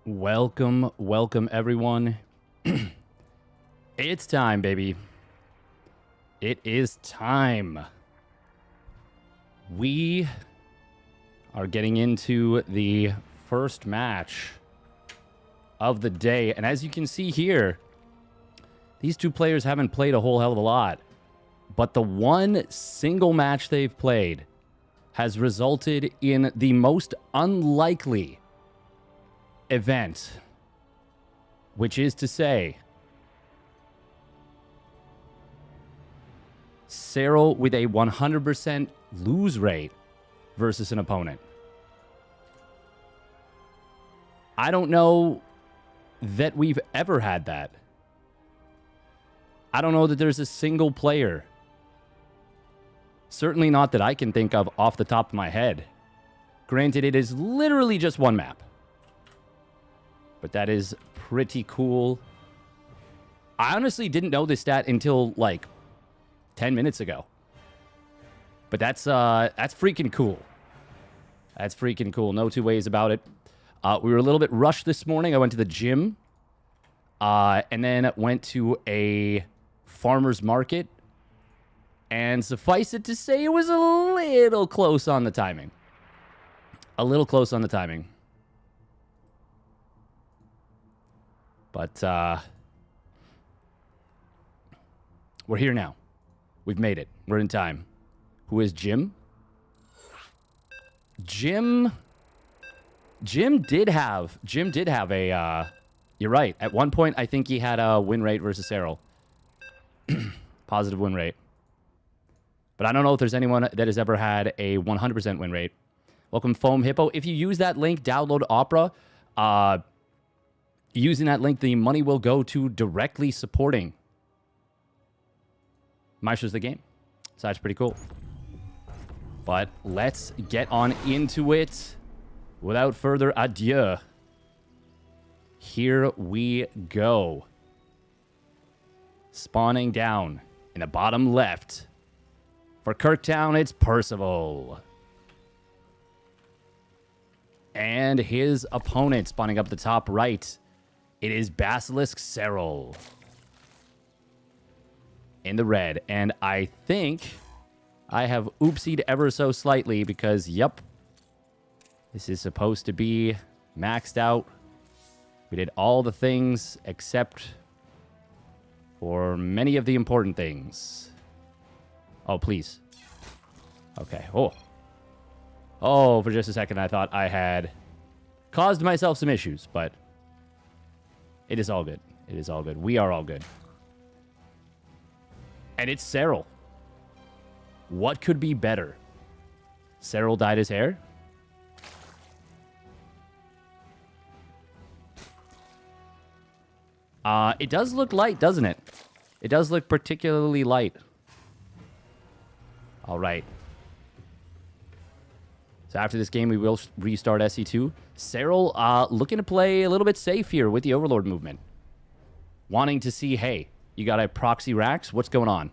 Welcome, welcome everyone. It's time, baby. It is time. We are getting into the first match of the day. And as you can see here, these two players haven't played a whole hell of a lot. But the one single match they've played has resulted in the most unlikely event, which is to say, Serral with a 100% lose rate versus an opponent. I don't know that we've ever had that. I don't know that there's a single player, certainly not that I can think of off the top of my head. Granted, it is literally just one map. But that is pretty cool. I honestly didn't know this stat until like 10 minutes ago. But that's freaking cool. That's freaking cool. No two ways about it. We were a little bit rushed this morning. I went to the gym. And then went to a farmer's market. And suffice it to say, it was a little close on the timing. A little close on the timing. But, we're here now. We've made it. We're in time. Who is Jim? Jim did have a, you're right. At one point, I think he had a win rate versus Serral. Positive win rate. But I don't know if there's anyone that has ever had a 100% win rate. Welcome, Foam Hippo. If you use that link, download Opera, using that link, the money will go to directly supporting Maestros the game. So that's pretty cool. But let's get on into it. Without further ado, here we go. Spawning down in the bottom left. For Kirktown, it's Percival. And his opponent spawning up the top right. It is Basilisk Serral in the red. And I think I have oopsied ever so slightly because, yep, this is supposed to be maxed out. We did all the things except for many of the important things. Oh, please. Okay. Oh, for just a second, I thought I had caused myself some issues, but it is all good. It is all good. We are all good. And it's Serral. What could be better? Serral dyed his hair? It does look light, doesn't it? It does look particularly light. All right. So after this game, we will restart SC2. Serral looking to play a little bit safe here with the Overlord movement. Wanting to see, hey, you got a proxy Rax? What's going on?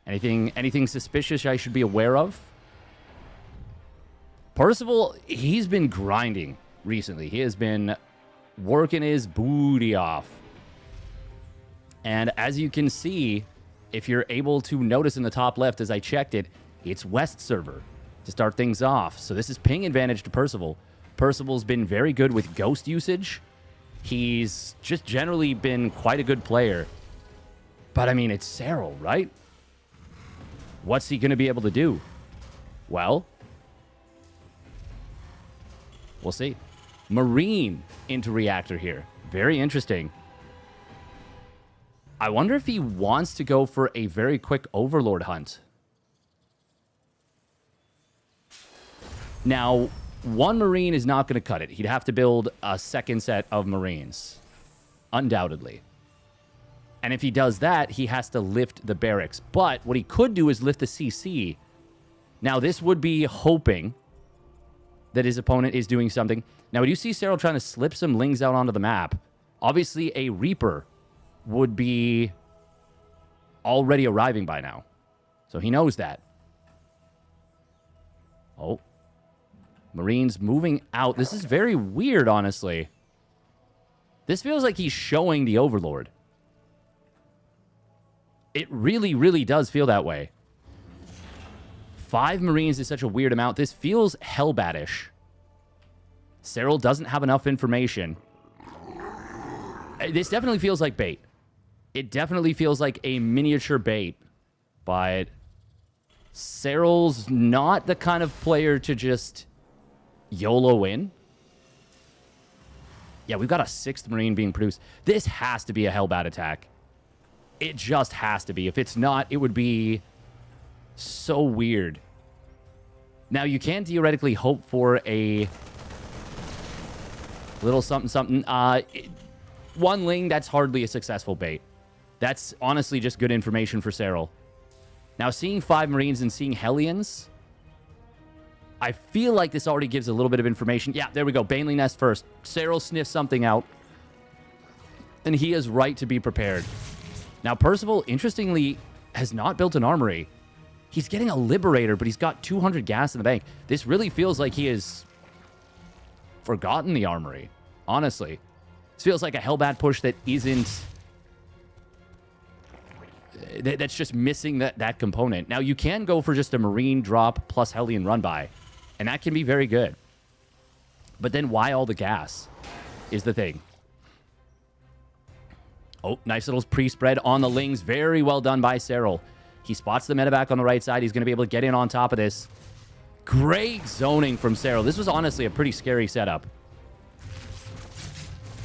Anything suspicious I should be aware of? Percival, he's been grinding recently. He has been working his booty off. And as you can see, if you're able to notice in the top left as I checked it, it's West server to start things off. So this is ping advantage to Percival. Percival's been very good with ghost usage. He's just generally been quite a good player. But I mean, it's Serral, right? What's he going to be able to do? Well, we'll see. Marine into Reactor here. Very interesting. I wonder if he wants to go for a very quick Overlord hunt. Now, one Marine is not going to cut it. He'd have to build a second set of Marines. Undoubtedly. And if he does that, he has to lift the barracks. But what he could do is lift the CC. Now, this would be hoping that his opponent is doing something. Now, when you see Serral trying to slip some Lings out onto the map, obviously a Reaper would be already arriving by now. So he knows that. Oh. Marines moving out. This is very weird, honestly. This feels like he's showing the Overlord. It really, really does feel that way. 5 Marines is such a weird amount. This feels Hellbat-ish. Serral doesn't have enough information. This definitely feels like bait. It definitely feels like a miniature bait. But Serral's not the kind of player to just YOLO in. Yeah, we've got a 6th Marine being produced. This has to be a Hellbat attack. It just has to be. If it's not, it would be so weird. Now, you can theoretically hope for a little something, something. One Ling, that's hardly a successful bait. That's honestly just good information for Serral. Now, seeing 5 Marines and seeing Hellions, I feel like this already gives a little bit of information. Yeah, there we go. Baneling Nest first. Serral sniffs something out. And he is right to be prepared. Now, Percival, interestingly, has not built an armory. He's getting a Liberator, but he's got 200 gas in the bank. This really feels like he has forgotten the armory, honestly. This feels like a Hellbat push that isn't... That's just missing that component. Now, you can go for just a Marine drop plus Hellion run by, and that can be very good. But then why all the gas is the thing. Oh, nice little pre-spread on the Lings. Very well done by Serral. He spots the medevac on the right side. He's going to be able to get in on top of this. Great zoning from Serral. This was honestly a pretty scary setup.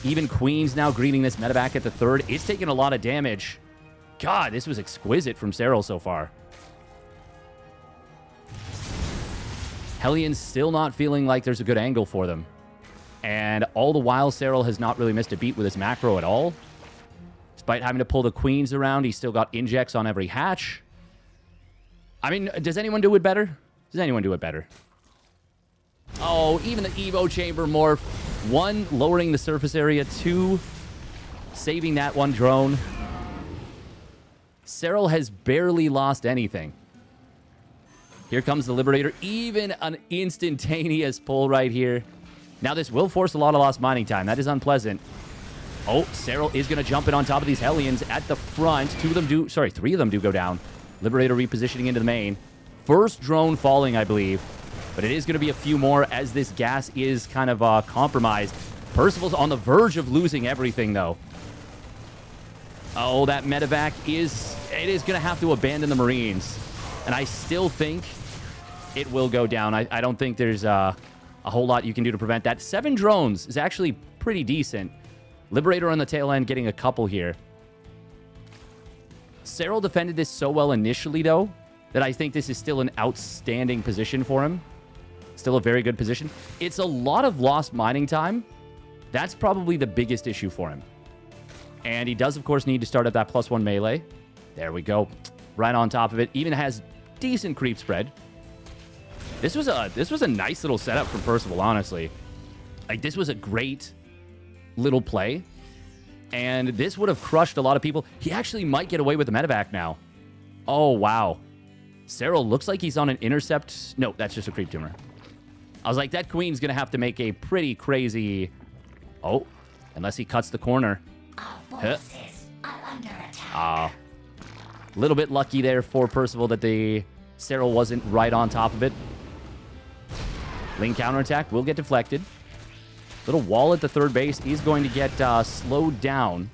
Even Queen's now greeting this medevac at the 3rd. It's taking a lot of damage. God, this was exquisite from Serral so far. Hellion's still not feeling like there's a good angle for them. And all the while, Serral has not really missed a beat with his macro at all. Despite having to pull the Queens around, he's still got injects on every hatch. I mean, does anyone do it better? Does anyone do it better? Oh, even the Evo Chamber morph. 1, lowering the surface area. 2, saving that one drone. Serral has barely lost anything. Here comes the Liberator. Even an instantaneous pull right here. Now, this will force a lot of lost mining time. That is unpleasant. Oh, Serral is going to jump in on top of these Hellions at the front. 3 of them do go down. Liberator repositioning into the main. First drone falling, I believe. But it is going to be a few more as this gas is kind of compromised. Percival's on the verge of losing everything, though. Oh, that medevac is going to have to abandon the Marines. And I still think it will go down. I don't think there's a whole lot you can do to prevent that. 7 drones is actually pretty decent. Liberator on the tail end getting a couple here. Serral defended this so well initially, though, that I think this is still an outstanding position for him. Still a very good position. It's a lot of lost mining time. That's probably the biggest issue for him. And he does, of course, need to start at that +1 melee. There we go. Right on top of it. Even has decent creep spread. This was a nice little setup from Percival, honestly. Like, this was a great little play. And this would have crushed a lot of people. He actually might get away with the medevac now. Oh, wow. Serral looks like he's on an intercept. No, that's just a creep tumor. I was like, that Queen's going to have to make a pretty crazy... Oh, unless he cuts the corner. A little bit lucky there for Percival that the Serral wasn't right on top of it. Ling counterattack will get deflected. Little wall at the 3rd base is going to get slowed down.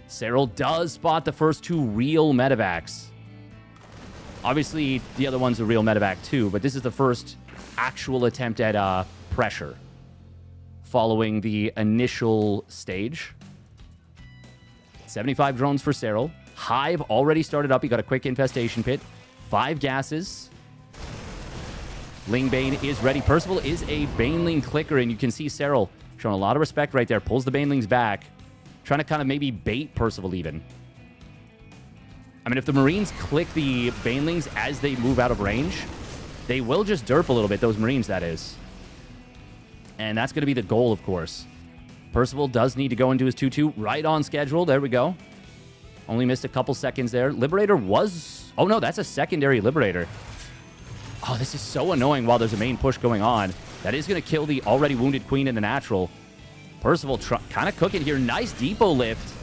Serral does spot the first 2 real medevacs. Obviously, the other one's a real medevac too, but this is the first actual attempt at pressure following the initial stage. 75 drones for Serral. Hive already started up. He got a quick infestation pit. 5 gases. Lingbane is ready. Percival is a Baneling clicker, and you can see Serral showing a lot of respect right there. Pulls the Banelings back. Trying to kind of maybe bait Percival even. I mean, if the Marines click the Banelings as they move out of range, they will just derp a little bit, those Marines, that is. And that's going to be the goal, of course. Percival does need to go into his 2-2 right on schedule. There we go. Only missed a couple seconds there. Liberator was... Oh, no, that's a secondary Liberator. Oh, this is so annoying while there's a main push going on. That is going to kill the already wounded Queen in the natural. Percival kind of cooking here. Nice depot lift.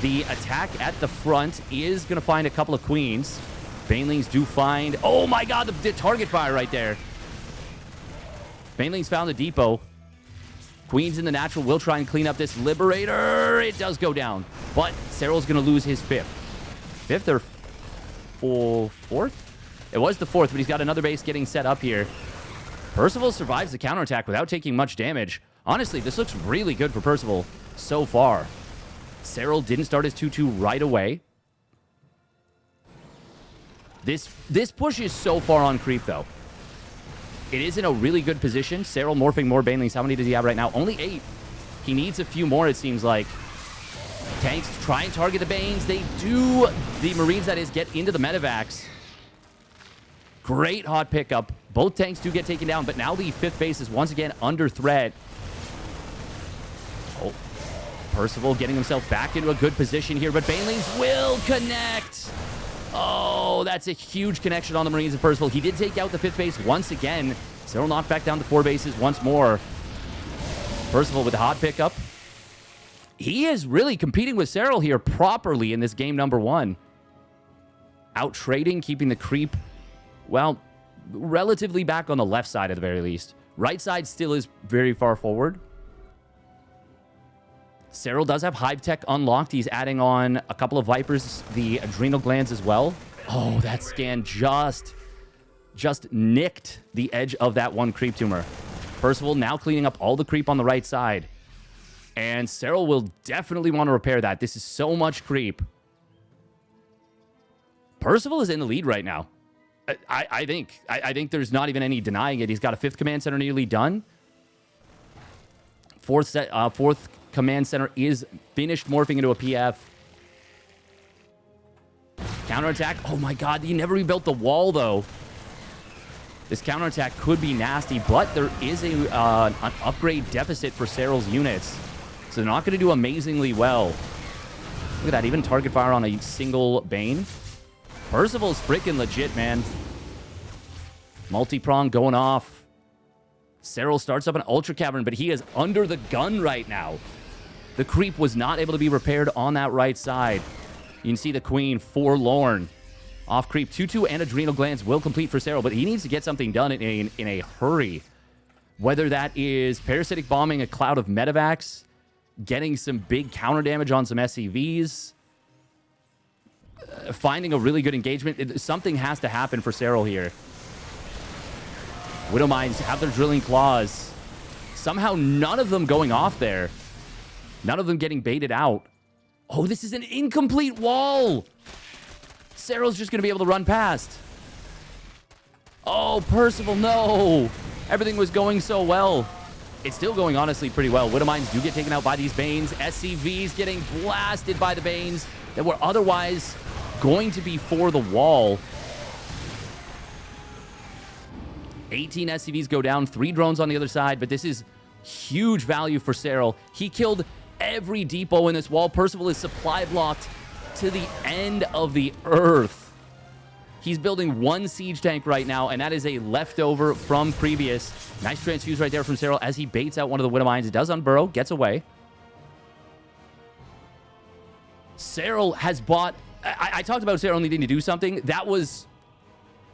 The attack at the front is going to find a couple of queens. Banelings do find... Oh my god, the target fire right there. Banelings found the depot. Queens in the natural will try and clean up this Liberator. It does go down. But Serral's going to lose his fifth. Fifth or fourth? It was the fourth, but he's got another base getting set up here. Percival survives the counterattack without taking much damage. Honestly, this looks really good for Percival so far. Serral didn't start his 2-2 right away. This push is so far on creep, though. It is in a really good position. Serral morphing more Banelings. How many does he have right now? Only 8. He needs a few more, it seems like. Tanks try and target the Banes. They do. The Marines, that is, get into the medevacs. Great hot pickup. Both tanks do get taken down, but now the 5th base is once again under threat. Oh, Percival getting himself back into a good position here, but Banelings will connect. Oh, that's a huge connection on the Marines of Percival. He did take out the 5th base once again. Serral knocked back down to 4 bases once more. Percival with a hot pickup. He is really competing with Serral here properly in this game number 1. Out trading, keeping the creep, well, relatively back on the left side at the very least. Right side still is very far forward. Serral does have Hive Tech unlocked. He's adding on a couple of Vipers, the adrenal glands as well. Oh, that scan just nicked the edge of that one creep tumor. Percival now cleaning up all the creep on the right side. And Serral will definitely want to repair that. This is so much creep. Percival is in the lead right now. I think there's not even any denying it. He's got a 5th command center nearly done. 4th command center is finished morphing into a PF. Counterattack. Oh my god, he never rebuilt the wall though. This counterattack could be nasty, but there is an upgrade deficit for Serral's units. So they're not going to do amazingly well. Look at that, even target fire on a single Bane. Percival's freaking legit, man. Multi-prong going off. Serral starts up an Ultra Cavern, but he is under the gun right now. The creep was not able to be repaired on that right side. You can see the Queen forlorn. Off creep, 2-2 and adrenal glands will complete for Serral, but he needs to get something done in a hurry. Whether that is parasitic bombing a cloud of medevacs, getting some big counter damage on some SCVs, finding a really good engagement. Something has to happen for Serral here. Widowmines have their drilling claws. Somehow none of them going off there. None of them getting baited out. Oh, this is an incomplete wall. Serral's just going to be able to run past. Oh, Percival, no. Everything was going so well. It's still going, honestly, pretty well. Widowmines do get taken out by these Banes. SCVs getting blasted by the Banes that were otherwise going to be for the wall. 18 SCVs go down, 3 drones on the other side, but this is huge value for Serral. He killed every depot in this wall. Percival is supply blocked to the end of the earth. He's building 1 siege tank right now, and that is a leftover from previous. Nice transfuse right there from Serral as he baits out one of the Widowmines. It does unburrow, gets away. Serral has bought... I talked about Serral needing to do something. That was...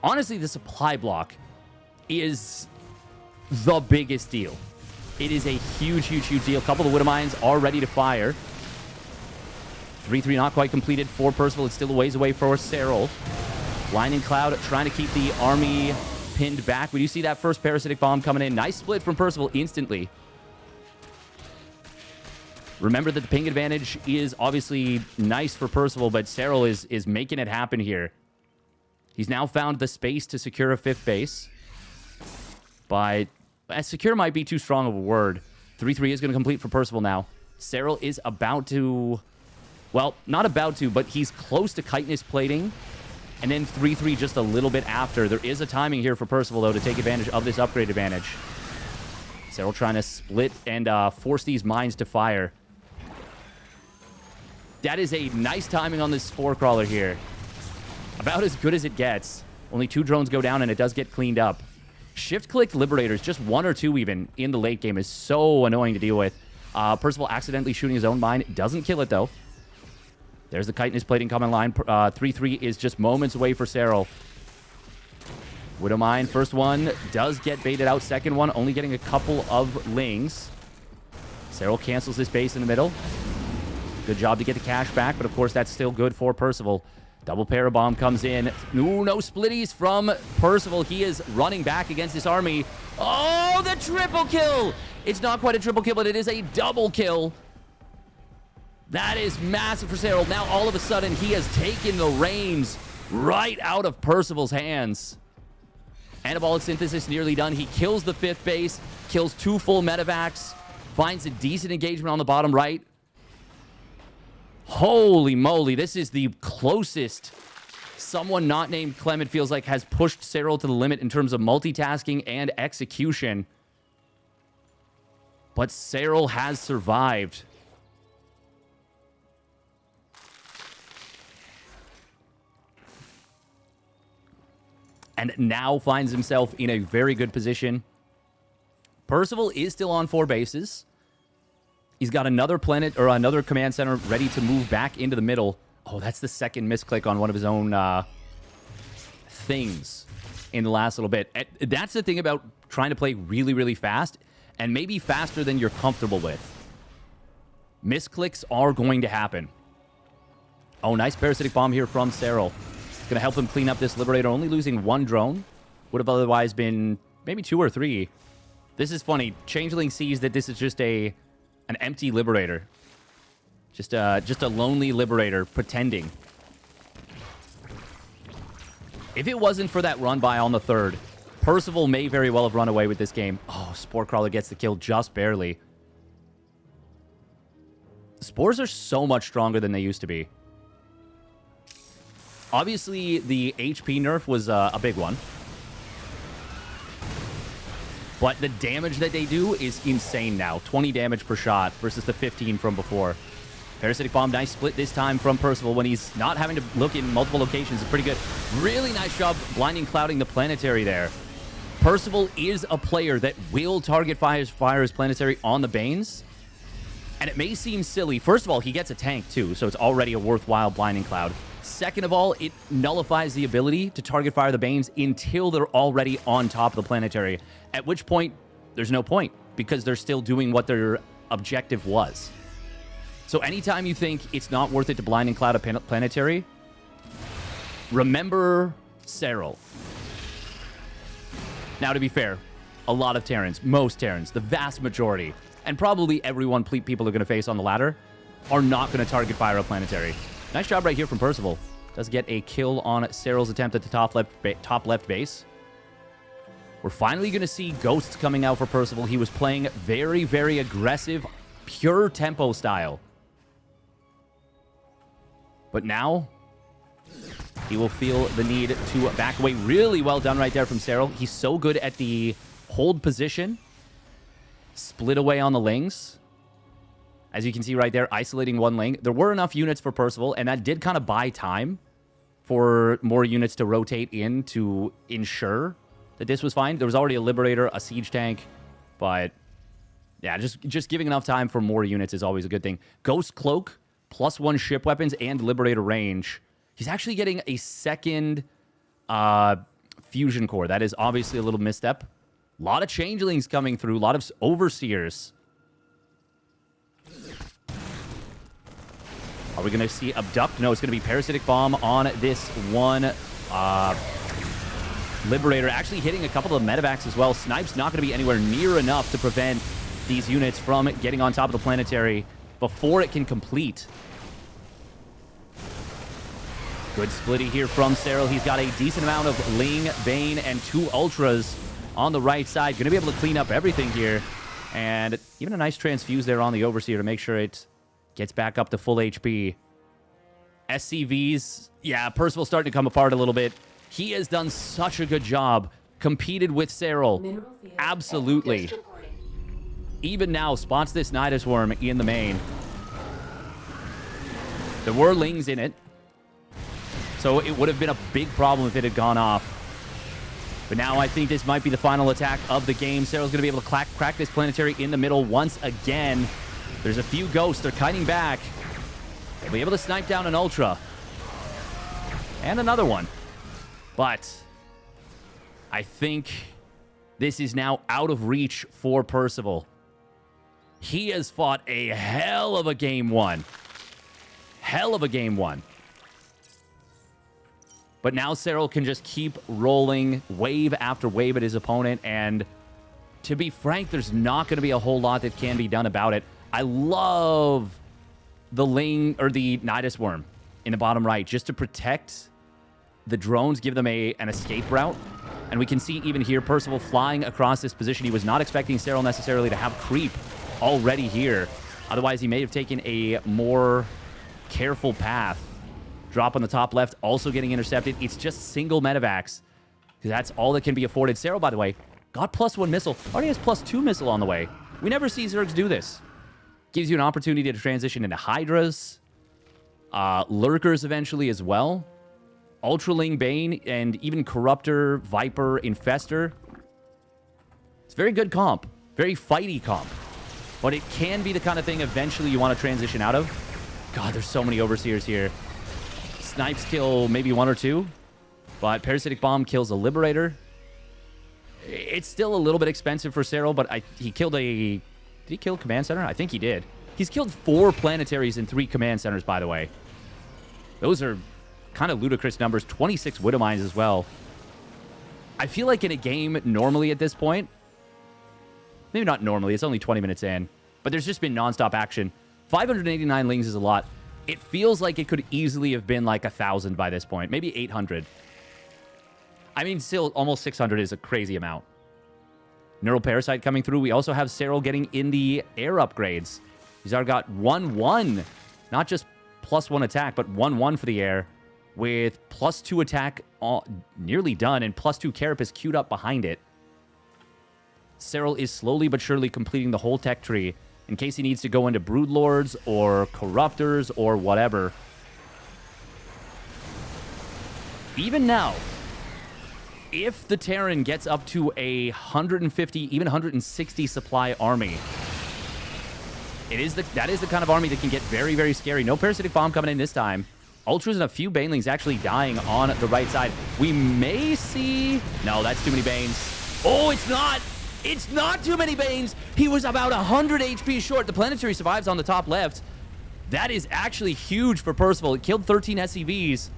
Honestly, the supply block is the biggest deal. It is a huge, huge, huge deal. A couple of Widowmines are ready to fire. 3-3 not quite completed for Percival. It's still a ways away for Serral. Lightning Cloud trying to keep the army pinned back. We do see that first parasitic bomb coming in. Nice split from Percival instantly. Remember that the ping advantage is obviously nice for Percival, but Serral is making it happen here. He's now found the space to secure a 5th base. But secure might be too strong of a word. 3-3 is going to complete for Percival now. Serral is about to... Well, not about to, but he's close to chitinous plating. And then 3-3 just a little bit after. There is a timing here for Percival, though, to take advantage of this upgrade advantage. Serral trying to split and force these mines to fire. That is a nice timing on this Spore Crawler here. About as good as it gets. Only 2 drones go down, and it does get cleaned up. Shift-clicked Liberators, just 1 or 2 even, in the late game is so annoying to deal with. Percival accidentally shooting his own mine. Doesn't kill it, though. There's the chitinous plating coming line. 3-3 is just moments away for Serral. Widow mine, first one does get baited out. Second one, only getting a couple of lings. Serral cancels his base in the middle. Good job to get the cash back, but of course that's still good for Percival. Double parabomb comes in. Ooh, no splitties from Percival. He is running back against this army. Oh, the triple kill! It's not quite a triple kill, but it is a double kill. That is massive for Serral. Now, all of a sudden, he has taken the reins right out of Percival's hands. Anabolic synthesis nearly done. He kills the 5th base, kills 2 full medevacs, finds a decent engagement on the bottom right. Holy moly, this is the closest someone not named Clement feels like has pushed Serral to the limit in terms of multitasking and execution. But Serral has survived. And now finds himself in a very good position. Percival is still on 4 bases. He's got another planet or another command center ready to move back into the middle. Oh, that's the second misclick on one of his own things in the last little bit. That's the thing about trying to play really, really fast, and maybe faster than you're comfortable with. Misclicks are going to happen. Oh, nice parasitic bomb here from Serral. It's going to help him clean up this Liberator. Only losing 1 drone. Would have otherwise been maybe 2 or 3. This is funny. Changeling sees that this is just an empty Liberator. Just a lonely Liberator pretending. If it wasn't for that run by on the 3rd, Percival may very well have run away with this game. Oh, Spore Crawler gets the kill just barely. Spores are so much stronger than they used to be. Obviously, the HP nerf was a big one. But the damage that they do is insane now. 20 damage per shot versus the 15 from before. Parasitic Bomb, nice split this time from Percival when he's not having to look in multiple locations. It's pretty good. Really nice job blinding clouding the planetary there. Percival is a player that will target fire his planetary on the Banes. And it may seem silly. First of all, he gets a tank too, so it's already a worthwhile blinding cloud. Second of all, it nullifies the ability to target fire the Banes until they're already on top of the planetary. At which point, there's no point, because they're still doing what their objective was. So anytime you think it's not worth it to blind and cloud a planetary, remember Serral. Now, to be fair, a lot of Terrans, most Terrans, the vast majority, and probably everyone people are going to face on the ladder, are not going to target fire a planetary. Nice job right here from Percival. Does get a kill on Serral's attempt at the top left base. We're finally going to see ghosts coming out for Percival. He was playing very, very aggressive, pure tempo style. But now, he will feel the need to back away. Really well done right there from Serral. He's so good at the hold position. Split away on the lings. As you can see right there, isolating 1 ling. There were enough units for Percival, and that did kind of buy time for more units to rotate in to ensure that this was fine. There was already a Liberator, a Siege Tank, but yeah, just giving enough time for more units is always a good thing. Ghost Cloak, +1 ship weapons, and Liberator range. He's actually getting a second fusion core. That is obviously a little misstep. A lot of changelings coming through, a lot of overseers. Are we going to see Abduct? No, it's going to be Parasitic Bomb on this one Liberator. Actually hitting a couple of medevacs as well. Snipe's not going to be anywhere near enough to prevent these units from getting on top of the planetary before it can complete. Good splitty here from Serral. He's got a decent amount of Ling, Bane, and 2 Ultras on the right side. Going to be able to clean up everything here. And even a nice transfuse there on the Overseer to make sure it gets back up to full HP. SCVs, yeah, Percival's starting to come apart a little bit. He has done such a good job. Competed with Serral. Absolutely. Even now, spots this Nidus Worm in the main. There were lings in it, so it would have been a big problem if it had gone off. But now I think this might be the final attack of the game. Serral's going to be able to crack this planetary in the middle once again. There's a few ghosts. They're kiting back. They'll be able to snipe down an Ultra. And another one. But I think this is now out of reach for Percival. He has fought a hell of a game one. Hell of a game one. But now Serral can just keep rolling wave after wave at his opponent. And to be frank, there's not going to be a whole lot that can be done about it. I love the Ling or the Nidus Worm in the bottom right just to protect the drones, give them an escape route. And we can see even here Percival flying across this position. He was not expecting Serral necessarily to have creep already here. Otherwise, he may have taken a more careful path. Drop on the top left, also getting intercepted. It's just single medevacs, because that's all that can be afforded. Serral, by the way, got +1 missile. Already has +2 missile on the way. We never see Zergs do this. Gives you an opportunity to transition into Hydras, Lurkers eventually as well. Ultraling, Bane, and even Corruptor, Viper, Infester. It's very good comp. Very fighty comp. But it can be the kind of thing eventually you want to transition out of. God, there's so many Overseers here. Snipes kill maybe 1 or 2. But Parasitic Bomb kills a Liberator. It's still a little bit expensive for Serral, but he killed a... Did he kill Command Center? I think he did. He's killed 4 planetaries and 3 Command Centers, by the way. Those are kind of ludicrous numbers. 26 Widow Mines as well. I feel like in a game normally at this point... Maybe not normally. It's only 20 minutes in. But there's just been nonstop action. 589 Lings is a lot. It feels like it could easily have been like 1,000 by this point. Maybe 800. I mean, still, almost 600 is a crazy amount. Neural Parasite coming through. We also have Serral getting in the air upgrades. He's already got 1-1. Not just +1 attack, but 1-1 for the air. With +2 attack nearly done and +2 Carapace queued up behind it. Serral is slowly but surely completing the whole tech tree in case he needs to go into Broodlords or Corruptors or whatever. Even now, if the Terran gets up to a 150, even 160 supply army, that is the kind of army that can get very, very scary. No Parasitic Bomb coming in this time. Ultras and a few Banelings actually dying on the right side. We may see... No, that's too many Banes. Oh, it's not! It's not too many Banes. He was about 100 HP short. The Planetary survives on the top left. That is actually huge for Percival. It killed 13 SCVs.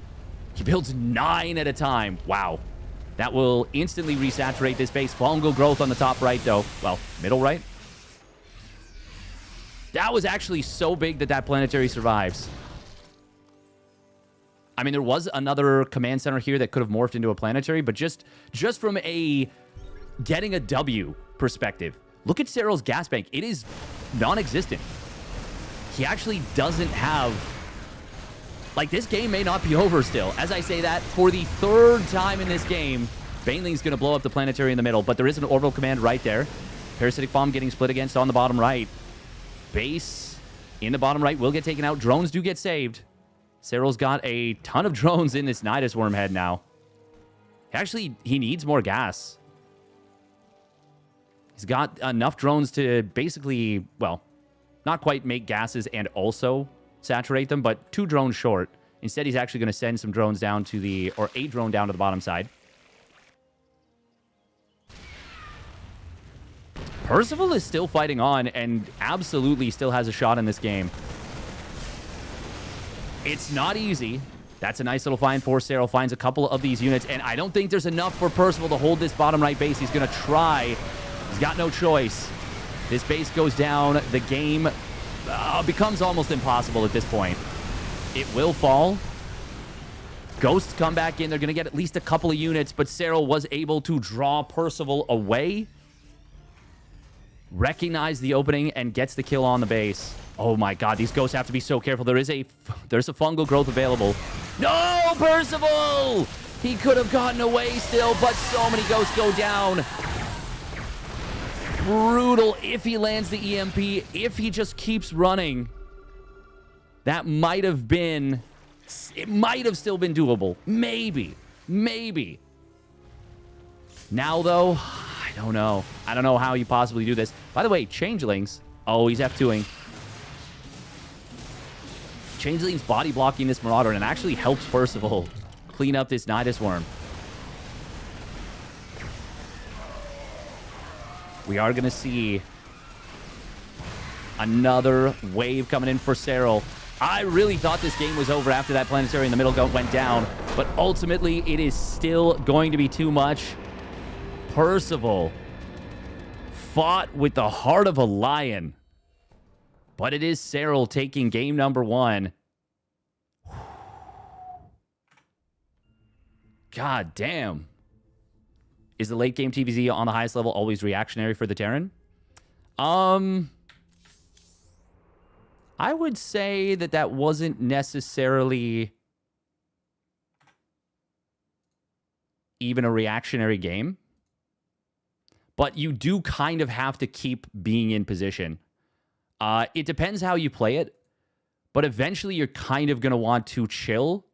He builds 9 at a time. Wow. That will instantly resaturate this base. Fungal growth on the top right, though. Well, middle right. That was actually so big that that Planetary survives. I mean, there was another Command Center here that could have morphed into a Planetary, but just from a... getting a W perspective. Look at Serral's gas bank. It is non-existent. He actually doesn't have... Like, this game may not be over still. As I say that, for the 3rd time in this game, Baneling's going to blow up the Planetary in the middle, but there is an Orbital Command right there. Parasitic Bomb getting split against on the bottom right. Base in the bottom right will get taken out. Drones do get saved. Serral's got a ton of drones in this Nidus Worm head now. Actually, he needs more gas. He's got enough drones to basically, well, not quite make gases and also saturate them, but 2 drones short. Instead, he's actually going to send some drones down to the, or a drone down to the bottom side. Percival is still fighting on and absolutely still has a shot in this game. It's not easy. That's a nice little find for Serral. Finds a couple of these units, and I don't think there's enough for Percival to hold this bottom right base. He's going to try. He's got no choice. This base goes down. The game becomes almost impossible at this point. It will fall. Ghosts come back in. They're going to get at least a couple of units, but Serral was able to draw Percival away. Recognize the opening and gets the kill on the base. Oh my god, these ghosts have to be so careful. There's a fungal growth available. No, Percival! He could have gotten away still, but so many ghosts go down. Brutal. If he lands the EMP, if he just keeps running, that might have been... It might have still been doable. Maybe. Maybe. Now, though, I don't know. I don't know how you possibly do this. By the way, Changelings. Oh, he's F2ing. Changeling's body blocking this Marauder and actually helps Percival clean up this Nidus Worm. We are going to see another wave coming in for Serral. I really thought this game was over after that planetary in the middle went down, but ultimately it is still going to be too much. Percival fought with the heart of a lion, but it is Serral taking game number 1. God damn. Is the late game TVZ on the highest level always reactionary for the Terran? I would say that wasn't necessarily even a reactionary game. But you do kind of have to keep being in position. It depends how you play it. But eventually you're kind of going to want to chill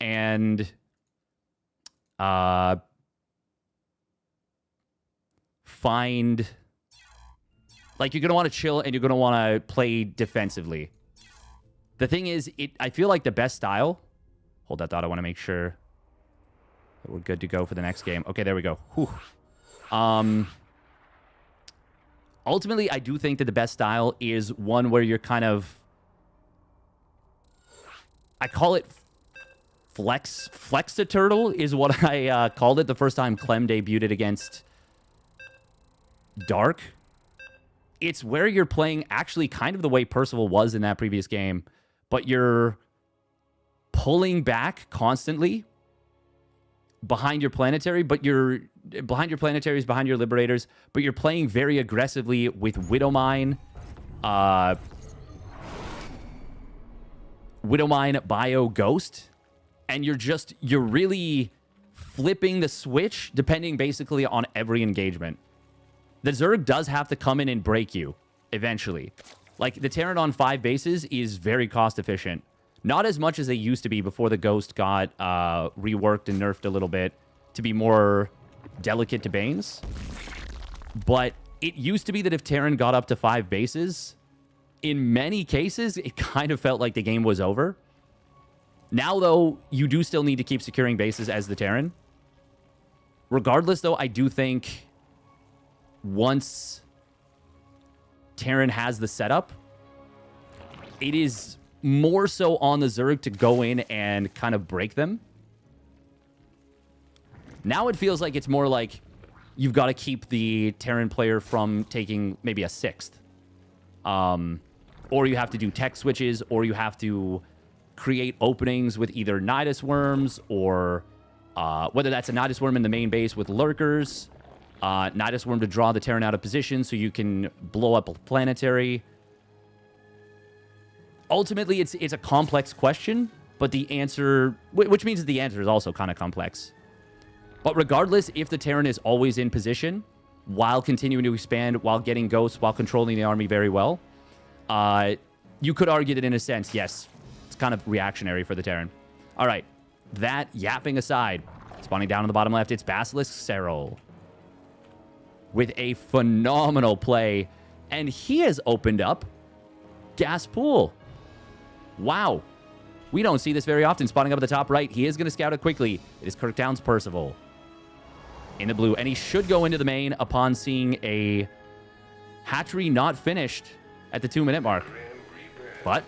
and find... Like, you're going to want to chill and you're going to want to play defensively. The thing is, I feel like the best style... Hold that thought. I want to make sure that we're good to go for the next game. Okay, there we go. Whew. Ultimately, I do think that the best style is one where you're kind of... I call it Flex-a-Turtle is what I called it the first time Clem debuted it against Dark. It's where you're playing actually kind of the way Percival was in that previous game, but you're pulling back constantly behind your planetary, but you're behind your planetaries, behind your liberators, but you're playing very aggressively with Widowmine, Bio, Ghost, and you're really flipping the switch depending basically on every engagement. The Zerg does have to come in and break you eventually. Like, the Terran on 5 bases is very cost efficient. Not as much as they used to be before the Ghost got reworked and nerfed a little bit to be more delicate to Banes. But it used to be that if Terran got up to 5 bases, in many cases, it kind of felt like the game was over. Now, though, you do still need to keep securing bases as the Terran. Regardless, though, I do think once Terran has the setup, it is more so on the Zerg to go in and kind of break them. Now it feels like it's more like you've got to keep the Terran player from taking maybe a 6th. Or you have to do tech switches, or you have to create openings with either Nidus Worms, or whether that's a Nidus Worm in the main base with lurkers, Nidus Worm to draw the Terran out of position so you can blow up a planetary. Ultimately, it's a complex question, but the answer... Which means that the answer is also kind of complex. But regardless, if the Terran is always in position, while continuing to expand, while getting ghosts, while controlling the army very well, you could argue that in a sense, yes, it's kind of reactionary for the Terran. All right, that yapping aside, spawning down on the bottom left, it's Basilisk Serral with a phenomenal play, and he has opened up gas pool. Wow. We don't see this very often. Spawning up at the top right, he is going to scout it quickly. It is Kirktown's Percival in the blue, and he should go into the main upon seeing a hatchery not finished at the 2-minute mark. But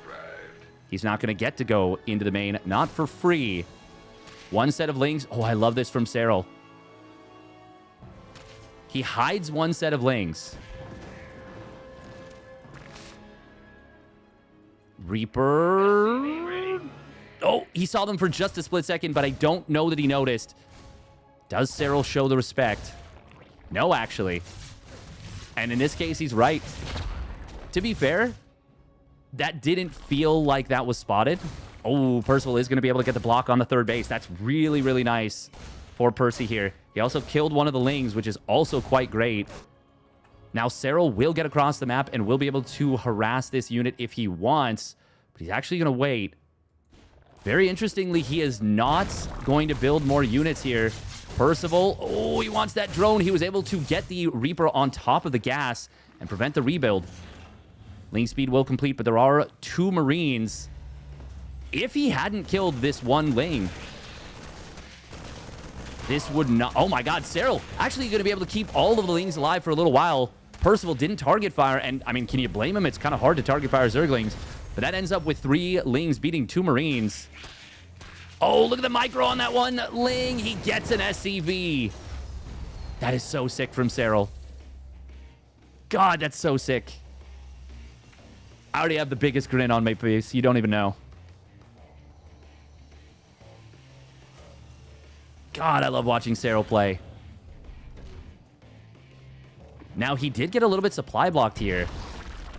he's not going to get to go into the main, not for free. One set of lings. Oh, I love this from Serral. He hides one set of lings. Reaper. Oh, he saw them for just a split second, but I don't know that he noticed. Does Serral show the respect? No, actually. And in this case, he's right. To be fair, that didn't feel like that was spotted. Oh, Percival is going to be able to get the block on the 3rd base. That's really, really nice for Percy here. He also killed one of the lings, which is also quite great. Now, Serral will get across the map and will be able to harass this unit if he wants, but he's actually going to wait. Very interestingly, he is not going to build more units here. Percival, oh, he wants that drone. He was able to get the Reaper on top of the gas and prevent the rebuild. Ling speed will complete, but there are 2 Marines. If he hadn't killed this one Ling, this would not... Oh my god, Serral actually going to be able to keep all of the Lings alive for a little while. Percival didn't target fire, and I mean, can you blame him? It's kind of hard to target fire Zerglings, but that ends up with 3 Lings beating 2 Marines. Oh, look at the micro on that one Ling. He gets an SCV. That is so sick from Serral. God, that's so sick. I already have the biggest grin on my face. You don't even know. God, I love watching Serral play. Now, he did get a little bit supply blocked here.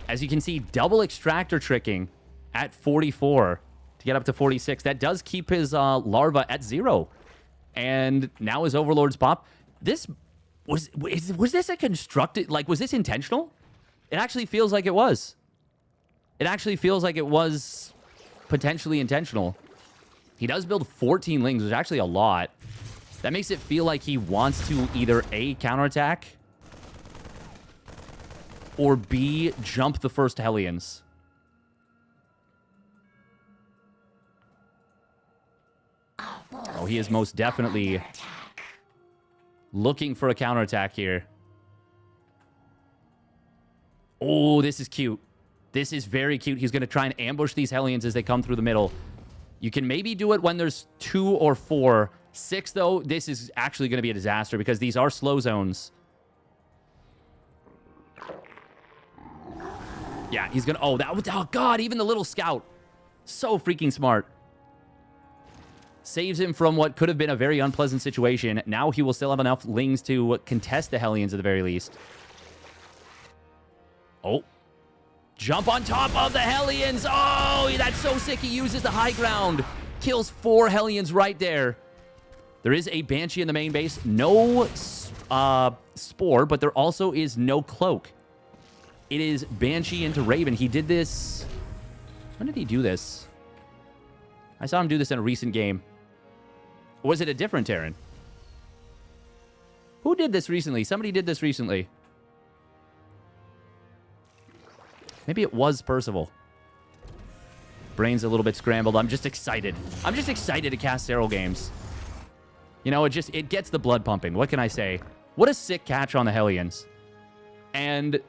As you can see, double extractor tricking at 44 to get up to 46. That does keep his larva at 0. And now his overlords pop. This was this a constructed, like, was this intentional? It actually feels like it was. It actually feels like it was potentially intentional. He does build 14 Lings, which is actually a lot. That makes it feel like he wants to either A, counterattack, or B, jump the first Hellions. Oh, he is most definitely looking for a counterattack here. Oh, this is cute. This is very cute. He's going to try and ambush these Hellions as they come through the middle. You can maybe do it when there's 2 or 4. 6, though, this is actually going to be a disaster because these are slow zones. Yeah, he's going to... Oh, that was... Oh, God, even the little scout. So freaking smart. Saves him from what could have been a very unpleasant situation. Now he will still have enough Lings to contest the Hellions at the very least. Oh. Jump on top of the Hellions. Oh, that's so sick. He uses the high ground. Kills 4 Hellions right there. There is a Banshee in the main base. No Spore, but there also is no Cloak. It is Banshee into Raven. He did this... When did he do this? I saw him do this in a recent game. Or was it a different Terran? Who did this recently? Somebody did this recently. Maybe it was Percival. Brain's a little bit scrambled. I'm just excited. I'm just excited to cast Serral games. You know, it gets the blood pumping. What can I say? What a sick catch on the Hellions. And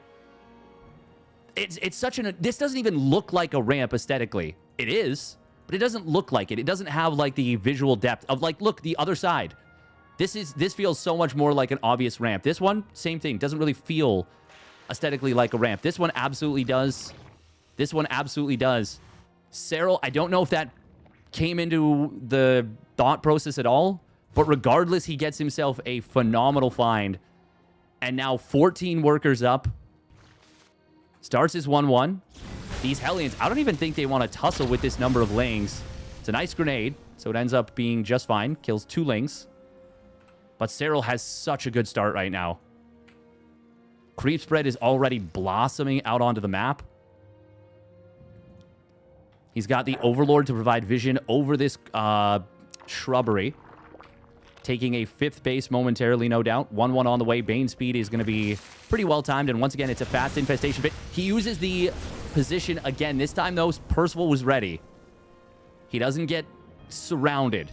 it's such an... This doesn't even look like a ramp aesthetically. It is, but it doesn't look like it. It doesn't have, like, the visual depth of, like, look, the other side. This feels so much more like an obvious ramp. This one, same thing. Doesn't really feel aesthetically like a ramp. This one absolutely does. This one absolutely does. Serral, I don't know if that came into the thought process at all, but regardless, he gets himself a phenomenal find. And now 14 workers up. Starts his 1-1. These Hellions, I don't even think they want to tussle with this number of Lings. It's a nice grenade, so it ends up being just fine. Kills 2 Lings. But Serral has such a good start right now. Creep spread is already blossoming out onto the map. He's got the Overlord to provide vision over this shrubbery. Taking a 5th base momentarily, no doubt. 1-1 on the way. Bane speed is going to be pretty well timed. And once again, it's a fast infestation bit. He uses the position again. This time, though, Percival was ready. He doesn't get surrounded.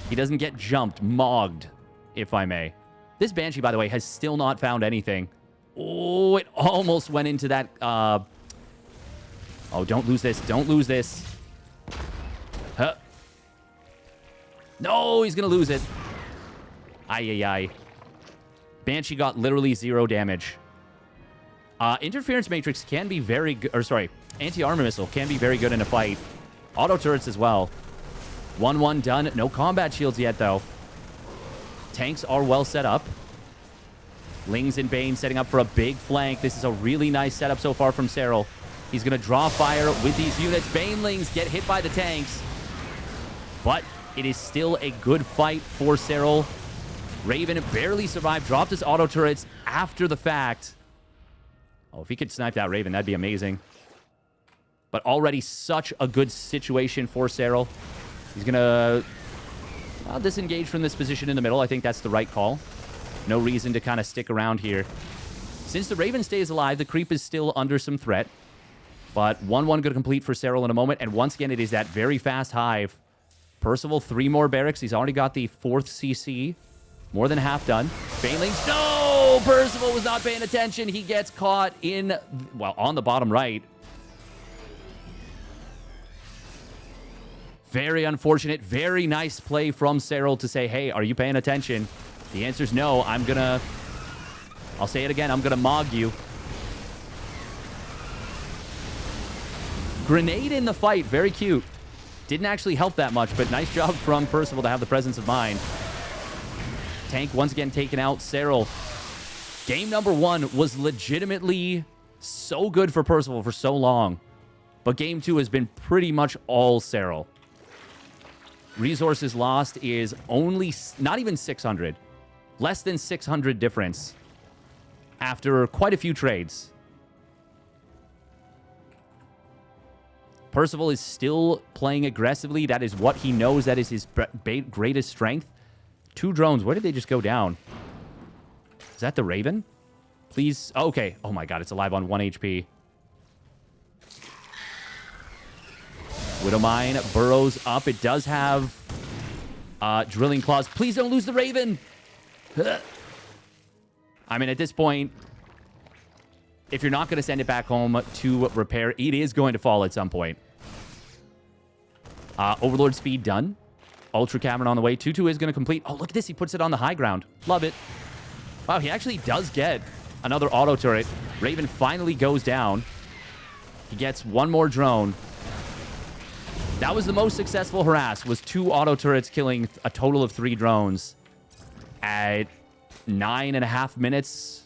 He doesn't get jumped, mogged, if I may. This Banshee, by the way, has still not found anything. Oh, it almost went into that... Oh, don't lose this. Don't lose this. Huh. No, he's going to lose it. Ay. Banshee got literally 0 damage. Interference Matrix can be very good... Or, sorry. Anti-armor missile can be very good in a fight. Auto turrets as well. 1-1 done. No combat shields yet, though. Tanks are well set up. Lings and Bane setting up for a big flank. This is a really nice setup so far from Serral. He's going to draw fire with these units. Banelings get hit by the tanks. But it is still a good fight for Serral. Raven barely survived. Dropped his auto turrets after the fact. Oh, if he could snipe that Raven, that'd be amazing. But already such a good situation for Serral. He's going to disengage from this position in the middle. I think that's the right call. No reason to kind of stick around here. Since the Raven stays alive, the creep is still under some threat. But 1-1 going to complete for Serral in a moment. And once again, it is that very fast hive. Percival, 3 more barracks. He's already got the 4th CC. More than half done. Banelings. No! Percival was not paying attention. He gets caught in, well, on the bottom right. Very unfortunate. Very nice play from Serral to say, hey, are you paying attention? The answer is no. I'll say it again. I'm going to mog you. Grenade in the fight. Very cute. Didn't actually help that much, but nice job from Percival to have the presence of mind. Tank once again taking out Serral. Game number 1 was legitimately so good for Percival for so long. But game 2 has been pretty much all Serral. Resources lost is only not even 600. Less than 600 difference after quite a few trades. Percival is still playing aggressively. That is what he knows. That is his greatest strength. 2 drones. Where did they just go down? Is that the Raven? Please. Oh, okay. Oh my god, it's alive on 1 HP. Widowmine burrows up. It does have drilling claws. Please don't lose the Raven. I mean, at this point, if you're not going to send it back home to repair, it is going to fall at some point. Overlord speed done. Ultra Cavern on the way. 2-2 is going to complete. Oh, look at this. He puts it on the high ground. Love it. Wow, he actually does get another auto turret. Raven finally goes down. He gets 1 more drone. That was the most successful harass, was 2 auto turrets killing a total of 3 drones at 9.5 minutes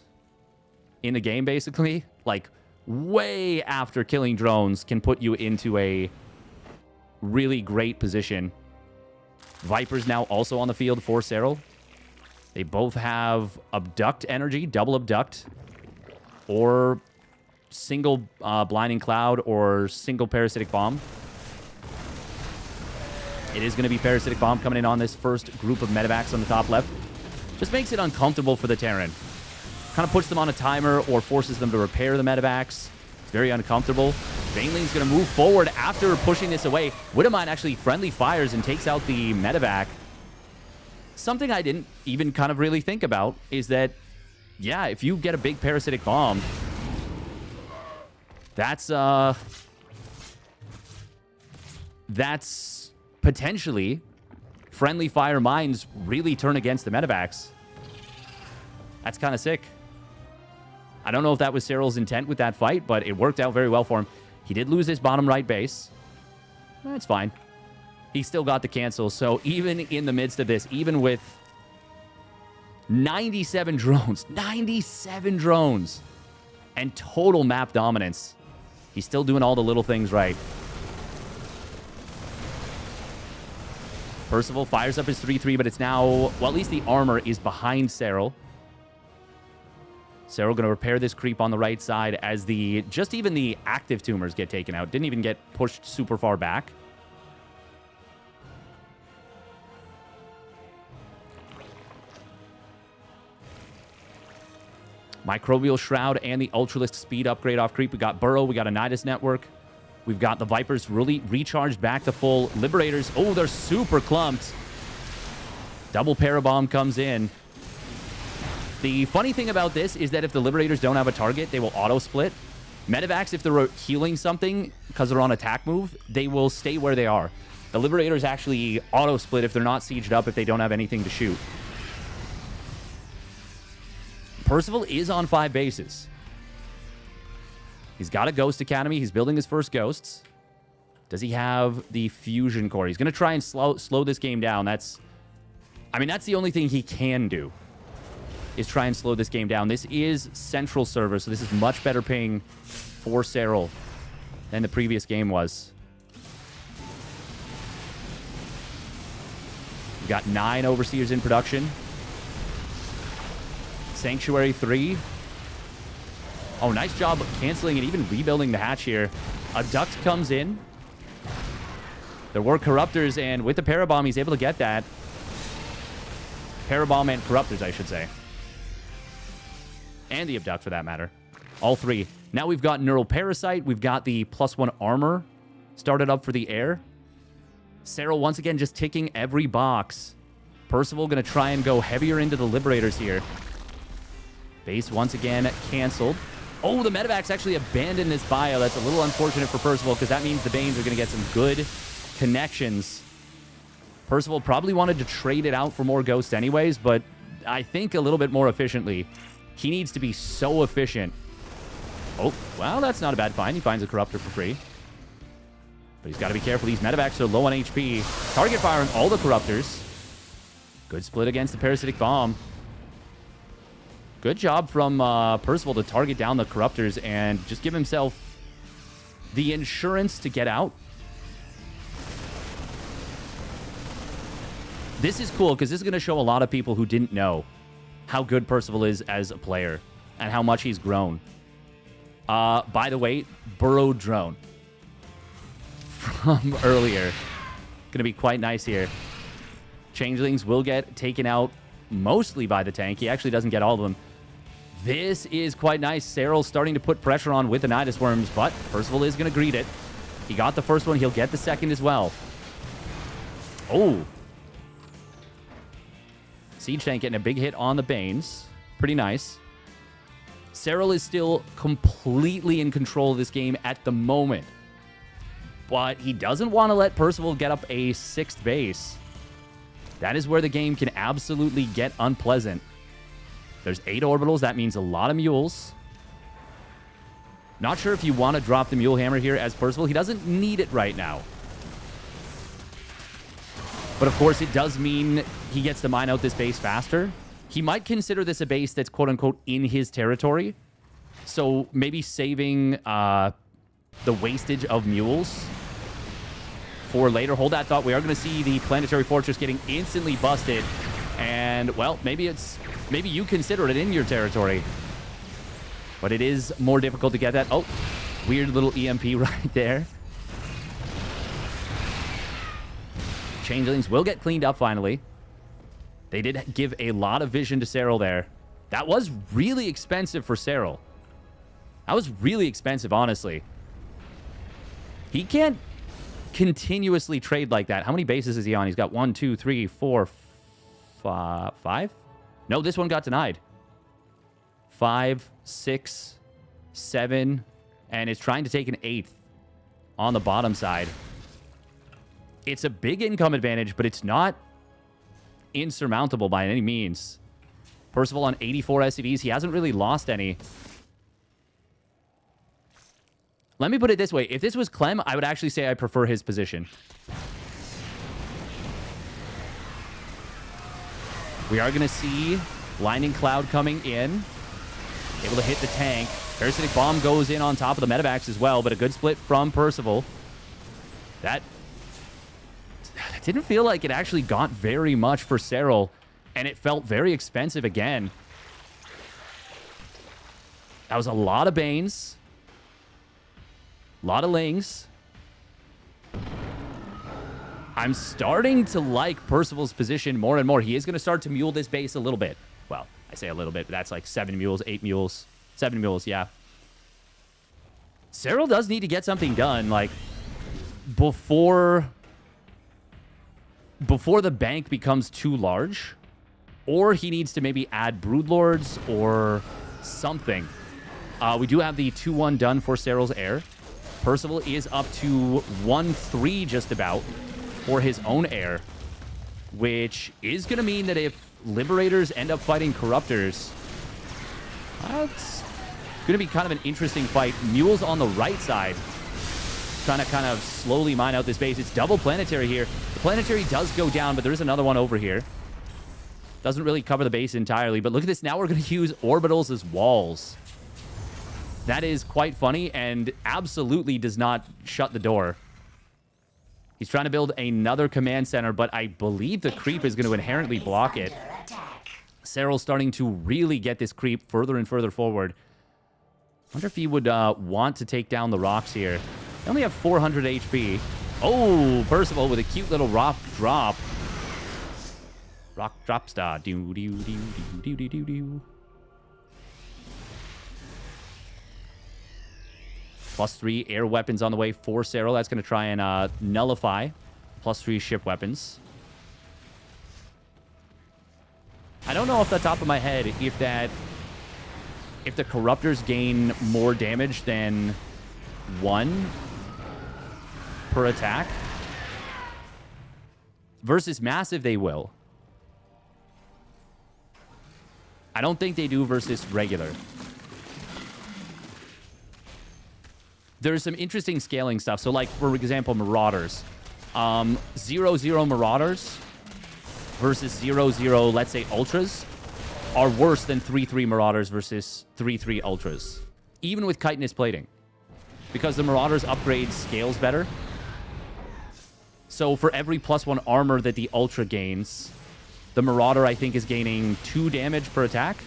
in the game, basically. Like, way after killing drones can put you into a really great position. Viper's now also on the field for Serral. They both have abduct energy, double abduct, or single blinding cloud, or single parasitic bomb. It is going to be parasitic bomb coming in on this first group of medevacs on the top left. Just makes it uncomfortable for the Terran. Kind of puts them on a timer or forces them to repair the medevacs. It's very uncomfortable. Baneling's going to move forward after pushing this away. Widowmine actually friendly fires and takes out the medevac. Something I didn't even kind of really think about is that, yeah, if you get a big parasitic bomb, that's potentially friendly fire mines really turn against the medevacs. That's kind of sick. I don't know if that was Serral's intent with that fight, but it worked out very well for him. He did lose his bottom right base. That's fine. He still got the cancel. So even in the midst of this, even with 97 drones, and total map dominance, he's still doing all the little things right. Percival fires up his 3-3, but it's now, well, at least the armor is behind Serral. Serral going to repair this creep on the right side as just even the active tumors get taken out. Didn't even get pushed super far back. Microbial Shroud and the Ultralisk speed upgrade off creep. We got Burrow. We got a Nidus network. We've got the Vipers really recharged back to full. Liberators, oh, they're super clumped. Double Parabomb comes in. The funny thing about this is that if the Liberators don't have a target, they will auto-split. Medevacs, if they're healing something because they're on attack move, they will stay where they are. The Liberators actually auto-split if they're not sieged up, if they don't have anything to shoot. Percival is on 5 bases. He's got a Ghost Academy. He's building his first Ghosts. Does he have the Fusion Core? He's going to try and slow this game down. That's the only thing he can do, is try and slow this game down. This is Central Server, so this is much better ping for Serral than the previous game was. We've got 9 Overseers in production. Sanctuary 3. Oh, nice job canceling and even rebuilding the hatch here. A Duct comes in. There were Corruptors, and with the Parabomb, he's able to get that. Parabomb and Corruptors, I should say. And the Abduct, for that matter. All 3. Now we've got Neural Parasite. We've got the +1 armor started up for the air. Serral once again just ticking every box. Percival going to try and go heavier into the Liberators here. Base once again canceled. Oh, the medevacs actually abandoned this bio. That's a little unfortunate for Percival because that means the Banes are going to get some good connections. Percival probably wanted to trade it out for more Ghosts anyways, but I think a little bit more efficiently. He needs to be so efficient. Oh, well, that's not a bad find. He finds a Corruptor for free. But he's got to be careful. These medevacs are low on HP. Target firing all the Corruptors. Good split against the Parasitic Bomb. Good job from Percival to target down the Corruptors and just give himself the insurance to get out. This is cool because this is going to show a lot of people who didn't know how good Percival is as a player and how much he's grown. By the way, burrowed drone from earlier. Going to be quite nice here. Changelings will get taken out mostly by the tank. He actually doesn't get all of them. This is quite nice. Serral starting to put pressure on with the Nidus Worms, but Percival is going to greet it. He got the first one. He'll get the second as well. Oh. Siege tank getting a big hit on the Banes. Pretty nice. Serral is still completely in control of this game at the moment. But he doesn't want to let Percival get up a 6th base. That is where the game can absolutely get unpleasant. There's 8 orbitals. That means a lot of mules. Not sure if you want to drop the mule hammer here as Percival. He doesn't need it right now. But of course, it does mean he gets to mine out this base faster. He might consider this a base that's quote-unquote in his territory. So maybe saving the wastage of mules for later. Hold that thought. We are going to see the Planetary Fortress getting instantly busted. And, well, maybe you consider it in your territory. But it is more difficult to get that. Oh, weird little EMP right there. Changelings will get cleaned up finally. They did give a lot of vision to Serral there. That was really expensive for Serral. That was really expensive, honestly. He can't continuously trade like that. How many bases is he on? He's got 1, 2, 3, 4, 5? No, this one got denied. 5, 6, 7, and it's trying to take an 8th on the bottom side. It's a big income advantage, but it's not insurmountable by any means. Percival on 84 SCVs. He hasn't really lost any. Let me put it this way. If this was Clem, I would actually say I prefer his position. We are going to see Blinding Cloud coming in. Able to hit the tank. Parasitic Bomb goes in on top of the medevacs as well, but a good split from Percival. That didn't feel like it actually got very much for Serral, and it felt very expensive again. That was a lot of Banes. A lot of Lings. I'm starting to like Percival's position more and more. He is going to start to mule this base a little bit. Well, I say a little bit, but that's like 7 mules, 8 mules. 7 mules, yeah. Serral does need to get something done, like, before the bank becomes too large. Or he needs to maybe add Broodlords or something. We do have the 2-1 done for Serral's heir. Percival is up to 1-3 just about for his own heir, which is going to mean that if Liberators end up fighting Corruptors, it's going to be kind of an interesting fight. Mules on the right side trying to kind of slowly mine out this base. It's double Planetary here. The Planetary does go down, but there is another one over here. Doesn't really cover the base entirely, but look at this. Now we're going to use orbitals as walls. That is quite funny and absolutely does not shut the door. He's trying to build another command center, but I believe the creep is going to inherently block it. Serral's starting to really get this creep further and further forward. Wonder if he would want to take down the rocks here. They only have 400 HP. Oh, Percival with a cute little rock drop. Rock drop star. Do, do, do, do, do, do, do, do. +3 air weapons on the way for Serral. That's going to try and nullify +3 ship weapons. I don't know off the top of my head if the Corruptors gain more damage than 1 per attack. Versus Massive, they will. I don't think they do versus regular. There's some interesting scaling stuff. So, like, for example, Marauders. 0-0 Marauders versus 0-0, let's say, Ultras, are worse than 3-3 Marauders versus 3-3 Ultras. Even with chitinous plating. Because the Marauders upgrade scales better. So, for every +1 armor that the Ultra gains, the Marauder, I think, is gaining 2 damage per attack.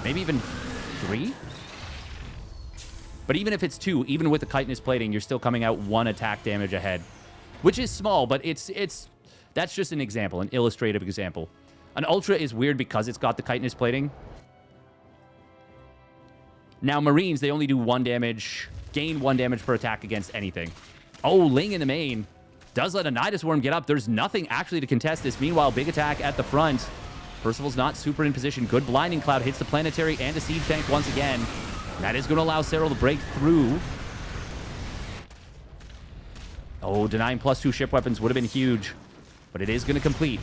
Maybe even 3? But even if it's 2, even with the chitinous plating, you're still coming out 1 attack damage ahead. Which is small, but that's just an example, an illustrative example. An Ultra is weird because it's got the chitinous plating. Now, Marines, they only do 1 damage, gain 1 damage per attack against anything. Oh, Ling in the main does let a Nidus Worm get up. There's nothing actually to contest this. Meanwhile, big attack at the front. Percival's not super in position. Good Blinding Cloud hits the Planetary and a Siege Tank once again. That is going to allow Serral to break through. Oh, denying +2 ship weapons would have been huge. But it is going to complete.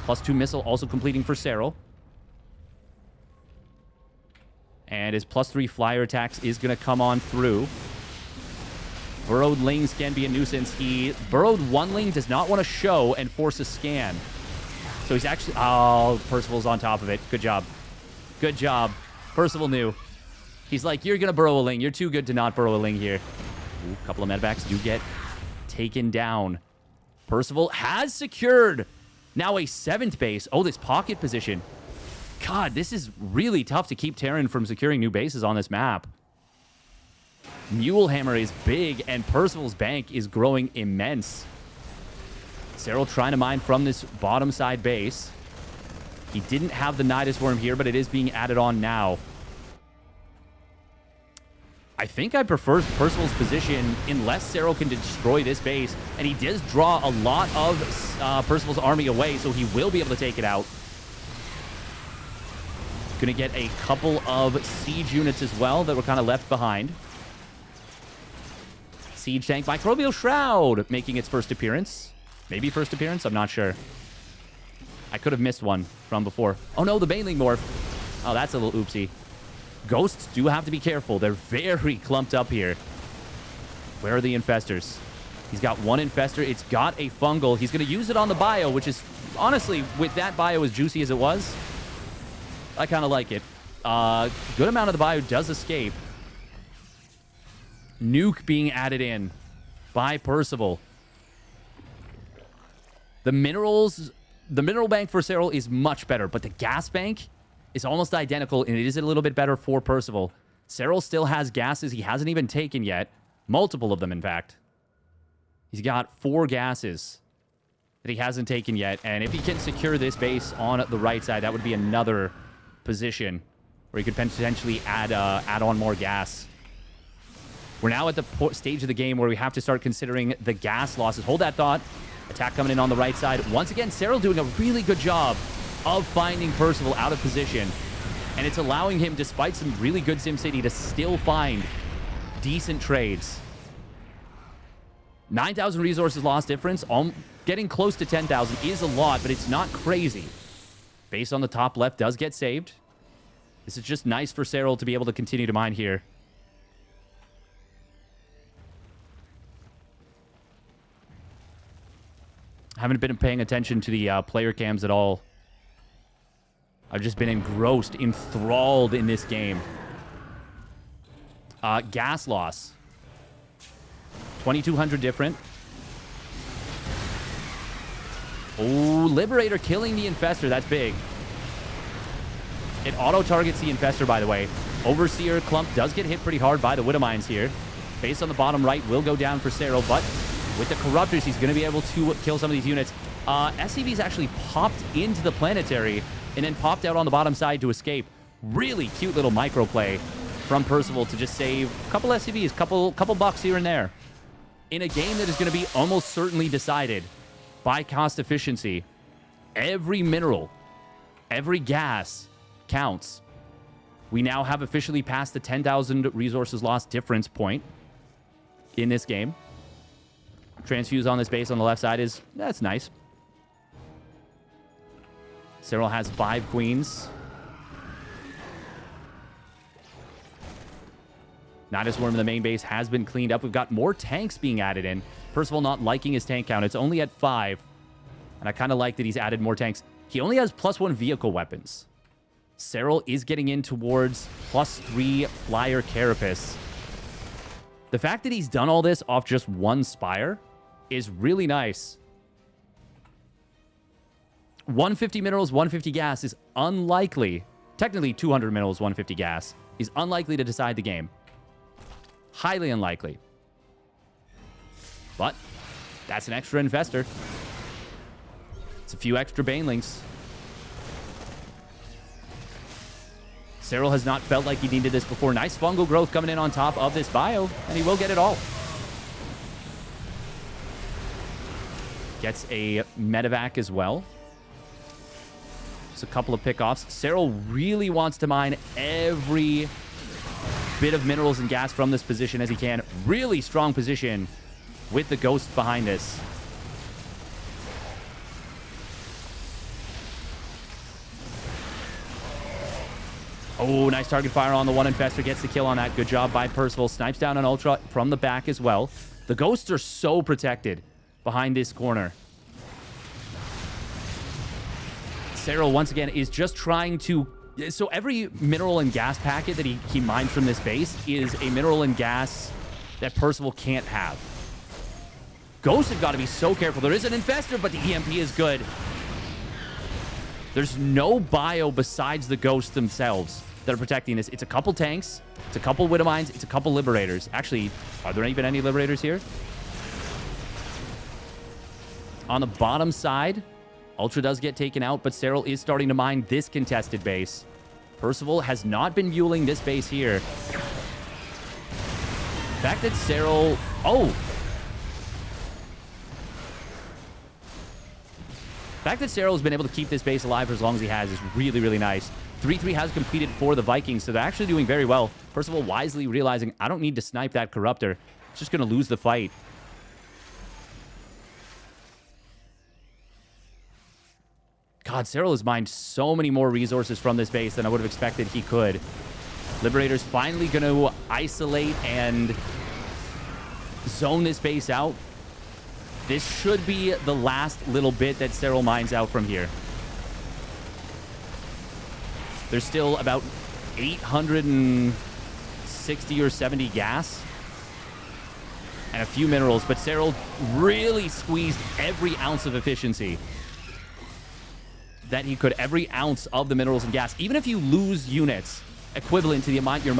+2 missile also completing for Serral. And his +3 flyer attacks is going to come on through. Burrowed Lings can be a nuisance. Burrowed 1 Ling does not want to show and force a scan. So he's actually... Oh, Percival's on top of it. Good job. Good job. Percival knew. He's like, you're going to burrow a Ling. You're too good to not burrow a Ling here. Ooh, a couple of medvacs do get taken down. Percival has secured now a 7th base. Oh, this pocket position. God, this is really tough to keep Terran from securing new bases on this map. Mulehammer is big, and Percival's bank is growing immense. Serral trying to mine from this bottom side base. He didn't have the Nidus Worm here, but it is being added on now. I think I prefer Percival's position unless Serral can destroy this base. And he does draw a lot of Percival's army away, so he will be able to take it out. Going to get a couple of siege units as well that were kind of left behind. Siege Tank, Microbial Shroud making its first appearance. Maybe first appearance? I'm not sure. I could have missed one from before. Oh no, the Baneling Morph. Oh, that's a little oopsie. Ghosts do have to be careful. They're very clumped up here. Where are the Infestors? He's got 1 Infestor. It's got a Fungal. He's going to use it on the bio, which is, honestly, with that bio as juicy as it was, I kind of like it. Good amount of the bio does escape. Nuke being added in by Percival. The mineral bank for Serral is much better, but the gas bank is almost identical, and it is a little bit better for Percival. Serral still has gases he hasn't even taken yet. Multiple of them, in fact. He's got 4 gases that he hasn't taken yet, and if he can secure this base on the right side, that would be another position where he could potentially add on more gas. We're now at the stage of the game where we have to start considering the gas losses. Hold that thought. Attack coming in on the right side. Once again, Serral doing a really good job of finding Percival out of position. And it's allowing him, despite some really good SimCity, to still find decent trades. 9,000 resources lost difference. Getting close to 10,000 is a lot, but it's not crazy. Base on the top left does get saved. This is just nice for Serral to be able to continue to mine here. Haven't been paying attention to the player cams at all. I've just been engrossed, enthralled in this game. Gas loss. 2,200 different. Oh, Liberator killing the Infestor. That's big. It auto-targets the Infestor, by the way. Overseer Clump does get hit pretty hard by the Widowmines here. Base on the bottom right will go down for Serral, but with the Corruptors, he's going to be able to kill some of these units. SCV's actually popped into the Planetary and then popped out on the bottom side to escape. Really cute little microplay from Percival to just save a couple SCVs, couple bucks here and there. In a game that is going to be almost certainly decided by cost efficiency, every mineral, every gas counts. We now have officially passed the 10,000 resources lost difference point in this game. Transfuse on this base on the left side that's nice. Serral has 5 queens. Nidus Worm in the main base has been cleaned up. We've got more tanks being added in. Percival not liking his tank count. It's only at 5. And I kind of like that he's added more tanks. He only has +1 vehicle weapons. Serral is getting in towards +3 flyer carapace. The fact that he's done all this off just 1 spire is really nice. 150 minerals, 150 gas is unlikely. Technically, 200 minerals, 150 gas is unlikely to decide the game. Highly unlikely. But that's an extra infestor. It's a few extra banelings. Serral has not felt like he needed this before. Nice fungal growth coming in on top of this bio, and he will get it all. Gets a medevac as well. Just a couple of pickoffs. Serral really wants to mine every bit of minerals and gas from this position as he can. Really strong position with the ghost behind this. Oh, nice target fire on the one infestor. Gets the kill on that. Good job by Percival. Snipes down on Ultra from the back as well. The ghosts are so protected behind this corner. Serral, once again, is just trying to... So every mineral and gas packet that he mines from this base is a mineral and gas that Percival can't have. Ghosts have got to be so careful. There is an infestor, but the EMP is good. There's no bio besides the ghosts themselves that are protecting this. It's a couple tanks. It's a couple Widow Mines. It's a couple Liberators. Actually, are there even any Liberators here? On the bottom side... Ultra does get taken out, but Serral is starting to mine this contested base. Percival has not been muling this base here. The fact that Serral... Oh! The fact that Serral has been able to keep this base alive for as long as he has is really, really nice. 3-3 has completed for the Vikings, so they're actually doing very well. Percival wisely realizing, I don't need to snipe that Corruptor. It's just going to lose the fight. God, Serral has mined so many more resources from this base than I would have expected he could. Liberator's finally going to isolate and zone this base out. This should be the last little bit that Serral mines out from here. There's still about 860 or 70 gas and a few minerals, but Serral really squeezed every ounce of efficiency that he could, every ounce of the minerals and gas. Even if you lose units equivalent to the amount you're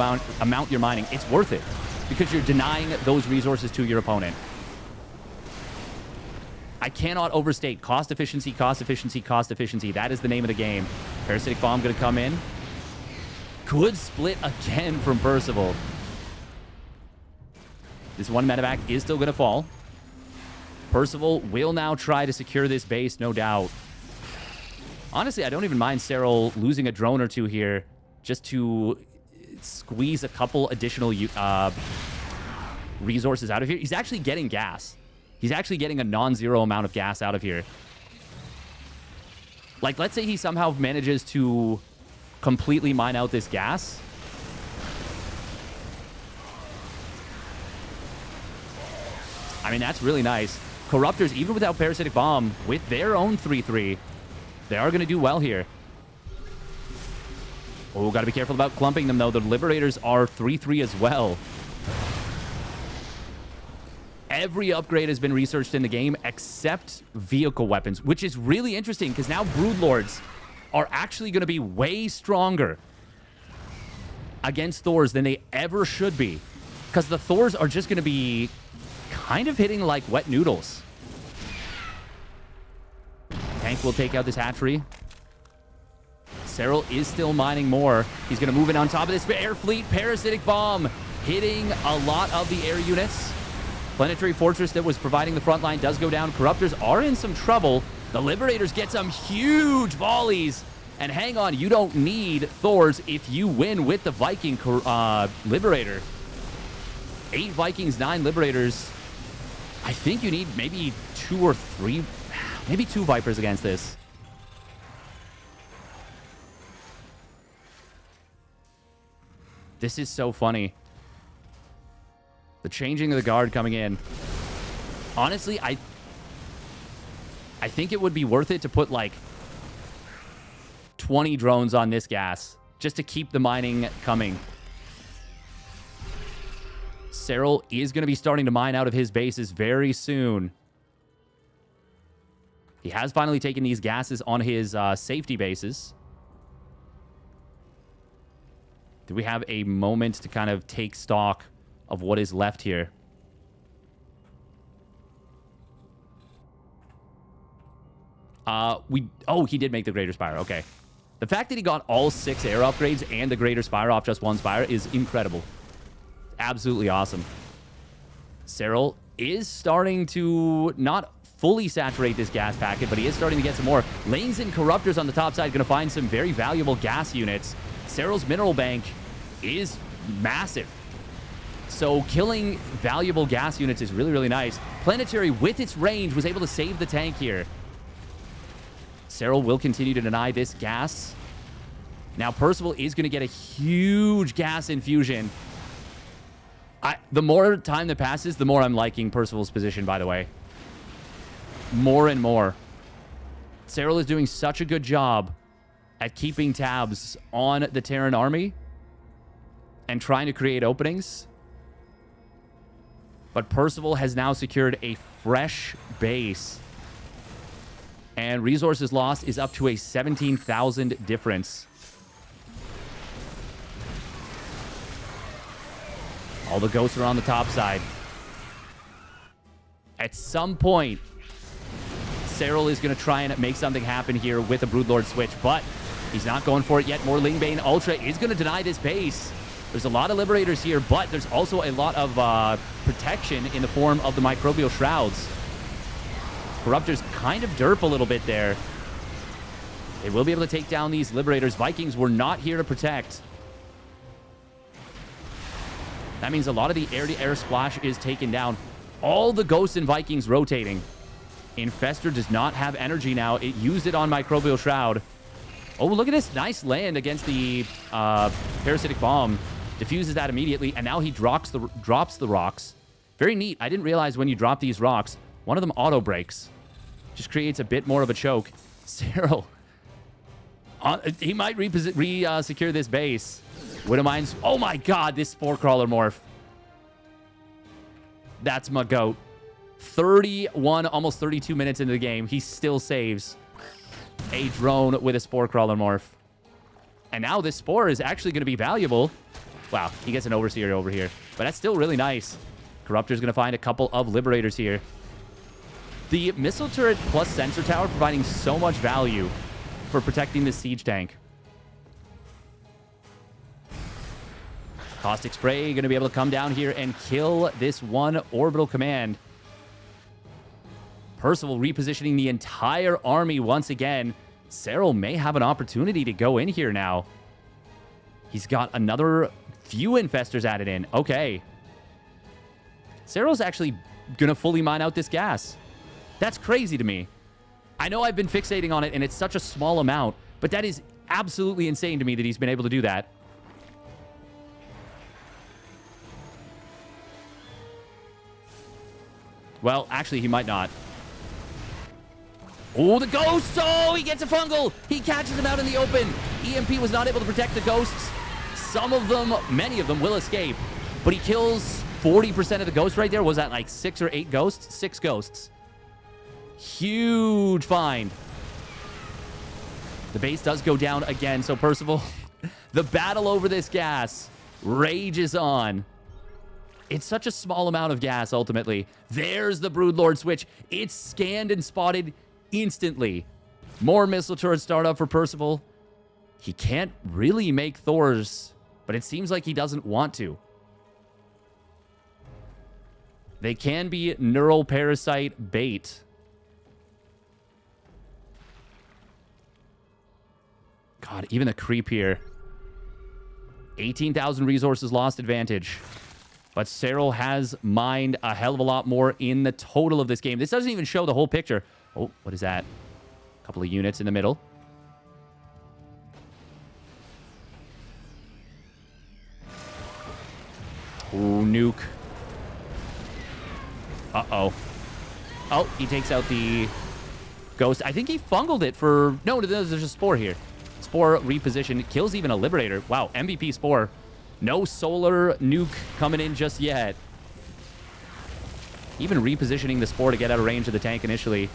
mining, it's worth it because you're denying those resources to your opponent. I cannot overstate cost efficiency, cost efficiency, cost efficiency. That is the name of the game. Parasitic Bomb going to come in. Good split again from Percival. This one medevac is still going to fall. Percival will now try to secure this base, no doubt. Honestly, I don't even mind Serral losing a drone or two here just to squeeze a couple additional resources out of here. He's actually getting gas. He's actually getting a non-zero amount of gas out of here. Like, let's say he somehow manages to completely mine out this gas. I mean, that's really nice. Corruptors, even without Parasitic Bomb, with their own 3-3, they are going to do well here. Oh, got to be careful about clumping them, though. The Liberators are 3-3 as well. Every upgrade has been researched in the game except vehicle weapons, which is really interesting because now Broodlords are actually going to be way stronger against Thors than they ever should be, because the Thors are just going to be kind of hitting like wet noodles. Tank will take out this hatchery. Serral is still mining more. He's going to move in on top of this air fleet. Parasitic Bomb hitting a lot of the air units. Planetary Fortress that was providing the front line does go down. Corruptors are in some trouble. The Liberators get some huge volleys. And hang on, you don't need Thors if you win with the Viking Liberator. 8 Vikings, 9 Liberators. I think you need maybe 2 or 3, maybe 2 Vipers against this. This is so funny. The changing of the guard coming in. Honestly, I think it would be worth it to put like 20 drones on this gas just to keep the mining coming. Serral is going to be starting to mine out of his bases very soon. He has finally taken these gases on his safety bases. Do we have a moment to kind of take stock of what is left here? He did make the Greater Spire. Okay. The fact that he got all 6 air upgrades and the Greater Spire off just 1 Spire is incredible. Absolutely awesome. Serral is starting to not fully saturate this gas packet, but he is starting to get some more. Lanes and Corruptors on the top side going to find some very valuable gas units. Serral's mineral bank is massive. So killing valuable gas units is really, really nice. Planetary, with its range, was able to save the tank here. Serral will continue to deny this gas. Now, Percival is going to get a huge gas infusion. The more time that passes, the more I'm liking Percival's position, by the way. More and more. Serral is doing such a good job at keeping tabs on the Terran army and trying to create openings. But Percival has now secured a fresh base. And resources lost is up to a 17,000 difference. All the ghosts are on the top side. At some point, Serral is going to try and make something happen here with a Broodlord switch, but he's not going for it yet. More Lingbane Ultra is going to deny this base. There's a lot of Liberators here, but there's also a lot of protection in the form of the Microbial Shrouds. Corruptors kind of derp a little bit there. They will be able to take down these Liberators. Vikings were not here to protect. That means a lot of the air-to-air splash is taken down. All the Ghosts and Vikings rotating. Infestor does not have energy now. It used it on Microbial Shroud. Oh, look at this. Nice land against the Parasitic Bomb. Diffuses that immediately, and now he drops the rocks. Very neat. I didn't realize when you drop these rocks, one of them auto-breaks. Just creates a bit more of a choke. Serral. He might secure this base. Widowmines. Oh my god, this Spore Crawler morph. That's my goat. 31, almost 32 minutes into the game. He still saves a drone with a Spore Crawler morph. And now this Spore is actually going to be valuable. Wow, he gets an Overseer over here. But that's still really nice. Corruptor's going to find a couple of Liberators here. The Missile Turret plus Sensor Tower providing so much value for protecting the Siege Tank. Caustic Spray going to be able to come down here and kill this one Orbital Command. Percival repositioning the entire army once again. Serral may have an opportunity to go in here now. He's got another few Infestors added in. Okay. Serral's actually going to fully mine out this gas. That's crazy to me. I know I've been fixating on it, and it's such a small amount, but that is absolutely insane to me that he's been able to do that. Well, actually, he might not. Oh, the Ghosts! Oh, he gets a Fungal! He catches him out in the open. EMP was not able to protect the Ghosts. Some of them, many of them, will escape. But he kills 40% of the Ghosts right there. Was that like 6 or 8 Ghosts? 6 Ghosts. Huge find. The base does go down again. So, Percival, the battle over this gas rages on. It's such a small amount of gas, ultimately. There's the Broodlord switch. It's scanned and spotted instantly. More missile turret startup for Percival. He can't really make Thors, but it seems like he doesn't want to. They can be neural parasite bait. God, even the creep here. 18,000 resources lost advantage. But Serral has mined a hell of a lot more in the total of this game. This doesn't even show the whole picture. Oh, what is that? A couple of units in the middle. Ooh, nuke. Uh-oh. Oh, he takes out the ghost. I think he fungled it for... No, there's a spore here. Spore repositioned. Kills even a Liberator. Wow, MVP Spore. No solar nuke coming in just yet. Even repositioning the Spore to get out of range of the tank initially.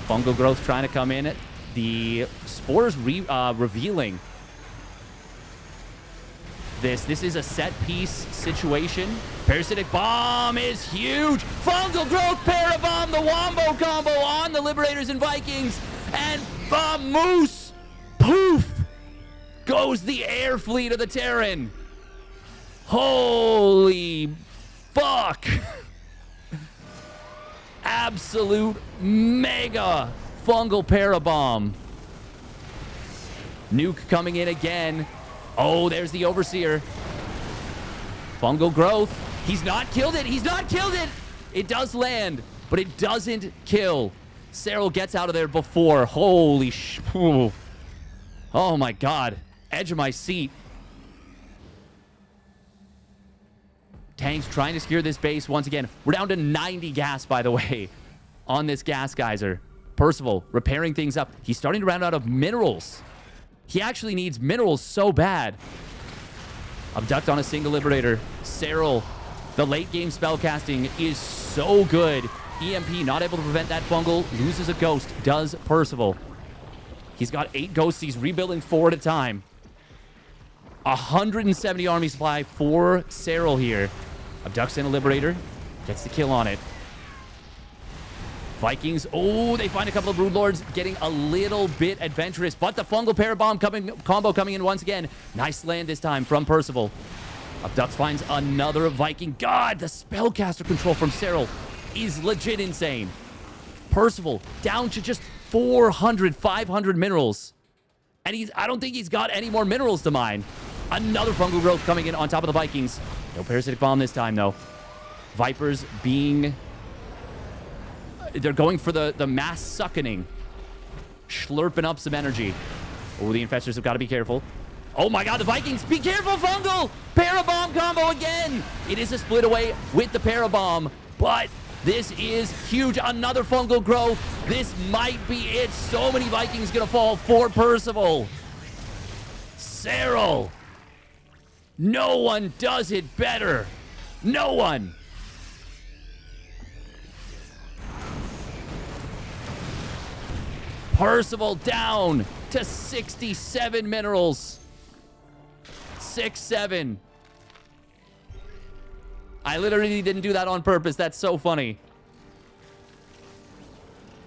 Fungal growth trying to come in. The Spore's revealing. This is a set-piece situation. Parasitic Bomb is huge. Fungal Growth, Parabomb, the Wombo combo on the Liberators and Vikings. And the Moose, poof, goes the air fleet of the Terran. Holy fuck. Absolute mega Fungal Parabomb. Nuke coming in again. Oh, there's the Overseer. Fungal Growth. He's not killed it. He's not killed it. It does land, but it doesn't kill. Serral gets out of there before. Holy sh... Oh, my God. Edge of my seat. Tanks trying to secure this base once again. We're down to 90 gas, by the way, on this gas geyser. Percival repairing things up. He's starting to round out of minerals. He actually needs minerals so bad. Abduct on a single Liberator. Serral, the late game spellcasting is so good. EMP not able to prevent that fungal. Loses a ghost. Does Percival. He's got 8 ghosts. He's rebuilding 4 at a time. 170 army supply for Serral here. Abducts in a Liberator. Gets the kill on it. Vikings, oh, they find a couple of Broodlords, getting a little bit adventurous, but the Fungal Parabomb combo coming in once again. Nice land this time from Percival. Abducts finds another Viking. God, the spellcaster control from Serral is legit insane. Percival down to just 400, 500 minerals. And I don't think he's got any more minerals to mine. Another Fungal Growth coming in on top of the Vikings. No Parasitic Bomb this time, though. Vipers being... They're going for the mass suckening. Slurping up some energy. Oh, the Infestors have got to be careful. Oh my God, the Vikings. Be careful, Fungal! Parabomb combo again! It is a split away with the Parabomb, but this is huge. Another Fungal Growth. This might be it. So many Vikings gonna fall for Percival. Serral. No one does it better. No one. Percival down to 67 minerals. 6-7. I literally didn't do that on purpose. That's so funny.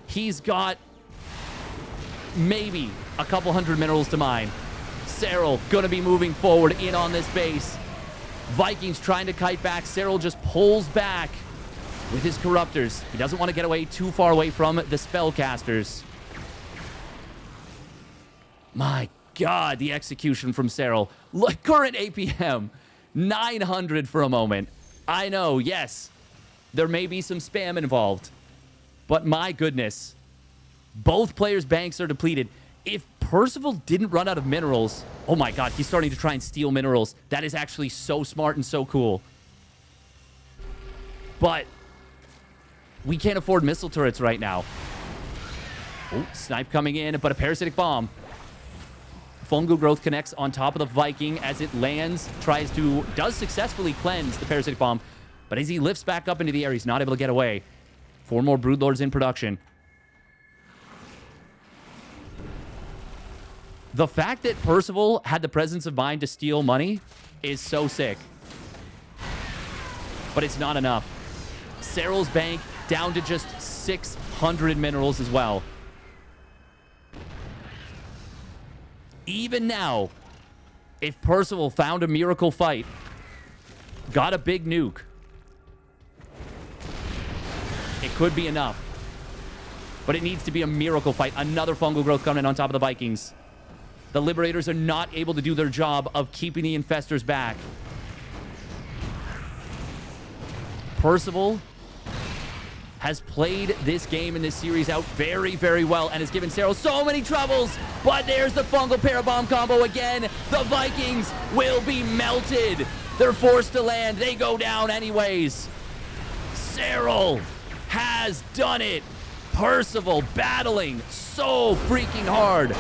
He's got maybe a couple hundred minerals to mine. Serral gonna be moving forward in on this base. Vikings trying to kite back. Serral just pulls back with his Corruptors. He doesn't want to get away too far away from the Spellcasters. My God, the execution from Serral. Look, current APM, 900 for a moment. I know, yes, there may be some spam involved, but my goodness, both players' banks are depleted. If Percival didn't run out of minerals, oh my God, he's starting to try and steal minerals. That is actually so smart and so cool. But we can't afford missile turrets right now. Oh, snipe coming in, but a Parasitic Bomb. Fungal Growth connects on top of the Viking as it lands, does successfully cleanse the Parasitic Bomb, but as he lifts back up into the air, he's not able to get away. 4 more Broodlords in production. The fact that Percival had the presence of mind to steal money is so sick. But it's not enough. Serral's bank down to just 600 minerals as well. Even now, if Percival found a miracle fight, got a big nuke, it could be enough. But it needs to be a miracle fight. Another fungal growth coming in on top of the Vikings. The Liberators are not able to do their job of keeping the Infestors back. Percival has played this game and this series out very, very well and has given Serral so many troubles. But there's the fungal parabomb combo again. The Vikings will be melted. They're forced to land. They go down anyways. Serral has done it. Percival battling so freaking hard.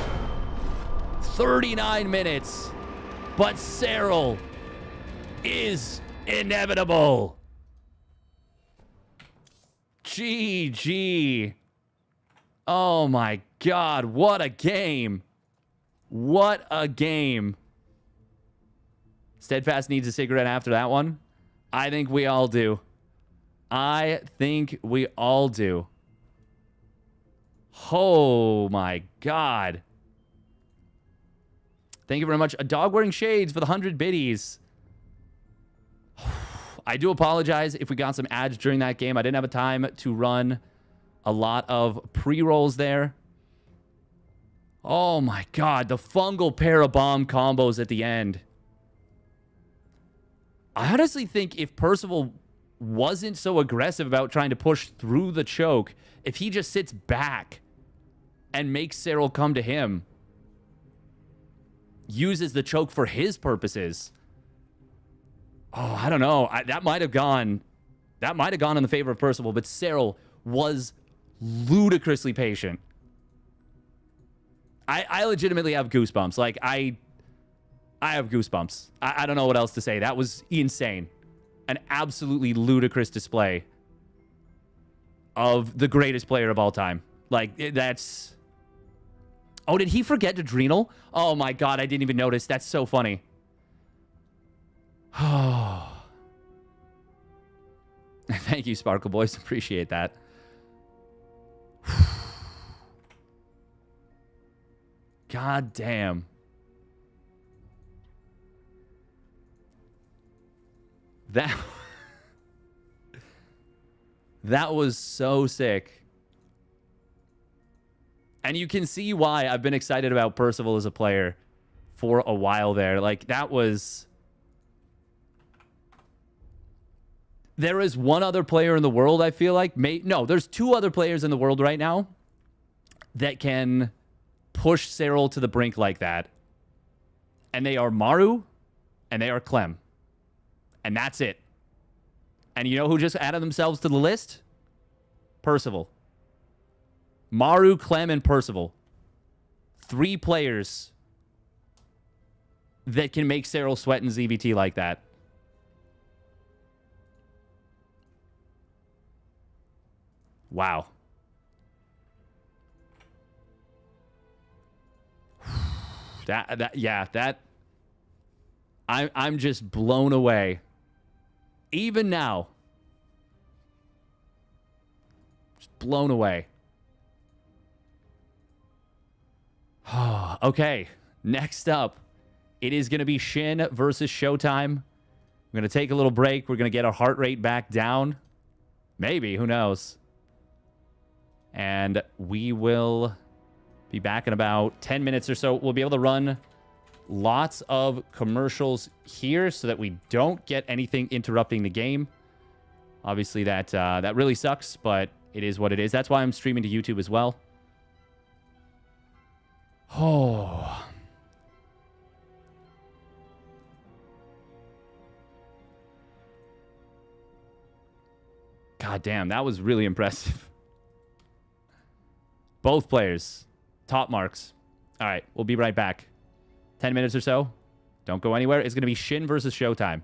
39 minutes. But Serral is inevitable. GG. Oh my God, what a game. What a game. Steadfast needs a cigarette after that one. I think we all do. I think we all do. Oh my God. Thank you very much. A dog wearing shades for the 100 biddies. I do apologize if we got some ads during that game. I didn't have a time to run a lot of pre-rolls there. Oh my God, the fungal parabomb combos at the end. I honestly think if Percival wasn't so aggressive about trying to push through the choke, if he just sits back and makes Serral come to him, uses the choke for his purposes. Oh, I don't know. That might have gone in the favor of Percival, but Serral was ludicrously patient. I legitimately have goosebumps. Like, I have goosebumps. I don't know what else to say. That was insane. An absolutely ludicrous display of the greatest player of all time. Like, that's... Oh, did he forget Adrenal? Oh my God, I didn't even notice. That's so funny. Oh. Thank you, Sparkle Boys. Appreciate that. God damn. That was so sick. And you can see why I've been excited about Percival as a player for a while there. Like, that was... There is one other player in the world, I feel like. No, there's two other players in the world right now that can push Serral to the brink like that. And they are Maru and they are Clem. And that's it. And you know who just added themselves to the list? Percival. Maru, Clem, and Percival. 3 players that can make Serral sweat in ZVT like that. Wow. I'm just blown away. Even now. Just blown away. Okay. Next up, it is going to be SHIN versus ShoWTimE. We're going to take a little break. We're going to get our heart rate back down. Maybe. Who knows? And we will be back in about 10 minutes or so. We'll be able to run lots of commercials here so that we don't get anything interrupting the game. Obviously, that really sucks, but it is what it is. That's why I'm streaming to YouTube as well. Oh. God damn, that was really impressive. Both players. Top marks. All right, we'll be right back. 10 minutes or so. Don't go anywhere. It's going to be SHIN versus ShoWTimE.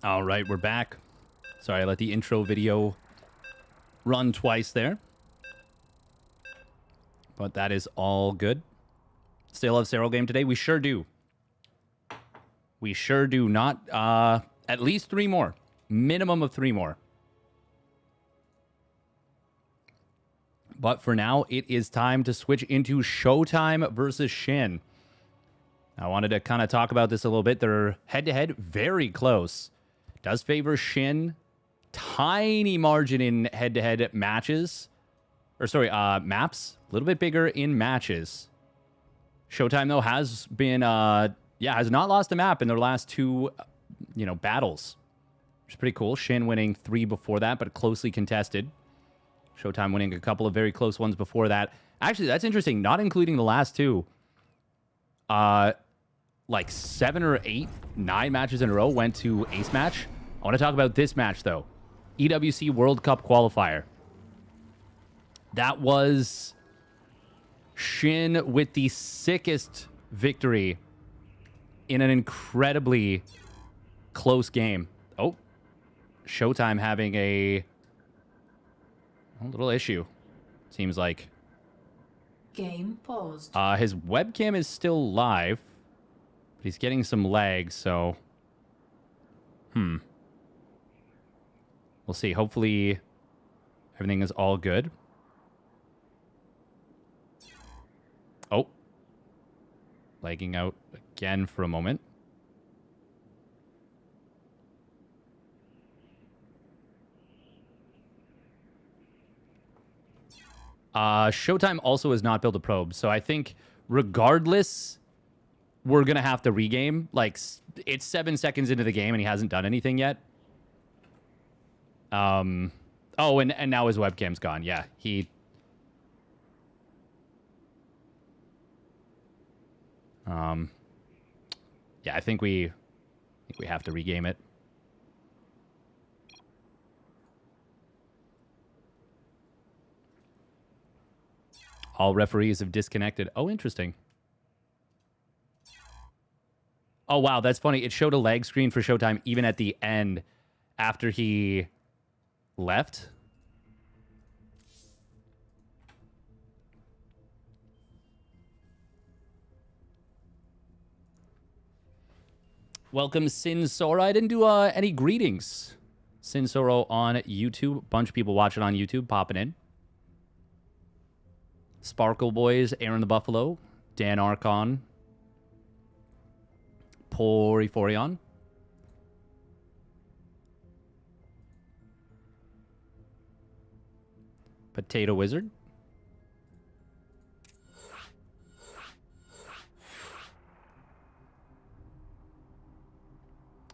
All right, we're back. Sorry, I let the intro video run twice there. But that is all good. Still have Serral game today? We sure do. We sure do. Not at least 3 more. Minimum of 3 more. But for now, it is time to switch into ShoWTimE versus SHIN. I wanted to kind of talk about this a little bit. They're head-to-head, very close. Does favor SHIN. Tiny margin in head-to-head matches. Or sorry, maps. A little bit bigger in matches. ShoWTimE, though, has been, has not lost a map in their last 2, battles. Which is pretty cool. SHIN winning 3 before that, but closely contested. ShoWTimE winning a couple of very close ones before that. Actually, that's interesting. Not including the last 2. Like 7 or 8, 9 matches in a row went to ace match. I want to talk about this match, though. EWC World Cup qualifier. That was SHIN with the sickest victory in an incredibly close game. Oh, ShoWTimE having a little issue, seems like. Game paused. His webcam is still live, but he's getting some lag, so... We'll see. Hopefully, everything is all good. Oh. Lagging out again for a moment. ShoWTimE also has not built a probe, so I think regardless, we're going to have to regame. Like, it's 7 seconds into the game and he hasn't done anything yet. Oh, and now his webcam's gone. Yeah, yeah, I think we have to regame it. All referees have disconnected. Oh, interesting. Oh, wow, that's funny. It showed a lag screen for ShoWTimE even at the end after he left. Welcome, Sin Sora. I didn't do any greetings. Sin Sora on YouTube. Bunch of people watching on YouTube, popping in. Sparkle Boys, Aaron the Buffalo, Dan Archon, Poriforion. Potato Wizard.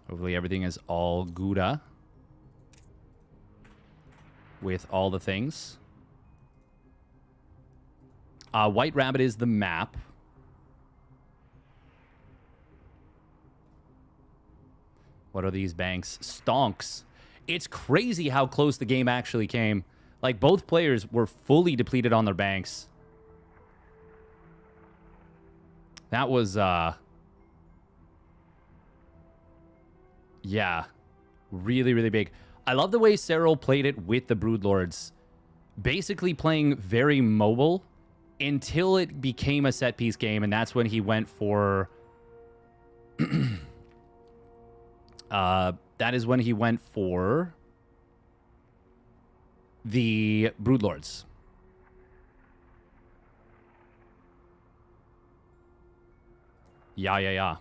Hopefully everything is all Gouda with all the things. White Rabbit is the map. What are these banks? Stonks. It's crazy how close the game actually came. Like, both players were fully depleted on their banks. That was, yeah, really, really big. I love the way Serral played it with the Broodlords. Basically playing very mobile until it became a set-piece game, and that's when he went for... that is when he went for the Broodlords. Yeah.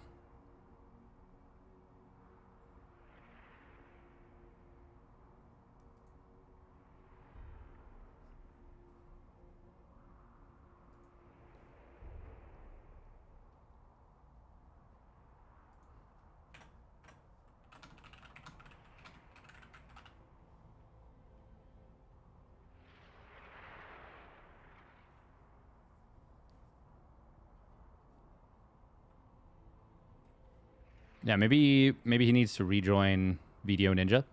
Yeah, maybe he needs to rejoin Video Ninja.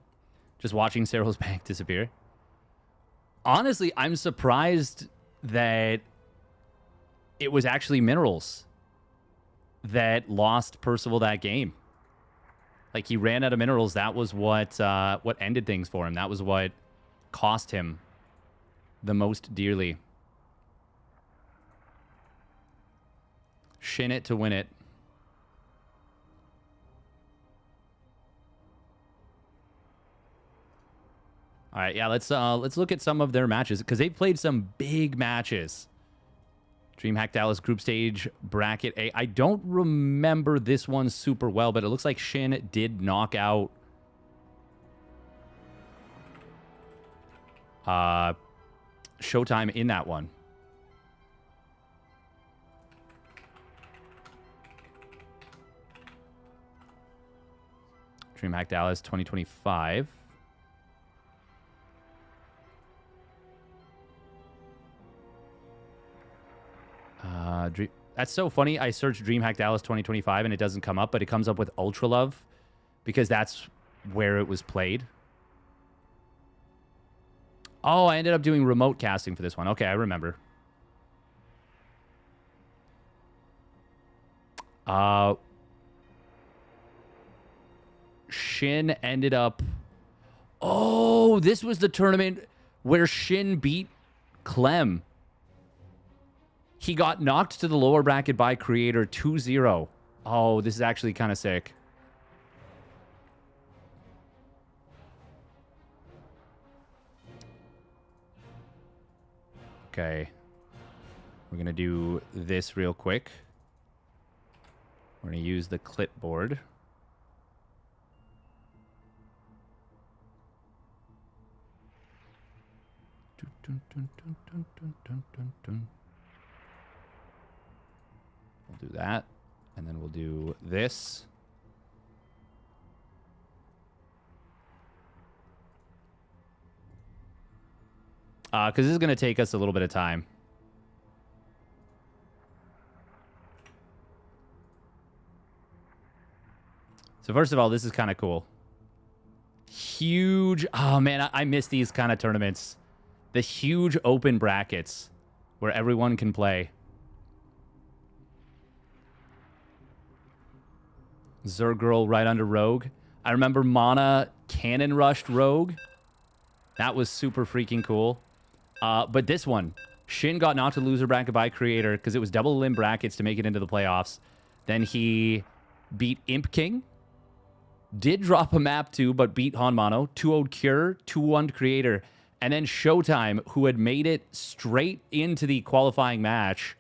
Just watching Serral's bank disappear. Honestly, I'm surprised that it was actually Minerals that lost Percival that game. Like, he ran out of minerals. That was what ended things for him. That was what cost him the most dearly. Shin it to win it. All right, yeah, let's look at some of their matches because they've played some big matches. DreamHack Dallas group stage bracket A. I don't remember this one super well, but it looks like Shin did knock out ShoWTimE in that one. DreamHack Dallas 2025. That's so funny. I searched DreamHack Dallas 2025 and it doesn't come up, but it comes up with Ultra Love because that's where it was played. Oh, I ended up doing remote casting for this one. Okay, I remember. Shin ended up... Oh, this was the tournament where Shin beat Clem. He got knocked to the lower bracket by Creator 2-0. Oh, this is actually kind of sick. Okay. We're going to do this real quick. We're going to use the clipboard. We'll do that, and then we'll do this. Because this is going to take us a little bit of time. So first of all, this is kind of cool. Huge. Oh, man, I miss these kind of tournaments. The huge open brackets where everyone can play. Zerg girl right under Rogue. I remember Mana cannon rushed Rogue. That was super freaking cool. But this one, Shin got knocked to loser bracket by Creator because it was double limb brackets to make it into the playoffs. Then he beat Imp King. Did drop a map too, but beat Hanmano. 2-0'd Cure, 2-1'd Creator. And then ShoWTimE, who had made it straight into the qualifying match,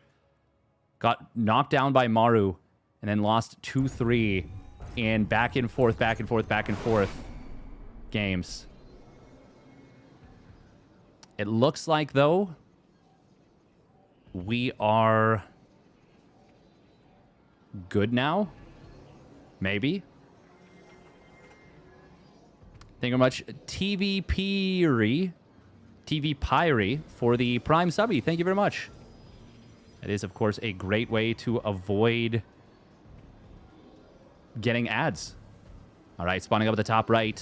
got knocked down by Maru and then lost 2-3 in back and forth games. It looks like, though, we are good now. Maybe. Thank you very much, TV Pyrie, for the Prime subby. Thank you very much. That is, of course, a great way to avoid getting ads. All right, spawning up at the top right.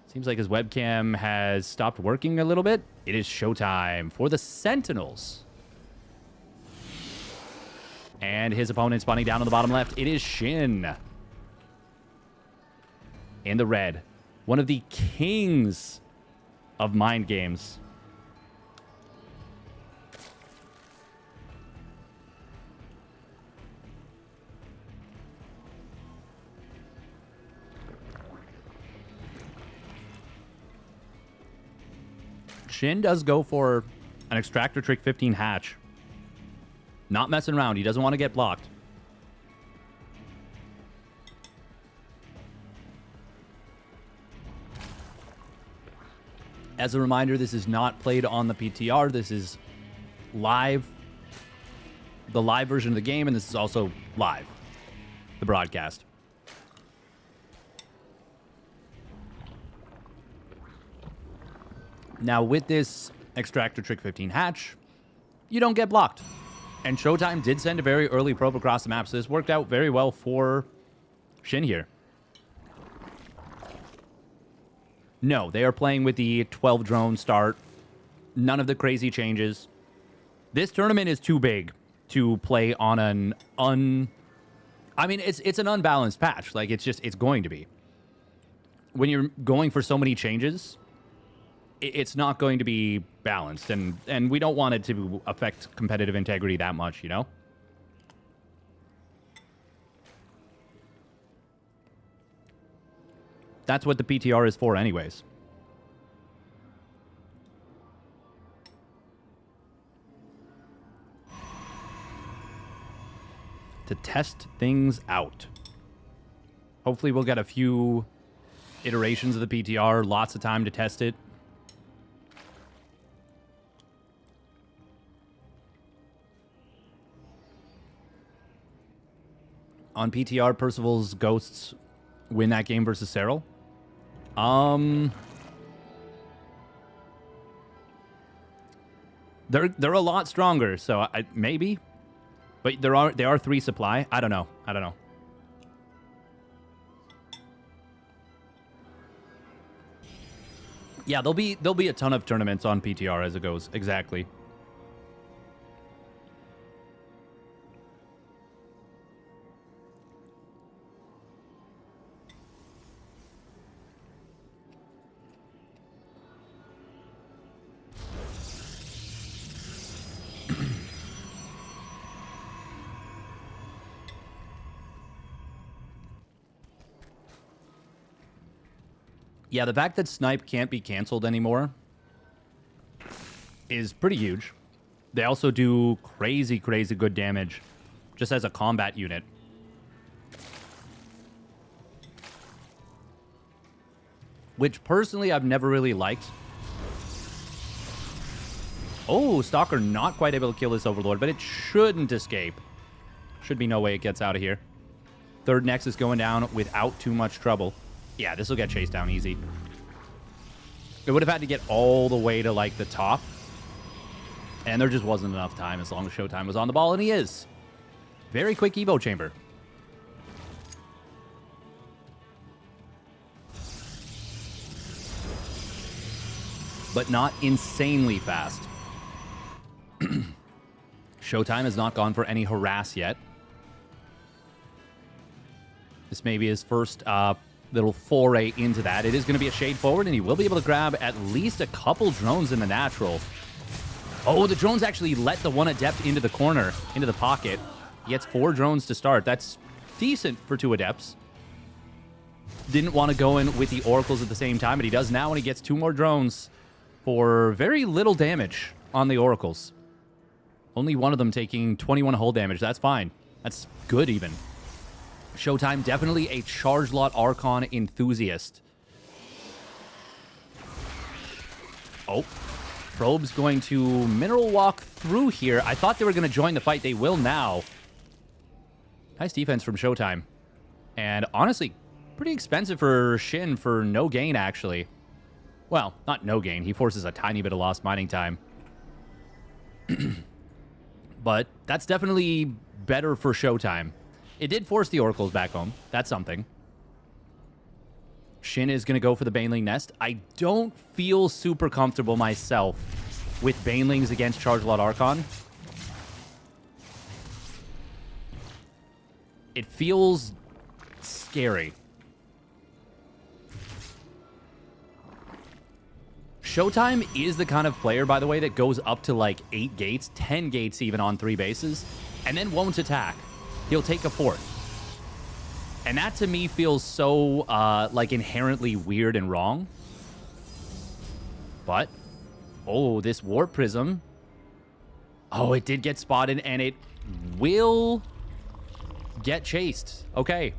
Seems like his webcam has stopped working a little bit. It is ShoWTimE for the Sentinels. And his opponent spawning down on the bottom left. It is Shin. In the red. One of the kings of mind games. Shin does go for an Extractor Trick 15 hatch. Not messing around. He doesn't want to get blocked. As a reminder, this is not played on the PTR. This is live. The live version of the game, and this is also live. The broadcast. Now, with this Extractor Trick 15 hatch, you don't get blocked. And ShoWTimE did send a very early probe across the map, so this worked out very well for Shin here. No, they are playing with the 12 drone start. None of the crazy changes. This tournament is too big to play on an I mean, it's an unbalanced patch. Like, it's going to be. When you're going for so many changes, it's not going to be balanced. And we don't want it to affect competitive integrity that much, you know? That's what the PTR is for anyways. To test things out. Hopefully we'll get a few iterations of the PTR, lots of time to test it. On PTR, Percival's Ghosts win that game versus Serral. They're a lot stronger, so maybe. But they are 3 supply. I don't know. Yeah, there'll be a ton of tournaments on PTR as it goes. Exactly. Yeah, the fact that Snipe can't be canceled anymore is pretty huge. They also do crazy, crazy good damage just as a combat unit. Which, personally, I've never really liked. Oh, Stalker not quite able to kill this Overlord, but it shouldn't escape. Should be no way it gets out of here. Third Nexus going down without too much trouble. Yeah, this will get chased down easy. It would have had to get all the way to, like, the top. And there just wasn't enough time as long as ShoWTimE was on the ball, and he is. Very quick Evo chamber. But not insanely fast. ShoWTimE has not gone for any harass yet. This may be his first little foray into that. It is going to be a shade forward, and he will be able to grab at least a couple drones in the natural. Oh, the drones actually let the one Adept into the corner, into the pocket. He gets 4 drones to start. That's decent for 2 Adepts. Didn't want to go in with the Oracles at the same time, but he does now, and he gets 2 more drones for very little damage on the Oracles. Only one of them taking 21 hull damage. That's fine. That's good, even. ShoWTimE, definitely a Charge Lot Archon enthusiast. Oh. Probe's going to Mineral Walk through here. I thought they were going to join the fight. They will now. Nice defense from ShoWTimE. And honestly, pretty expensive for SHIN for no gain, actually. Well, not no gain. He forces a tiny bit of lost mining time. But that's definitely better for ShoWTimE. It did force the Oracles back home. That's something. SHIN is going to go for the Baneling Nest. I don't feel super comfortable myself with Banelings against Charge Lot Archon. It feels scary. ShoWTimE is the kind of player, by the way, that goes up to like 8 gates, 10 gates even on 3 bases, and then won't attack. He'll take a 4th. And that, to me, feels so, like, inherently weird and wrong. But, oh, this Warp Prism. Oh, it did get spotted, and it will get chased. Okay.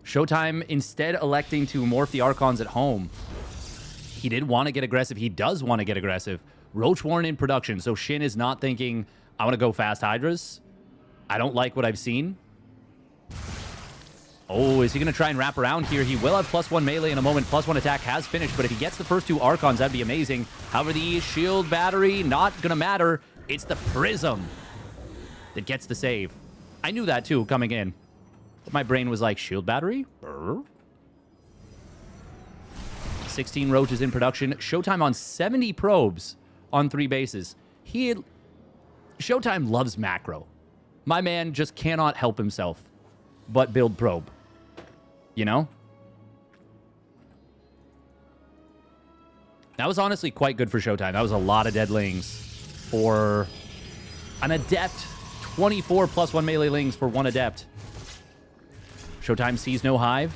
ShoWTimE, instead electing to morph the Archons at home. He did want to get aggressive. He does want to get aggressive. Roach Warren in production, so SHIN is not thinking, I want to go fast Hydras. I don't like what I've seen. Oh, is he going to try and wrap around here? He will have +1 melee in a moment. +1 attack has finished, but if he gets the first 2 Archons, that'd be amazing. However, the shield battery, not going to matter. It's the Prism that gets the save. I knew that, too, coming in. But my brain was like, shield battery? Brr. 16 roaches in production. ShoWTimE on 70 probes on 3 bases. ShoWTimE loves macro. My man just cannot help himself but build probe. You know? That was honestly quite good for ShoWTimE. That was a lot of dead lings for an adept. 24 plus 1 melee lings for one adept. ShoWTimE sees no hive.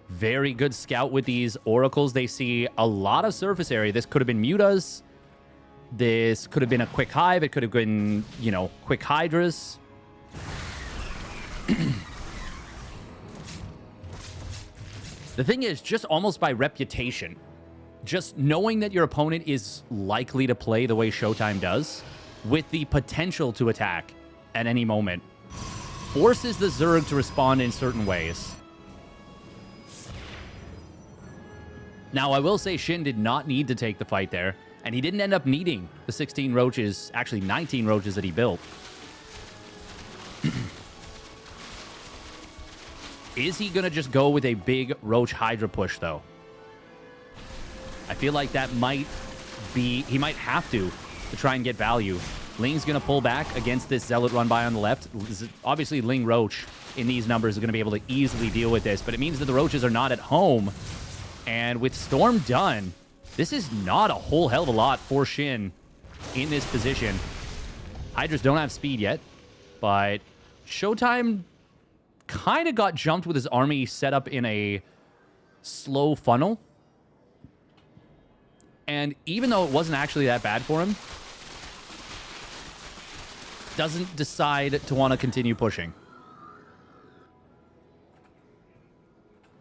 Very good scout with these oracles. They see a lot of surface area. This could have been mutas. This could have been a quick hive. It could have been, you know, quick hydras. The thing is, just almost by reputation, just knowing that your opponent is likely to play the way ShoWTimE does, with the potential to attack at any moment, forces the Zerg to respond in certain ways. Now, I will say SHIN did not need to take the fight there, and he didn't end up needing the 16 roaches, actually 19 roaches that he built. Is he going to just go with a big roach hydra push, though? I feel like that might be... He might have to try and get value. Ling's going to pull back against this Zealot run by on the left. Obviously, Ling Roach in these numbers is going to be able to easily deal with this, but it means that the Roaches are not at home. And with Storm done, this is not a whole hell of a lot for SHIN in this position. Hydras don't have speed yet, but ShoWTimE kind of got jumped with his army set up in a slow funnel. And even though it wasn't actually that bad for him, doesn't decide to want to continue pushing.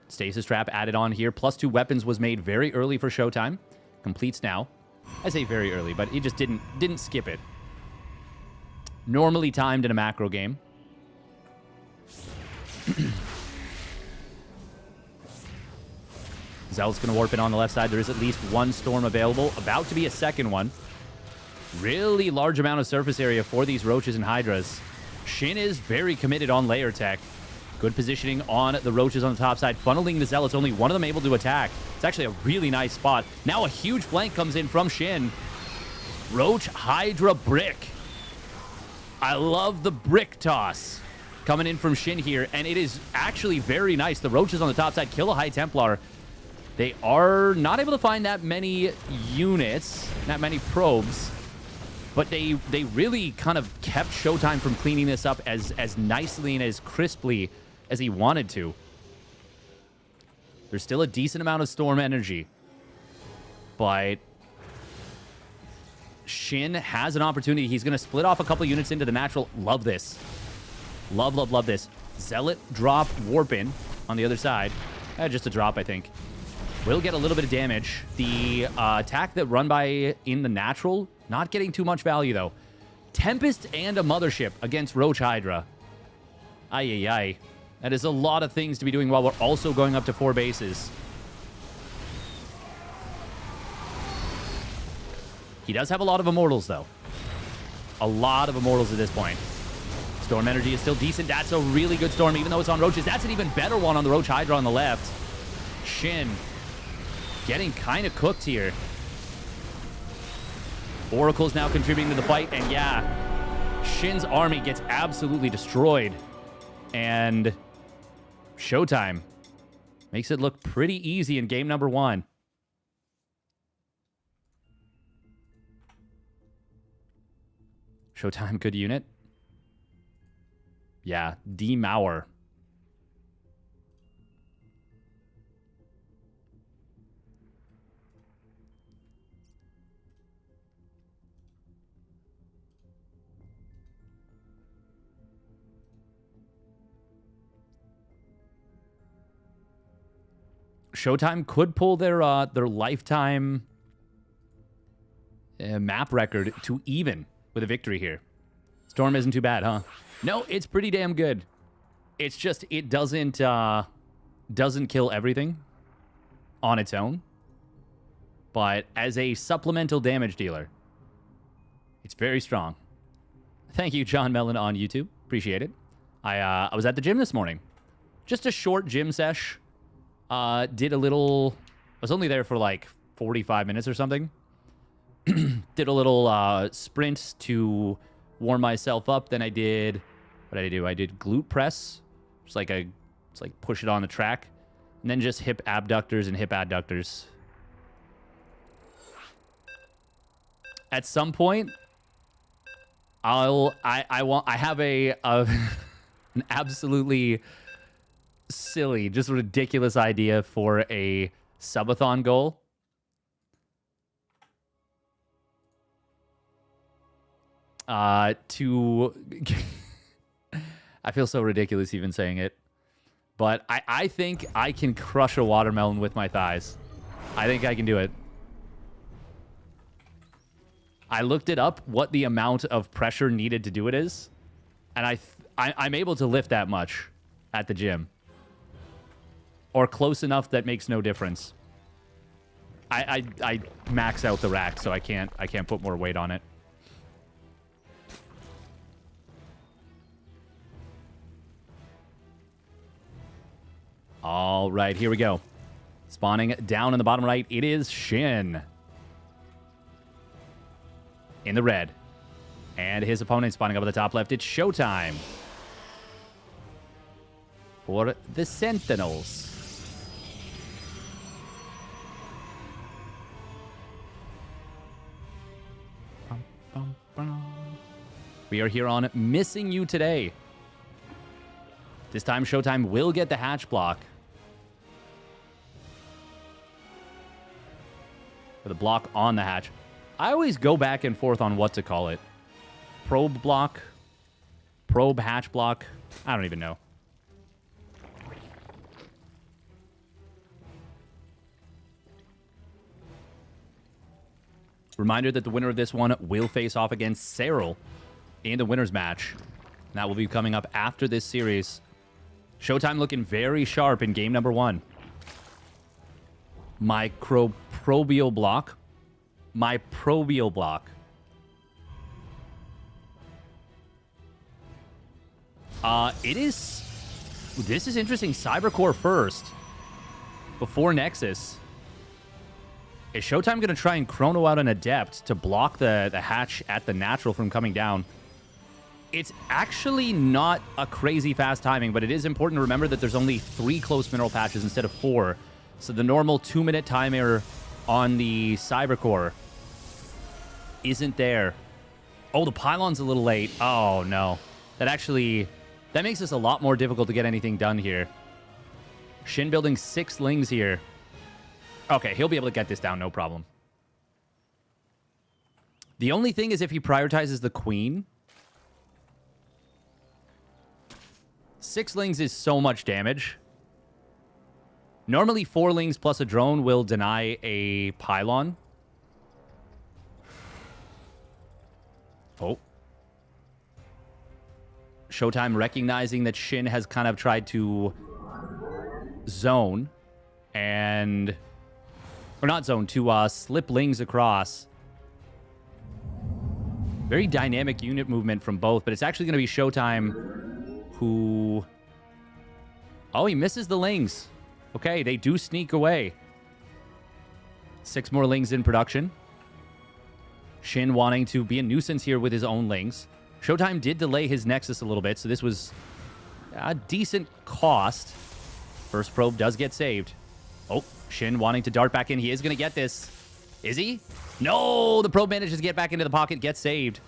Stasis Trap added on here. +2 weapons was made very early for ShoWTimE. Completes now. I say very early, but he just didn't skip it. Normally timed in a macro game. Zealot's going to warp in on the left side. There is at least one storm available. About to be a second one. Really large amount of surface area for these roaches and hydras. SHIN is very committed on layer tech. Good positioning on the roaches on the top side. Funneling the Zealots. Only one of them able to attack. It's actually a really nice spot. Now a huge flank comes in from SHIN. Roach Hydra Brick. I love the brick toss coming in from SHIN here. And it is actually very nice. The roaches on the top side kill a High Templar. They are not able to find that many units, not many probes. But they really kind of kept ShoWTimE from cleaning this up as nicely and as crisply as he wanted to. There's still a decent amount of storm energy. But SHIN has an opportunity. He's going to split off a couple units into the natural. Love this. Love, love, love this. Zealot drop warp in on the other side. Just a drop, I think. Will get a little bit of damage. The attack that run by in the natural, not getting too much value, though. Tempest and a Mothership against Roach Hydra. Ay, ay, ay. That is a lot of things to be doing while we're also going up to 4 bases. He does have a lot of Immortals, though. A lot of Immortals at this point. Storm energy is still decent. That's a really good storm, even though it's on Roaches. That's an even better one on the Roach Hydra on the left. SHIN getting kind of cooked here. Oracle's now contributing to the fight, and yeah, SHIN's army gets absolutely destroyed. And ShoWTimE makes it look pretty easy in game number 1. ShoWTimE, good unit. Yeah, D-Mauer. ShoWTimE could pull their lifetime map record to even with a victory here. Storm isn't too bad, huh? No, it's pretty damn good. It's just it doesn't kill everything on its own, but as a supplemental damage dealer, it's very strong. Thank you, John Mellon on YouTube. Appreciate it. I was at the gym this morning. Just a short gym sesh. Did a little... I was only there for like 45 minutes or something. Did a little sprint to warm myself up. Then I did, what did I do? I did glute press. It's like push it on the track. And then just hip abductors and hip adductors. At some point, I have an absolutely silly, just ridiculous idea for a subathon goal. I feel so ridiculous even saying it. But I think I can crush a watermelon with my thighs. I think I can do it. I looked it up, what the amount of pressure needed to do it is. And I'm able to lift that much at the gym. Or close enough that makes no difference. I max out the rack, so I can't put more weight on it. All right, here we go. Spawning down in the bottom right, it is SHIN. In the red. And his opponent spawning up at the top left, it's ShoWTimE. For the Sentinels. We are here on Missing You Today. This time, ShoWTimE will get the hatch block. For the block on the hatch. I always go back and forth on what to call it. Probe block? Probe hatch block? I don't even know. Reminder that the winner of this one will face off against Serral in the winner's match. That will be coming up after this series. ShoWTimE looking very sharp in game number 1. Microprobial block. Microbial block. This is interesting. Cybercore first. Before Nexus. Is ShoWTimE going to try and chrono out an Adept to block the hatch at the natural from coming down? It's actually not a crazy fast timing, but it is important to remember that there's only 3 close mineral patches instead of 4. So the normal 2-minute timer on the Cybercore isn't there. Oh, the pylon's a little late. Oh, no. That makes this a lot more difficult to get anything done here. SHIN building 6 lings here. Okay, he'll be able to get this down, no problem. The only thing is if he prioritizes the queen. 6 lings is so much damage. Normally 4 lings plus a drone will deny a pylon. Oh. ShoWTimE recognizing that SHIN has kind of tried to zone and... Or not zone, to slip lings across. Very dynamic unit movement from both, but it's actually going to be ShoWTimE who... Oh, he misses the lings. Okay, they do sneak away. 6 more lings in production. SHIN wanting to be a nuisance here with his own lings. ShoWTimE did delay his Nexus a little bit, so this was a decent cost. First probe does get saved. Oh, SHIN wanting to dart back in. He is going to get this. Is he? No, the probe manages to get back into the pocket, get saved.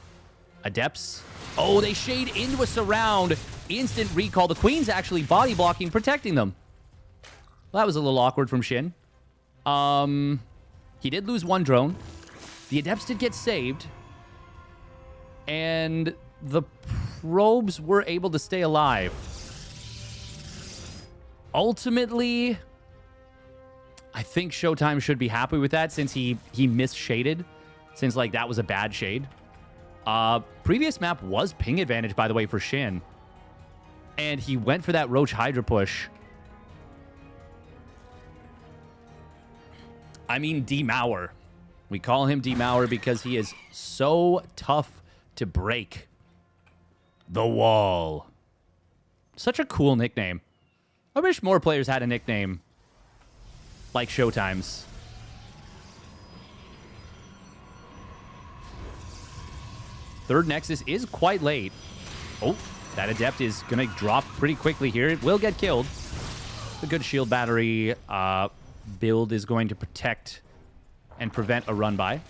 Adepts. Oh, they shade into a surround. Instant recall. The Queen's actually body blocking, protecting them. Well, that was a little awkward from SHIN. He did lose 1 drone. The Adepts did get saved. And the probes were able to stay alive. Ultimately, I think ShoWTimE should be happy with that since he mis-shaded. Since, like, that was a bad shade. Previous map was ping advantage, by the way, for SHIN. And he went for that Roach Hydra push. I mean, Demour. We call him Demour because he is so tough to break. The Wall. Such a cool nickname. I wish more players had a nickname like ShoWTimE's. Third Nexus is quite late. Oh, that Adept is going to drop pretty quickly here. It will get killed. The good shield battery build is going to protect and prevent a run by.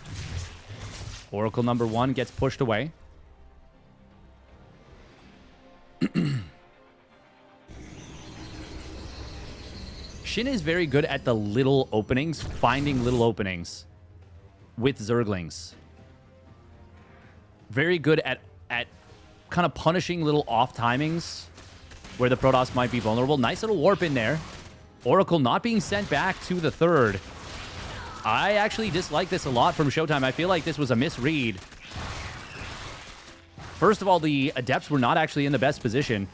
Oracle number 1 gets pushed away. SHIN is very good at the little openings, finding little openings with Zerglings. Very good at kind of punishing little off timings where the Protoss might be vulnerable. Nice little warp in there. Oracle not being sent back to the third. I actually dislike this a lot from ShoWTimE. I feel like this was a misread. First of all, the Adepts were not actually in the best position.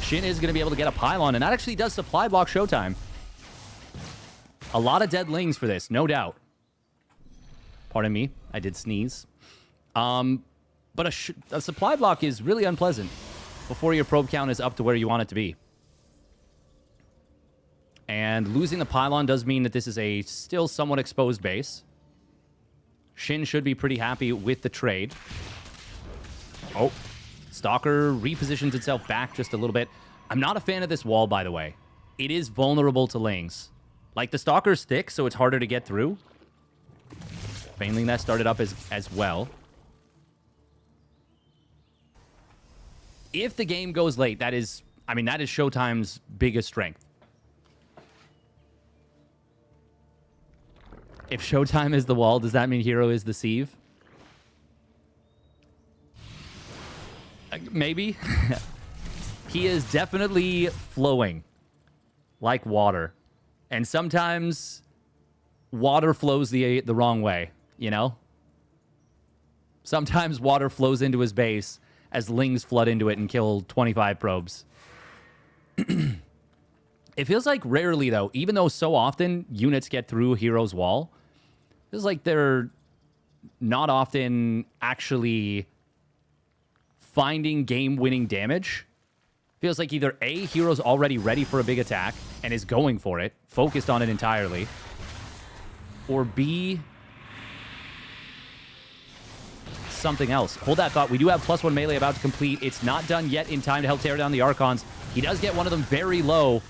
SHIN is going to be able to get a pylon, and that actually does supply block ShoWTimE. A lot of dead lings for this, no doubt. Pardon me, I did sneeze. But a supply block is really unpleasant before your probe count is up to where you want it to be. And losing the pylon does mean that this is a still somewhat exposed base. SHIN should be pretty happy with the trade. Oh, Stalker repositions itself back just a little bit. I'm not a fan of this wall, by the way. It is vulnerable to lings. Like, the Stalker's thick, so it's harder to get through. Baneling that started up as well. If the game goes late, that is ShoWTimE's biggest strength. If ShoWTimE is the wall, does that mean Hero is the sieve? Maybe. He is definitely flowing like water. And sometimes water flows the wrong way, you know? Sometimes water flows into his base as lings flood into it and kill 25 probes. It feels like rarely, though, even though so often units get through Hero's wall, it feels like they're not often actually finding game-winning damage. Feels like either A, Hero's already ready for a big attack and is going for it, focused on it entirely, or B, something else. Hold that thought. We do have +1 melee about to complete. It's not done yet in time to help tear down the Archons. He does get one of them very low.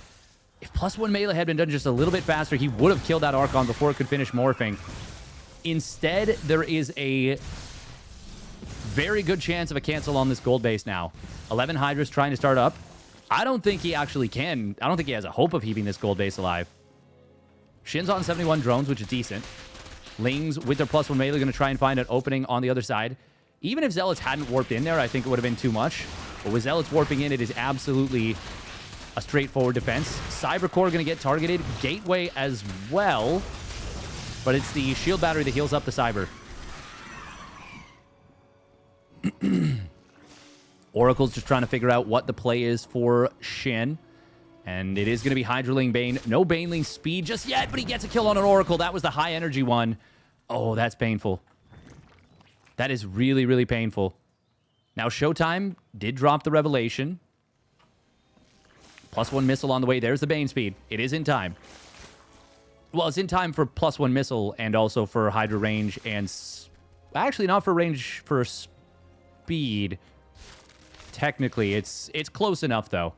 If +1 melee had been done just a little bit faster, he would have killed that Archon before it could finish morphing. Instead, there is a very good chance of a cancel on this gold base now. 11 Hydras trying to start up. I don't think he actually can. I don't think he has a hope of keeping this gold base alive. SHIN's on 71 drones, which is decent. Lings with their +1 melee going to try and find an opening on the other side. Even if Zealots hadn't warped in there, I think it would have been too much. But with Zealots warping in, it is absolutely a straightforward defense. Cybercore going to get targeted. Gateway as well. But it's the shield battery that heals up the Cyber. Oracle's just trying to figure out what the play is for SHIN. And it is going to be Hydraling Bane. No Baneling speed just yet, but he gets a kill on an Oracle. That was the high energy one. Oh, that's painful. That is really, really painful. Now, ShoWTimE did drop the Revelation. +1 missile on the way. There's the Bane speed. It is in time. Well, it's in time for +1 missile and also for Hydra range and... Actually, not for range, for speed. Technically, it's close enough, though.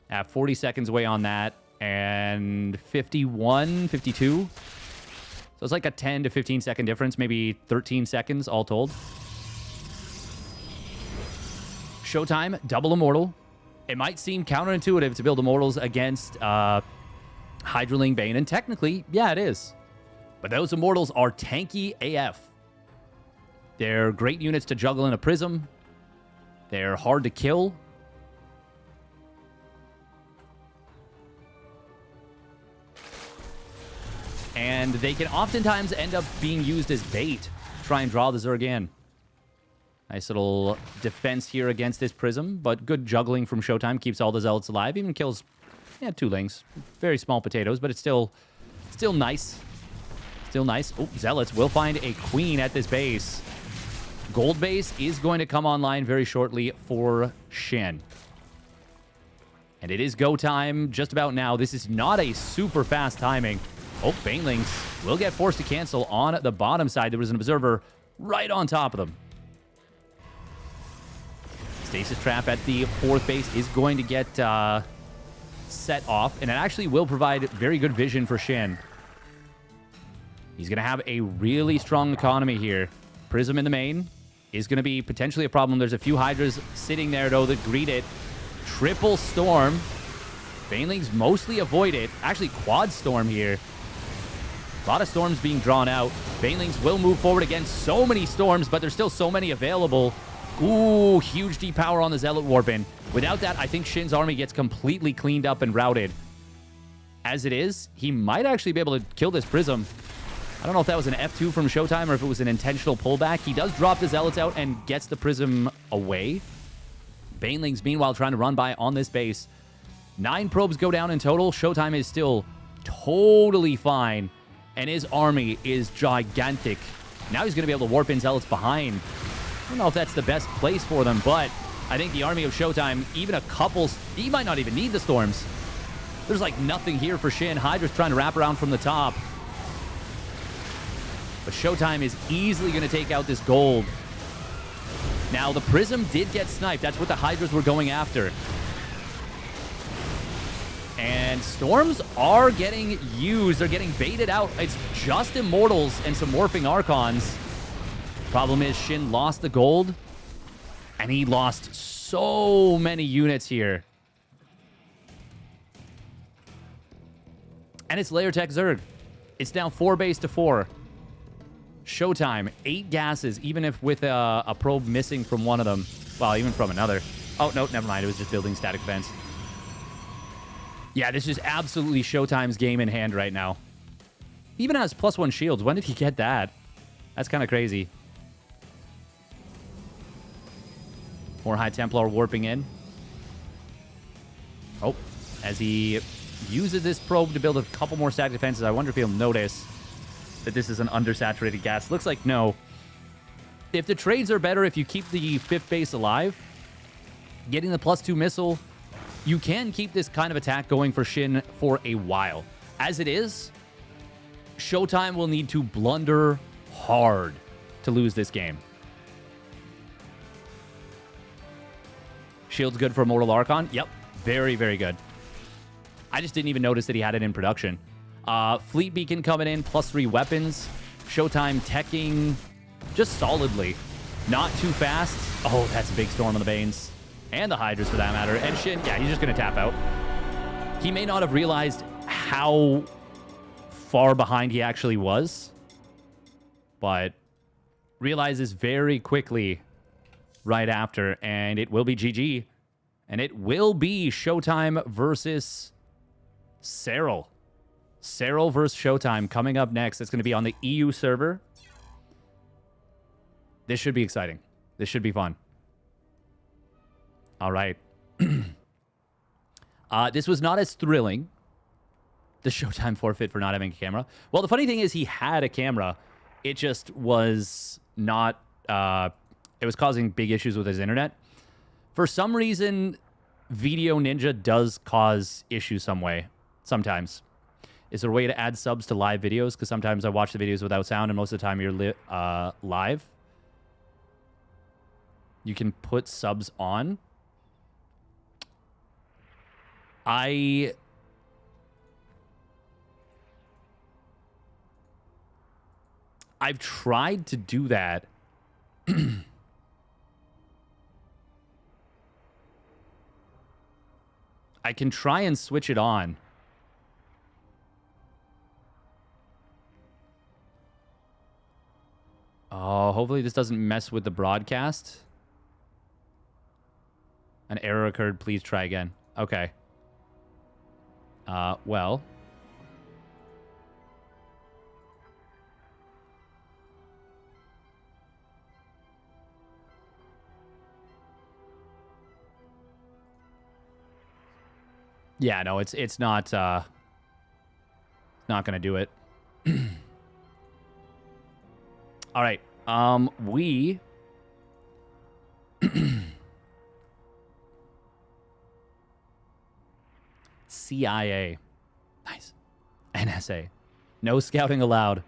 At 40 seconds away on that, and 51, 52. So it's like a 10 to 15 second difference, maybe 13 seconds all told. ShoWTimE, double Immortal. It might seem counterintuitive to build Immortals against Hydraling Bane, and technically, yeah, it is. But those Immortals are tanky AF. They're great units to juggle in a Prism. They're hard to kill. And they can oftentimes end up being used as bait to try and draw the Zerg in. Nice little defense here against this Prism, but good juggling from ShoWTimE keeps all the Zealots alive. Even kills, yeah, 2 lings. Very small potatoes, but it's still nice. Still nice. Oh, Zealots will find a Queen at this base. Gold base is going to come online very shortly for SHIN. And it is go time just about now. This is not a super fast timing. Oh, Banelings will get forced to cancel on the bottom side. There was an observer right on top of them. Stasis Trap at the 4th base is going to get set off, and it actually will provide very good vision for SHIN. He's going to have a really strong economy here. Prism in the main is going to be potentially a problem. There's a few Hydras sitting there, though, that greet it. Triple Storm. Banelings mostly avoid it. Actually, Quad Storm here. A lot of storms being drawn out. Banelings will move forward against so many storms, but there's still so many available. Ooh, huge depower on the Zealot Warpin. Without that, I think SHIN's army gets completely cleaned up and routed. As it is, he might actually be able to kill this Prism. I don't know if that was an F2 from ShoWTimE or if it was an intentional pullback. He does drop the Zealots out and gets the Prism away. Banelings, meanwhile, trying to run by on this base. 9 probes go down in total. ShoWTimE is still totally fine, and his army is gigantic. Now he's going to be able to warp in Zealots behind. I don't know if that's the best place for them, but I think the army of ShoWTimE, even a couple... He might not even need the storms. There's like nothing here for SHIN. Hydra's trying to wrap around from the top. But ShoWTimE is easily going to take out this gold. Now, the Prism did get sniped. That's what the Hydras were going after. And storms are getting used. They're getting baited out. It's just Immortals and some Morphing Archons. Problem is, SHIN lost the gold. And he lost so many units here. And it's Layer Tech Zerg. It's now 4 base to 4. ShoWTimE, 8 gases, even if with a probe missing from one of them. Well, even from another. Oh, no, never mind. It was just building static defense. Yeah, this is absolutely ShoWTimE's game in hand right now. He even has +1 shields. When did he get that? That's kind of crazy. More High Templar warping in. Oh, as he uses this probe to build a couple more static defenses, I wonder if he'll notice that this is an undersaturated gas. Looks like no. If the trades are better, if you keep the 5th base alive, getting the +2 missile, you can keep this kind of attack going for SHIN for a while. As it is, ShoWTimE will need to blunder hard to lose this game. Shield's good for Immortal Archon. Yep, very, very good. I just didn't even notice that he had it in production. Fleet Beacon coming in, +3 weapons. ShoWTimE teching just solidly. Not too fast. Oh, that's a big storm on the Banes. And the Hydras, for that matter. And SHIN, yeah, he's just going to tap out. He may not have realized how far behind he actually was, but realizes very quickly right after, and it will be GG. And it will be ShoWTimE versus Serral. Serral versus ShoWTimE coming up next. It's going to be on the EU server. This should be exciting. This should be fun. All right. This was not as thrilling. The ShoWTimE forfeit for not having a camera. Well, the funny thing is he had a camera. It just was not... it was causing big issues with his internet. For some reason, Video Ninja does cause issues some way. Sometimes. Is there a way to add subs to live videos? Because sometimes I watch the videos without sound, and most of the time you're live. You can put subs on. I've tried to do that. I can try and switch it on. Oh, hopefully this doesn't mess with the broadcast. An error occurred. Please try again. Okay. Well. Yeah, no, it's not going to do it. All right. We CIA. Nice. NSA. No scouting allowed.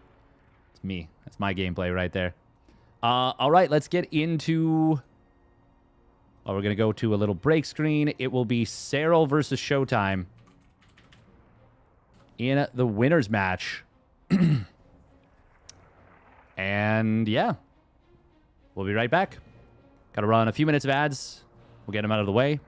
It's me. That's my gameplay right there. All right, let's get into... Oh, we're going to go to a little break screen. It will be Serral versus ShoWTimE in the winners match. And yeah, we'll be right back. Got to run a few minutes of ads. We'll get them out of the way.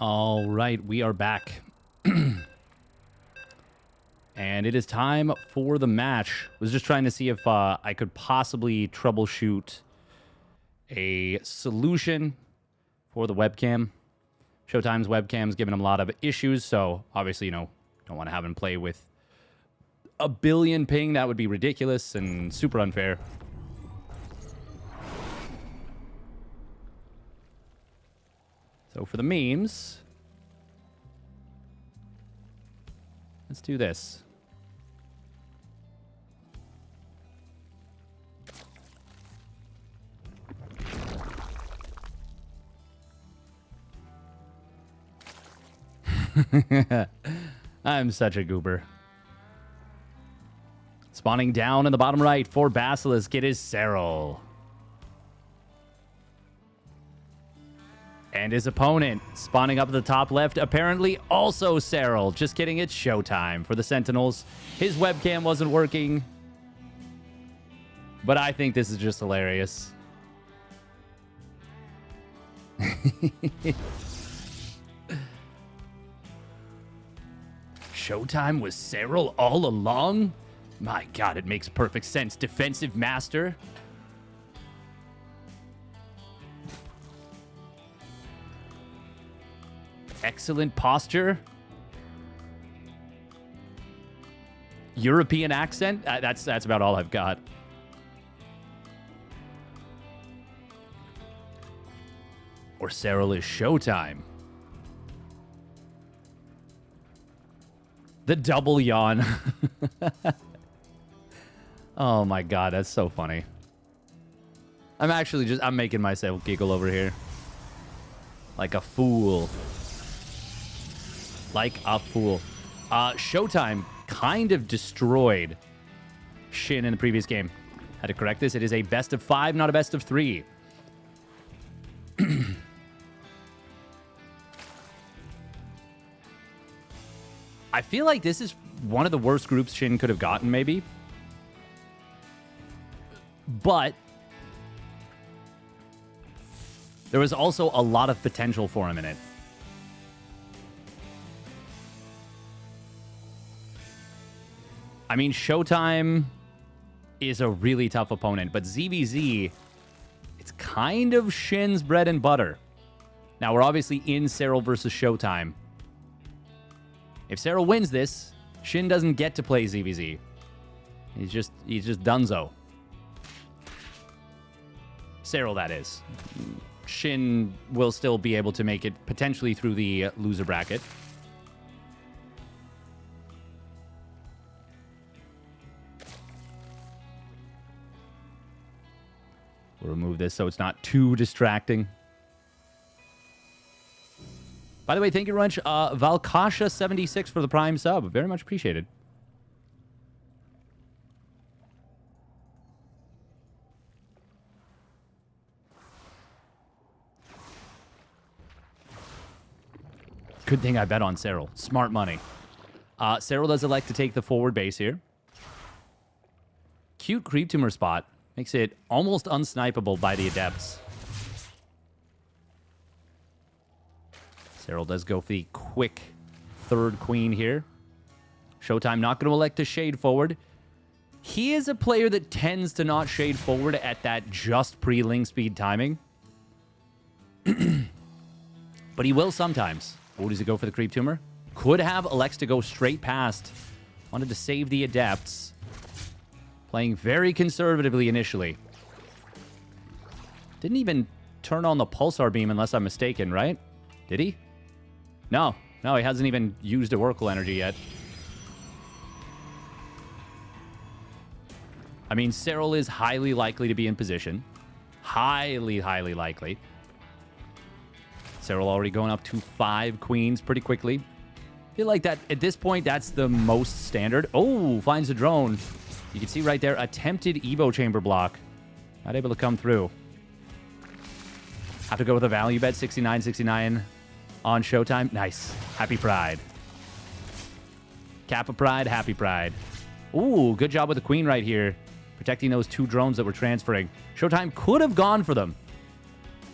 All right, we are back. And it is time for the match. Was just trying to see if I could possibly troubleshoot a solution for the webcam. ShoWTimE's webcam's giving him a lot of issues, so obviously, don't want to have him play with a billion ping. That would be ridiculous and super unfair. So for the memes, let's do this. I'm such a goober. Spawning down in the bottom right for Basilisk, it is Serral. And his opponent, spawning up at the top left, apparently also Serral. Just kidding, it's ShoWTimE for the Sentinels. His webcam wasn't working. But I think this is just hilarious. ShoWTimE was Serral all along? My god, it makes perfect sense. Defensive master. Excellent posture. European accent. That's about all I've got. Or Serral is ShoWTimE. The double yawn. Oh my god, that's so funny. I'm making myself giggle over here. Like a fool. Like a fool. ShoWTimE kind of destroyed SHIN in the previous game. Had to correct this. It is a best of 5, not a best of 3. I feel like this is one of the worst groups SHIN could have gotten, maybe. But there was also a lot of potential for him in it. I mean, ShoWTimE is a really tough opponent, but ZVZ, it's kind of SHIN's bread and butter. Now, we're obviously in Serral versus ShoWTimE. If Serral wins this, SHIN doesn't get to play ZVZ. He's just donezo. Serral, that is. SHIN will still be able to make it potentially through the loser bracket. We'll remove this so it's not too distracting. By the way, thank you very much, Valkasha76 for the Prime sub. Very much appreciated. Good thing I bet on Serral. Smart money. Serral does elect to take the forward base here. Cute creep tumor spot. Makes it almost unsnipeable by the adepts. Serral does go for the quick third queen here. ShoWTimE not going to elect to shade forward. He is a player that tends to not shade forward at that just pre-ling speed timing. But he will sometimes. Oh, does he go for the creep tumor? Could have elects to go straight past. Wanted to save the adepts. Playing very conservatively initially. Didn't even turn on the pulsar beam unless I'm mistaken, right? Did he? No, he hasn't even used a Oracle energy yet. I mean, Serral is highly likely to be in position. Highly, highly likely. Serral already going up to 5 queens pretty quickly. Feel like that at this point, that's the most standard. Oh, finds a drone. You can see right there, attempted Evo chamber block. Not able to come through. Have to go with a value bet, 69.69 on ShoWTimE. Nice. Happy Pride. Kappa Pride, Happy Pride. Ooh, good job with the queen right here. Protecting those 2 drones that were transferring. ShoWTimE could have gone for them.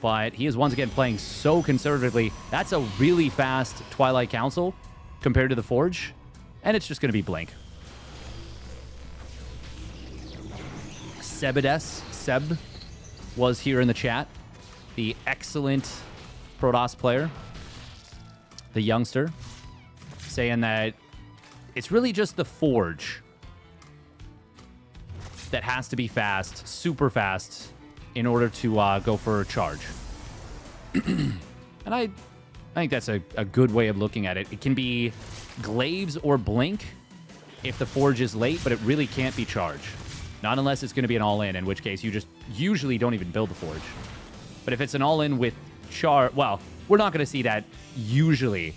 but he is once again playing so conservatively. That's a really fast Twilight Council compared to the Forge, and it's just going to be Blink. Seb was here in the chat. The excellent Protoss player, the youngster, saying that it's really just the Forge that has to be fast, super fast, in order to go for a charge. And I think that's a good way of looking at it. It can be Glaives or Blink if the Forge is late, but it really can't be charge. Not unless it's going to be an all-in, in which case you just usually don't even build the Forge. But if it's an all-in with charge, well, we're not going to see that usually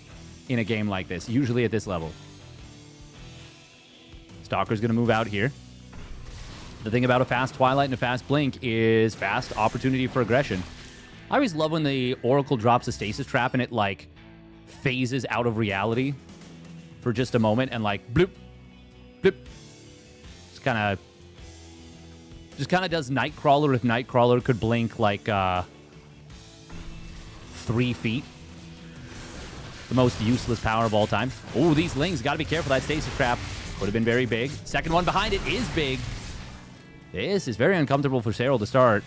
in a game like this, usually at this level. Stalker's going to move out here. The thing about a fast Twilight and a fast Blink is fast opportunity for aggression. I always love when the Oracle drops a stasis trap and it, like, phases out of reality for just a moment and, like, bloop, bloop. Just kind of does Nightcrawler if Nightcrawler could blink, like, 3 feet. The most useless power of all time. Oh, these Lings, got to be careful. That stasis trap would have been very big. Second one behind it is big. This is very uncomfortable for Serral to start.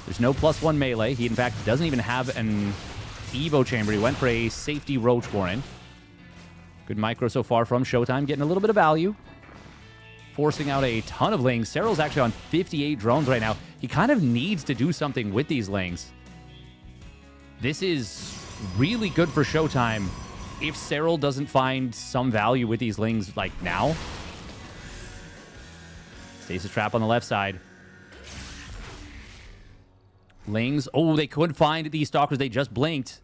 There's no +1 melee. He, in fact, doesn't even have an Evo chamber. He went for a safety Roach Warren. Good micro so far from ShoWTimE, getting a little bit of value. Forcing out a ton of Lings. Serral's actually on 58 drones right now. He kind of needs to do something with these Lings. This is really good for ShoWTimE if Serral doesn't find some value with these Lings, like, now. Stasis trap on the left side. Lings. Oh, they could find these Stalkers. They just blinked.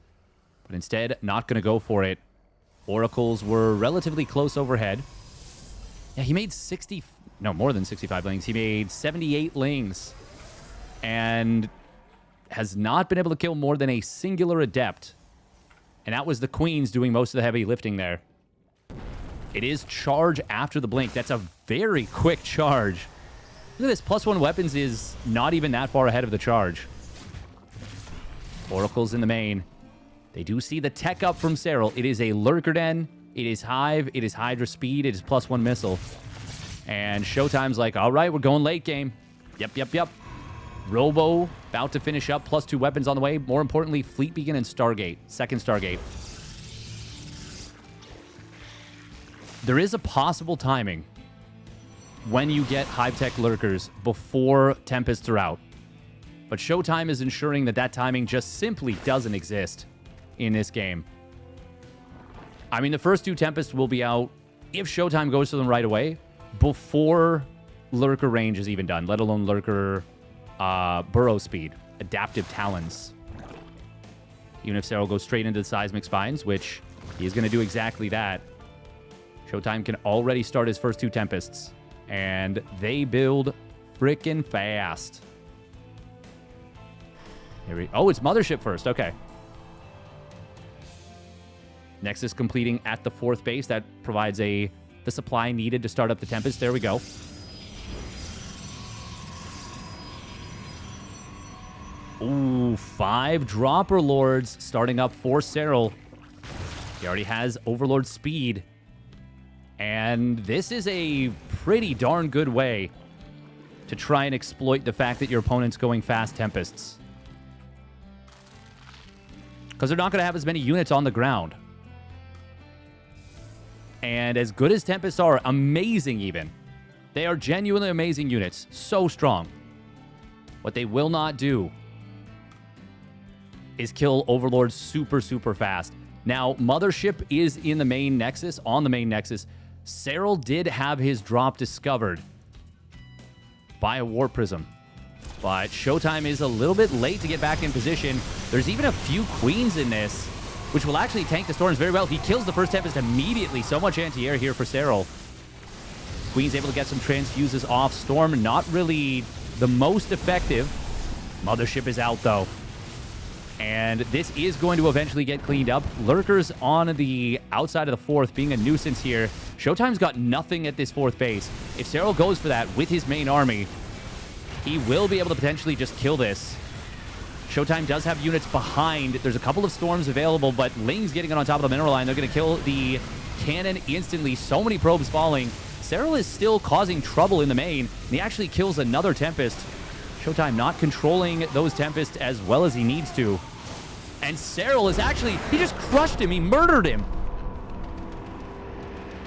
But instead, not going to go for it. Oracles were relatively close overhead. Yeah, he made more than 65 Lings. He made 78 Lings. And has not been able to kill more than a singular Adept. And that was the Queens doing most of the heavy lifting there. It is charge after the blink. That's a very quick charge. Look at this. +1 weapons is not even that far ahead of the charge. Oracles in the main. They do see the tech up from Serral. It is a Lurker Den. It is Hive. It is Hydra Speed. It is +1 missile. And ShoWTimE's like, all right, we're going late game. Yep. Robo about to finish up. +2 weapons on the way. More importantly, Fleet Beacon and Stargate. Second Stargate. There is a possible timing when you get Hive-Tech Lurkers before Tempests are out. But ShoWTimE is ensuring that that timing just simply doesn't exist in this game. I mean, the first 2 Tempests will be out if ShoWTimE goes to them right away before Lurker range is even done, let alone Lurker burrow speed, adaptive talons. Even if Serral goes straight into the seismic spines, which he's going to do exactly that, ShoWTimE can already start his first 2 Tempests. And they build frickin' fast. Oh, it's Mothership first. Okay. Nexus completing at the 4th base. That provides the supply needed to start up the Tempest. There we go. Ooh, 5 Dropper Lords starting up for Serral. He already has Overlord speed. And this is a pretty darn good way to try and exploit the fact that your opponent's going fast Tempests. Because they're not going to have as many units on the ground. And as good as Tempests are, amazing even. They are genuinely amazing units. So strong. What they will not do is kill Overlord super, super fast. Now, Mothership is in the main Nexus, on the main Nexus. Serral did have his drop discovered by a War Prism. But ShoWTimE is a little bit late to get back in position. There's even a few Queens in this, which will actually tank the Storms very well. He kills the first Tempest immediately. So much anti-air here for Serral. Queen's able to get some transfuses off. Storm, not really the most effective. Mothership is out, though. And this is going to eventually get cleaned up. Lurkers on the outside of the 4th being a nuisance here. ShoWTimE's got nothing at this 4th base. If Serral goes for that with his main army, he will be able to potentially just kill this. ShoWTimE does have units behind. There's a couple of storms available, but Ling's getting it on top of the mineral line. They're going to kill the cannon instantly. So many probes falling. Serral is still causing trouble in the main, and he actually kills another Tempest. ShoWTimE not controlling those Tempests as well as he needs to. And Serral is actually, he just crushed him. He murdered him.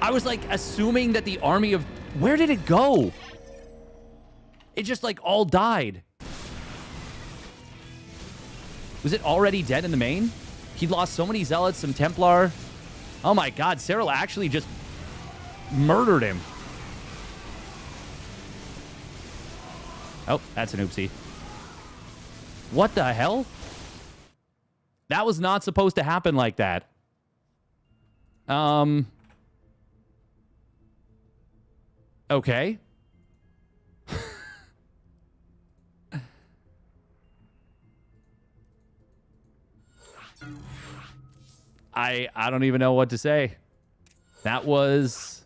I was like assuming that the army of, where did it go? It just like all died. Was it already dead in the main? He lost so many Zealots, some Templar. Oh my God, Serral actually just murdered him. Oh, that's an oopsie. What the hell? That was not supposed to happen like that. Okay. I don't even know what to say. That was...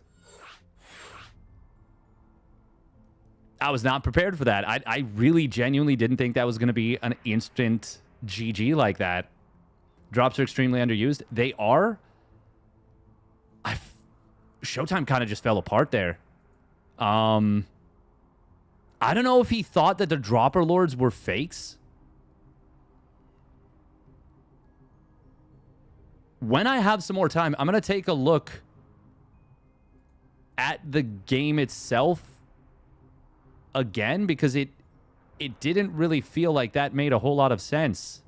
I was not prepared for that. I really genuinely didn't think that was going to be an instant GG like that. Drops are extremely underused. They are. ShoWTimE kind of just fell apart there. I don't know if he thought that the Dropper Lords were fakes. When I have some more time, I'm going to take a look at the game itself again, because it didn't really feel like that made a whole lot of sense.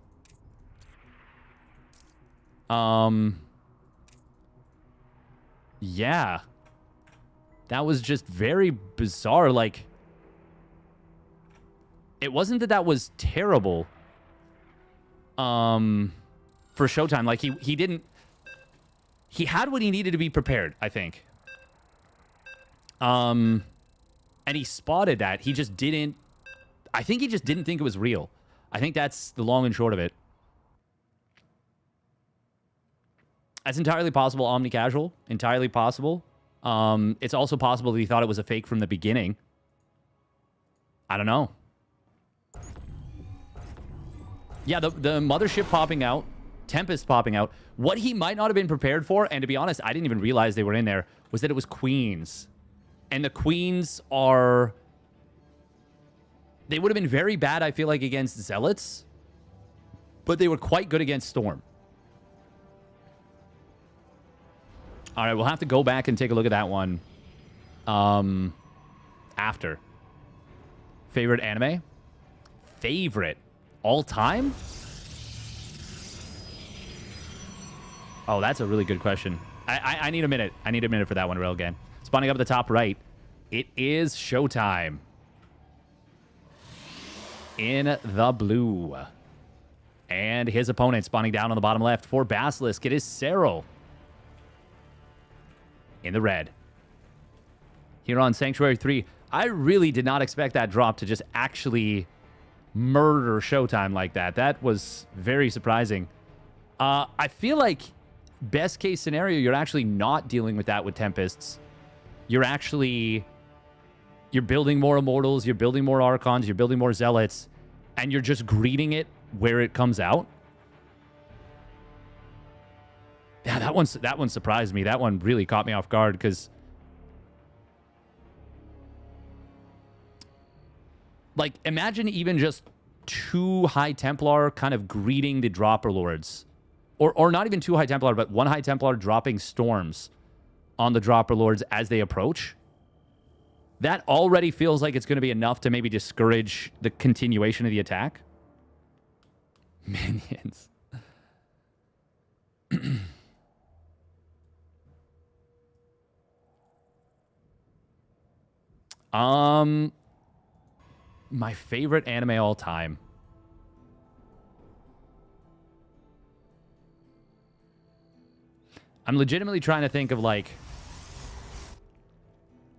Yeah. That was just very bizarre. Like, it wasn't that that was terrible. For ShoWTimE, like he didn't, he had what he needed to be prepared, I think. And he spotted that. He just didn't, I think he just didn't think it was real. I think that's the long and short of it. That's entirely possible, omni-casual. Entirely possible. It's also possible that he thought it was a fake from the beginning. I don't know. Yeah, the mothership popping out. Tempest popping out. What he might not have been prepared for, and to be honest, I didn't even realize they were in there, was that it was Queens. And the Queens are... They would have been very bad, I feel like, against Zealots. But they were quite good against Storm. All right, we'll have to go back and take a look at that one. After. Favorite anime? Favorite? All time? Oh, that's a really good question. I need a minute. I need a minute for that one, Railgun. Spawning up at the top right. It is ShoWTimE. In the blue. And his opponent spawning down on the bottom left for Basilisk. It is Serral. In the red. Here on Sanctuary 3. I really did not expect that drop to just actually murder ShoWTimE like that. That was very surprising. I feel like best case scenario, you're actually not dealing with that with Tempests. You're actually... You're building more Immortals, you're building more Archons, you're building more Zealots, and you're just greeting it where it comes out. Yeah, that one surprised me. That one really caught me off guard, because... Like, imagine even just 2 High Templar kind of greeting the Dropper Lords. Or not even 2 High Templar, but 1 High Templar dropping storms on the Dropper Lords as they approach. That already feels like it's going to be enough to maybe discourage the continuation of the attack. Minions. My favorite anime all time. I'm legitimately trying to think of, like,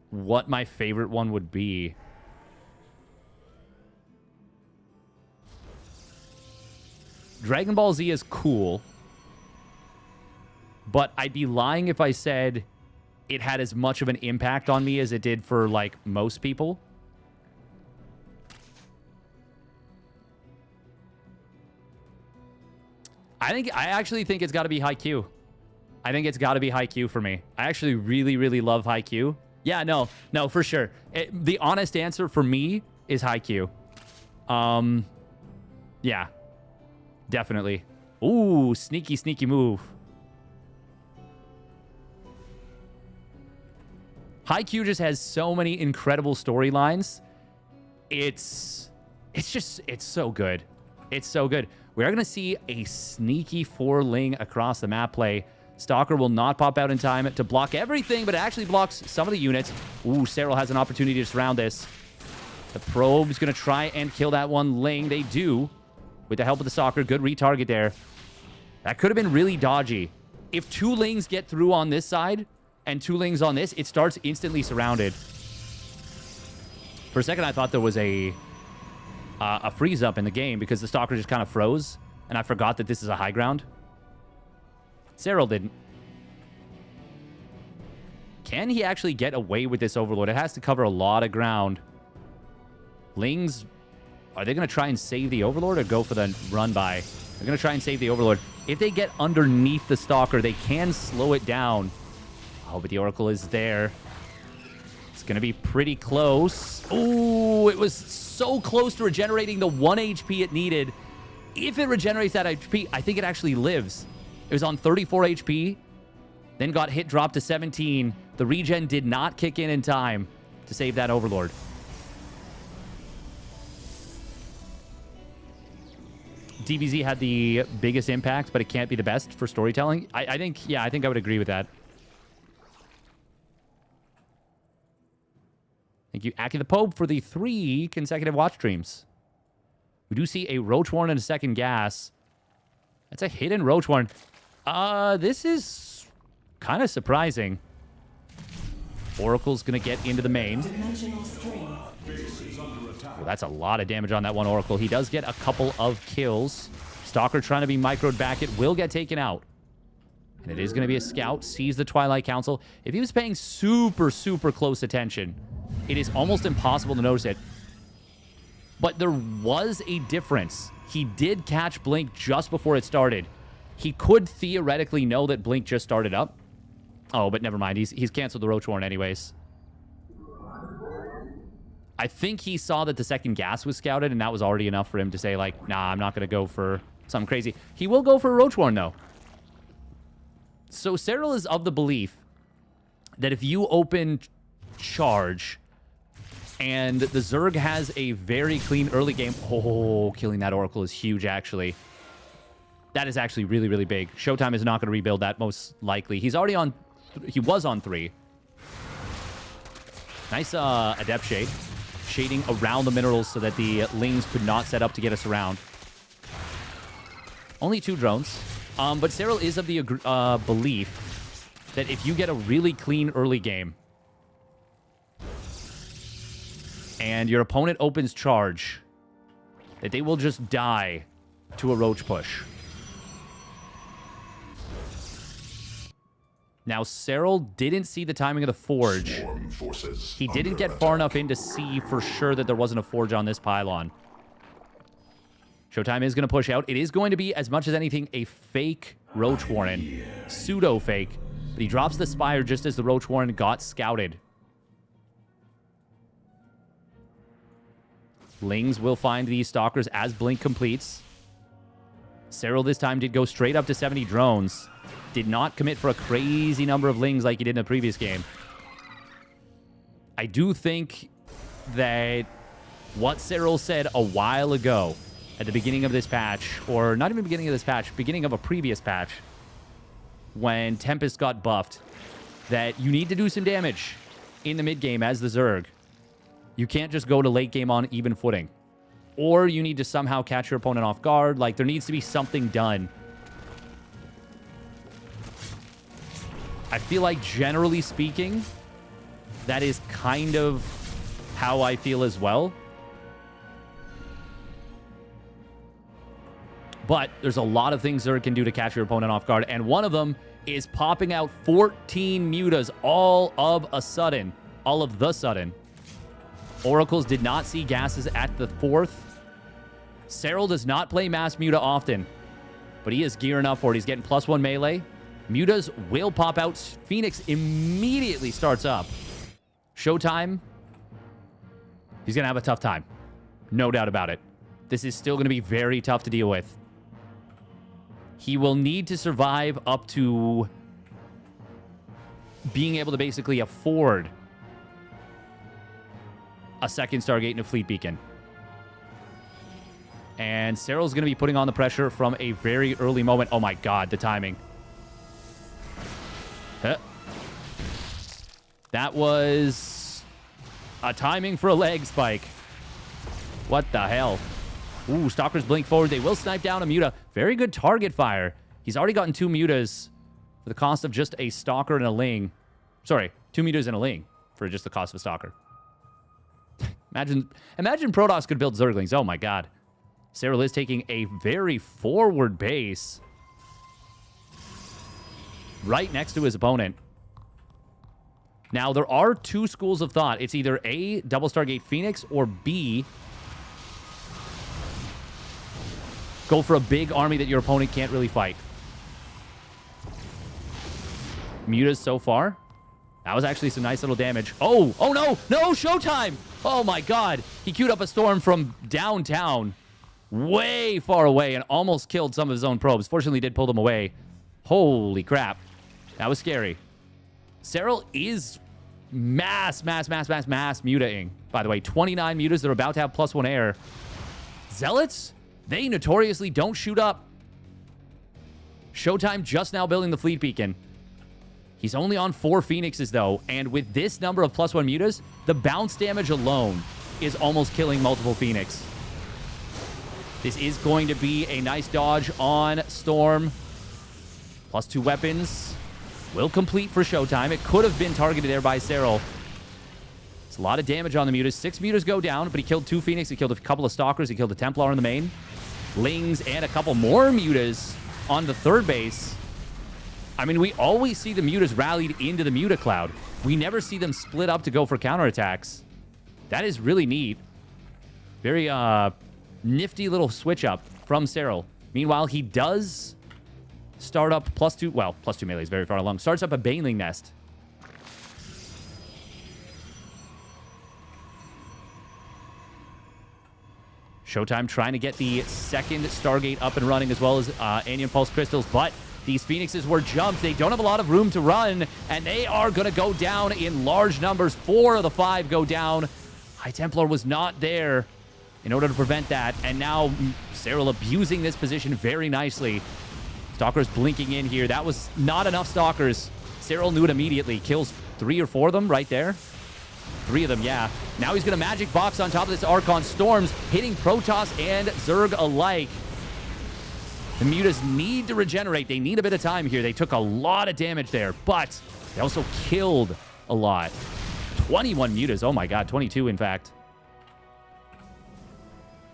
what my favorite one would be. Dragon Ball Z is cool, but I'd be lying if I said it had as much of an impact on me as it did for, like, most people. I actually think it's got to be high Q. I think it's got to be high Q for me. I actually really, really love high Q. Yeah, no, for sure. The honest answer for me is high Q. Yeah, definitely. Ooh, sneaky, sneaky move. High Q just has so many incredible storylines. It's so good. It's so good. We are going to see a sneaky 4-ling across the map play. Stalker will not pop out in time to block everything, but it actually blocks some of the units. Ooh, Serral has an opportunity to surround this. The probe's going to try and kill that one ling. They do, with the help of the Stalker. Good retarget there. That could have been really dodgy. If 2 lings get through on this side and 2 lings on this, it starts instantly surrounded. For a second, I thought there was a freeze up in the game because the Stalker just kind of froze, and I forgot that this is a high ground. Serral didn't. Can he actually get away with this Overlord? It has to cover a lot of ground. Lings, are they going to try and save the Overlord or go for the run by? They're going to try and save the Overlord. If they get underneath the Stalker, they can slow it down. Oh, but the Oracle is there. It's going to be pretty close. Oh, it was so close to regenerating the 1 HP it needed. If it regenerates that HP, I think it actually lives. It was on 34 HP, then got hit drop to 17. The regen did not kick in time to save that Overlord. DBZ had the biggest impact, but it can't be the best for storytelling. I think I would agree with that. Thank you, Aki the Pope, for the 3 consecutive watch streams. We do see a Roach Warren and a second gas. That's a hidden Roach Warren. This is kind of surprising. Oracle's going to get into the main. Well, that's a lot of damage on that one Oracle. He does get a couple of kills. Stalker trying to be microed back. It will get taken out. And it is going to be a scout. Sees the Twilight Council. If he was paying super, super close attention, it is almost impossible to notice it. But there was a difference. He did catch Blink just before it started. He could theoretically know that Blink just started up. Oh, but never mind. He's canceled the Roach Warren anyways. I think he saw that the second gas was scouted, and that was already enough for him to say, like, nah, I'm not going to go for something crazy. He will go for a Roach Warren, though. So Serral is of the belief that if you open charge and the Zerg has a very clean early game... Oh, killing that Oracle is huge, actually. That is actually really, really big. ShoWTimE is not going to rebuild that, most likely. He's already on... He was on 3. Nice Adept Shade. Shading around the minerals so that the lings could not set up to get us around. Only 2 drones. But Serral is of the belief that if you get a really clean early game and your opponent opens charge, that they will just die to a roach push. Now, Serral didn't see the timing of the forge. He didn't get far enough in to see for sure that there wasn't a forge on this pylon. ShoWTimE is going to push out. It is going to be, as much as anything, a fake Roach Warren. Pseudo-fake. But he drops the Spire just as the Roach Warren got scouted. Lings will find these Stalkers as Blink completes. Serral this time did go straight up to 70 drones. Did not commit for a crazy number of lings like he did in the previous game. I do think that what Serral said a while ago at the beginning of this patch, or not even beginning of this patch, beginning of a previous patch, when Tempest got buffed, that you need to do some damage in the mid game as the Zerg. You can't just go to late game on even footing. Or you need to somehow catch your opponent off guard. Like, there needs to be something done. I feel like, generally speaking, that is kind of how I feel as well. But there's a lot of things Zerg can do to catch your opponent off guard, and one of them is popping out 14 mutas all of the sudden. Oracles did not see gases at the 4th. Serral does not play mass muta often. but he is gearing up for it. He's getting +1 melee. Mutas will pop out. Phoenix immediately starts up. ShoWTimE, he's going to have a tough time. No doubt about it. This is still going to be very tough to deal with. He will need to survive up to being able to basically afford a second Stargate and a fleet beacon. And Serral's going to be putting on the pressure from a very early moment. Oh my god, the timing. Huh. That was a timing for a leg spike. What the hell? Ooh, Stalkers blink forward. They will snipe down a Muta. Very good target fire. He's already gotten 2 Mutas for the cost of just a Stalker and a Ling. Sorry, 2 Mutas and a Ling for just the cost of a Stalker. Imagine Protoss could build Zerglings. Oh my god. Serral is taking a very forward base right next to his opponent. Now, there are 2 schools of thought. It's either A, double Stargate Phoenix, or B, go for a big army that your opponent can't really fight. Mutas so far. That was actually some nice little damage. Oh no, no, ShoWTimE! Oh my god. He queued up a storm from downtown, way far away, and almost killed some of his own probes. Fortunately, did pull them away. Holy crap. That was scary. Serral is mass mutaing. By the way, 29 mutas. They're about to have +1 air. Zealots? They notoriously don't shoot up. ShoWTimE just now building the fleet beacon. He's only on 4 Phoenixes, though, and with this number of +1 mutas, the bounce damage alone is almost killing multiple Phoenix. This is going to be a nice dodge on Storm. +2 weapons will complete for ShoWTimE. It could have been targeted there by Serral. It's a lot of damage on the mutas. 6 mutas go down, but he killed 2 Phoenix. He killed a couple of Stalkers. He killed a Templar in the main. Lings and a couple more mutas on the third base. I mean, we always see the mutas rallied into the muta cloud. We never see them split up to go for counterattacks. That is really neat. Very nifty little switch up from Serral. Meanwhile, he does start up +2. Well, +2 melee is very far along. Starts up a Baneling Nest. ShoWTimE trying to get the second Stargate up and running, as well as Anion Pulse Crystals, but these Phoenixes were jumped. They don't have a lot of room to run, and they are going to go down in large numbers. 4 of the 5 go down. High Templar was not there in order to prevent that, and now Serral abusing this position very nicely. Stalkers blinking in here. That was not enough Stalkers. Serral knew it immediately. Kills 3 or 4 of them right there. 3 of them, yeah. Now he's going to Magic Box on top of this Archon. Storms hitting Protoss and Zerg alike. The mutas need to regenerate. They need a bit of time here. They took a lot of damage there, but they also killed a lot. 21 mutas. Oh my god, 22 in fact.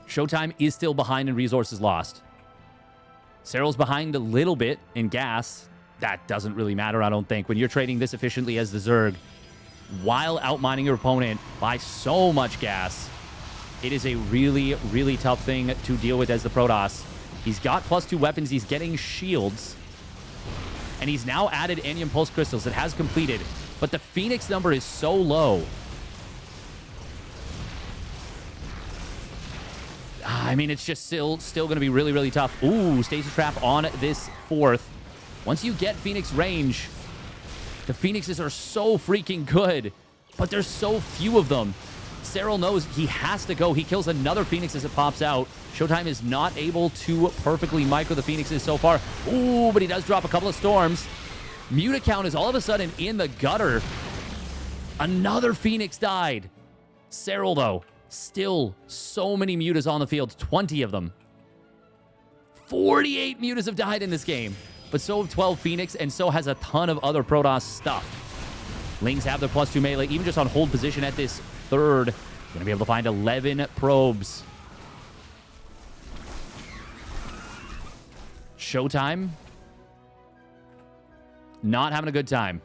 ShoWTimE is still behind in resources lost. Serral's behind a little bit in gas. That doesn't really matter, I don't think. When you're trading this efficiently as the Zerg, while outmining your opponent by so much gas, it is a really, really tough thing to deal with as the Protoss. He's got +2 weapons. He's getting shields. And he's now added Anion Pulse Crystals. It has completed. But the Phoenix number is so low. I mean, it's just still going to be really, really tough. Ooh, Stasis Trap on this 4th. Once you get Phoenix range, the Phoenixes are so freaking good. But there's so few of them. Serral knows he has to go. He kills another Phoenix as it pops out. ShoWTimE is not able to perfectly micro the Phoenixes so far. Ooh, but he does drop a couple of Storms. Muta count is all of a sudden in the gutter. Another Phoenix died. Serral, though, still so many mutas on the field. 20 of them. 48 mutas have died in this game. But so have 12 Phoenix, and so has a ton of other Protoss stuff. Lings have their +2 melee, even just on hold position at this 3rd. Going to be able to find 11 probes. ShoWTimE not having a good time.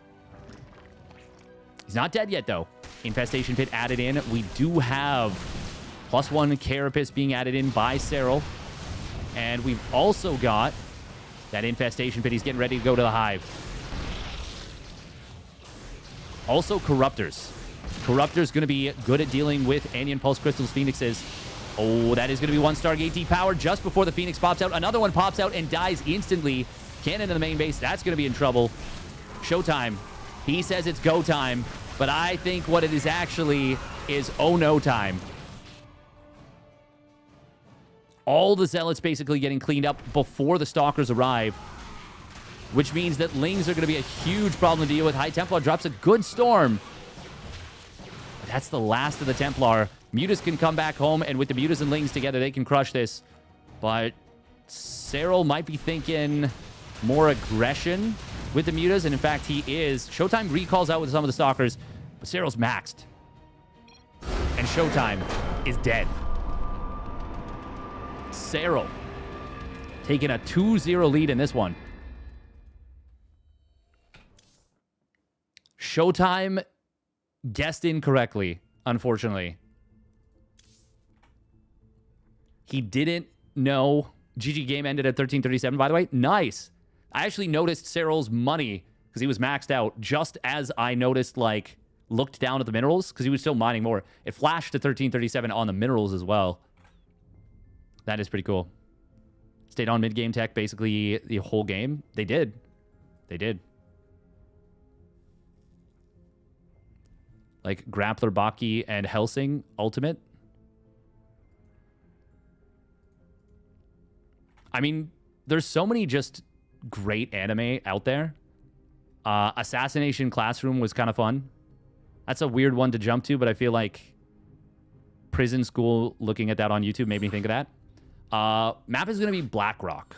He's not dead yet, though. Infestation Pit added in. We do have +1 Carapace being added in by Serral. And we've also got That infestation pit, he's getting ready to go to the hive. Also, Corruptors. Corruptor's going to be good at dealing with Anion Pulse Crystals, Phoenixes. Oh, that is going to be one Stargate depowered just before the Phoenix pops out. Another one pops out and dies instantly. Cannon to the main base. That's going to be in trouble. ShoWTimE. He says it's go time, but I think what it is actually is oh no time. All the Zealots basically getting cleaned up before the Stalkers arrive, which means that Lings are going to be a huge problem to deal with. High Templar drops a good storm. That's the last of the Templar. Mutas can come back home, and with the Mutas and Lings together, they can crush this. But Serral might be thinking more aggression with the Mutas, and in fact, he is. ShoWTimE recalls out with some of the Stalkers, but Serral's maxed. And ShoWTimE is dead. Serral taking a 2-0 lead in this one. ShoWTimE guessed incorrectly, unfortunately. He didn't know. GG game ended at 1337, by the way. Nice. I actually noticed Serral's money because he was maxed out just as I noticed, like, looked down at the minerals because he was still mining more. It flashed to 1337 on the minerals as well. That is pretty cool. Stayed on mid-game tech basically the whole game. They did. They did. Like Grappler, Baki, and Helsing Ultimate. I mean, there's so many just great anime out there. Assassination Classroom was kind of fun. That's a weird one to jump to, but I feel like Prison School, looking at that on YouTube, made me think of that. Map is going to be Blackrock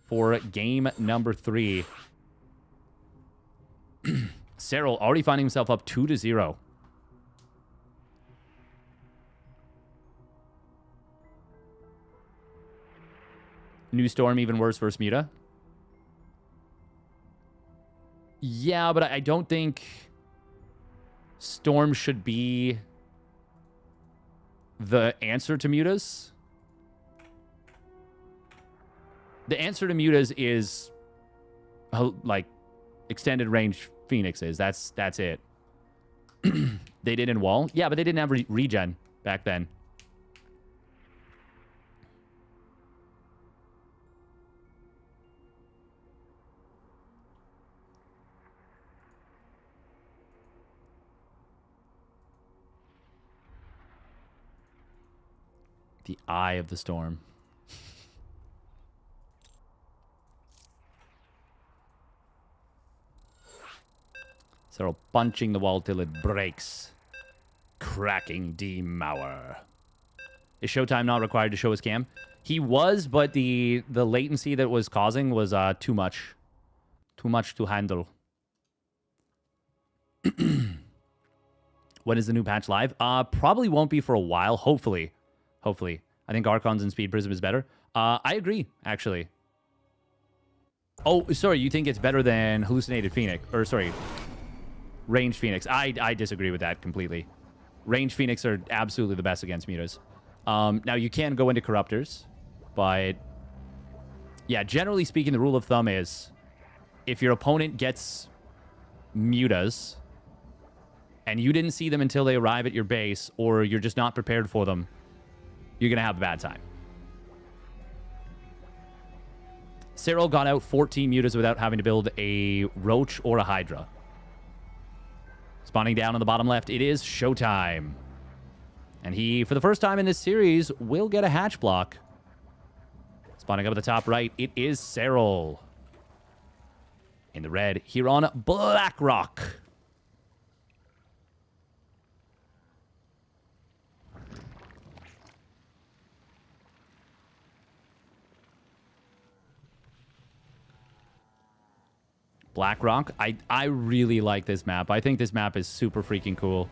for game number 3. Serral already finding himself up 2-0. New Storm even worse versus Muta. Yeah, but I don't think Storm should be the answer to Mutas. The answer to Mutas is like extended range Phoenixes. That's it. They did in Wall. Yeah, but they didn't have regen back then. The Eye of the Storm. Serral punching the wall till it breaks. Cracking Demour. Is ShoWTimE not required to show his cam? He was, but the latency that was causing was too much. Too much to handle. When is the new patch live? Probably won't be for a while. Hopefully. Hopefully. I think Archons and Speed Prism is better. I agree, actually. Oh, sorry. You think it's better than Hallucinated Phoenix? Or, sorry, Ranged Phoenix. I disagree with that completely. Ranged Phoenix are absolutely the best against Mutas. Now, you can go into Corruptors, but yeah, generally speaking, the rule of thumb is if your opponent gets Mutas and you didn't see them until they arrive at your base, or you're just not prepared for them, you're going to have a bad time. Serral got out 14 Mutas without having to build a Roach or a Hydra. Spawning down on the bottom left, it is ShoWTimE. And he, for the first time in this series, will get a hatch block. Spawning up at the top right, it is Serral. In the red, here on Blackrock. Blackrock. I really like this map. I think this map is super freaking cool.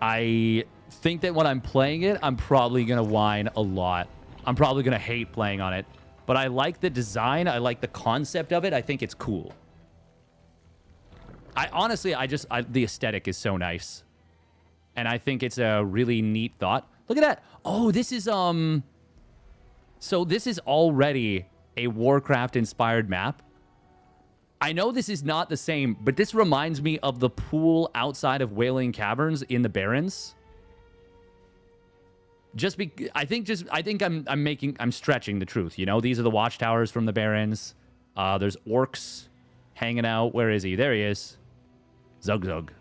I think that when I'm playing it, I'm probably going to whine a lot. I'm probably going to hate playing on it. But I like the design. I like the concept of it. I think it's cool. Honestly, the aesthetic is so nice. And I think it's a really neat thought. Look at that. Oh, this is, so this is already a Warcraft-inspired map. I know this is not the same, but this reminds me of the pool outside of Wailing Caverns in the Barrens. I think I'm stretching the truth, you know? These are the watchtowers from the Barrens. There's orcs hanging out. Where is he? There he is. Zug Zug.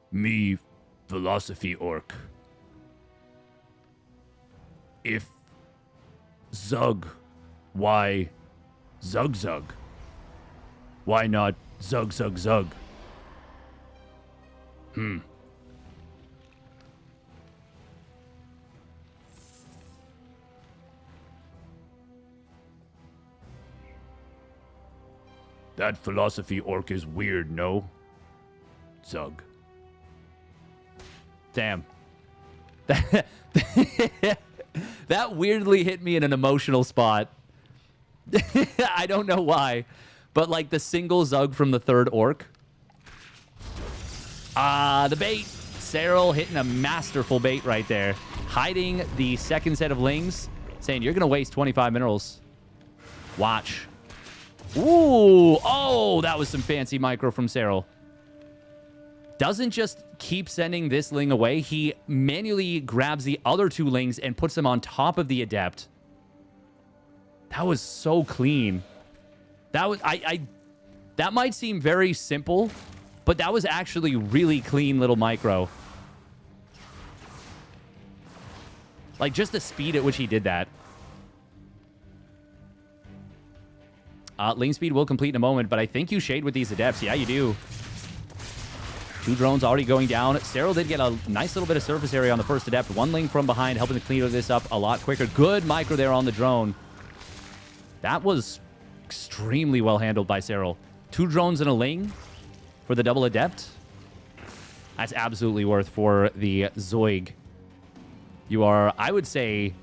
Me, philosophy orc. If Zug, why Zug Zug? Why not Zug Zug Zug? That philosophy orc is weird, no? Zug. Damn. That weirdly hit me in an emotional spot. I don't know why. But like the single Zug from the third orc. The bait. Serral hitting a masterful bait right there. Hiding the second set of lings. Saying, you're going to waste 25 minerals. Watch. Ooh. Oh, that was some fancy micro from Serral. Doesn't just keep sending this ling away. He manually grabs the other two lings and puts them on top of the adept. That was so clean. That was that might seem very simple, but that was actually really clean little micro. Like just the speed at which he did that. Ling speed will complete in a moment, but I think you shade with these adepts. Yeah, you do. 2 drones already going down. Serral did get a nice little bit of surface area on the first adept. 1 ling from behind, helping to clean this up a lot quicker. Good micro there on the drone. That was extremely well handled by Serral. 2 drones and a ling for the double adept. That's absolutely worth for the Zoig. You are, I would say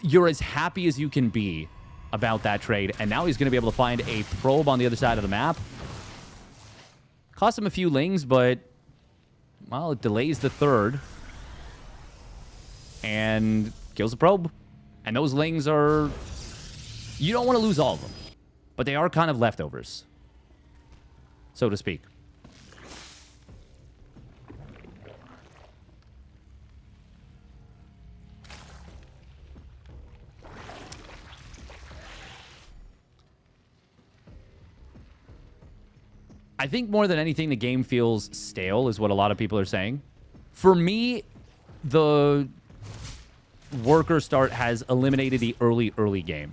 you're as happy as you can be about that trade. And now he's going to be able to find a probe on the other side of the map. Cost him a few lings, but, well, it delays the third. And kills the probe. And those lings are... You don't want to lose all of them. But they are kind of leftovers. So to speak. I think more than anything, the game feels stale, is what a lot of people are saying. For me, the worker start has eliminated the early game.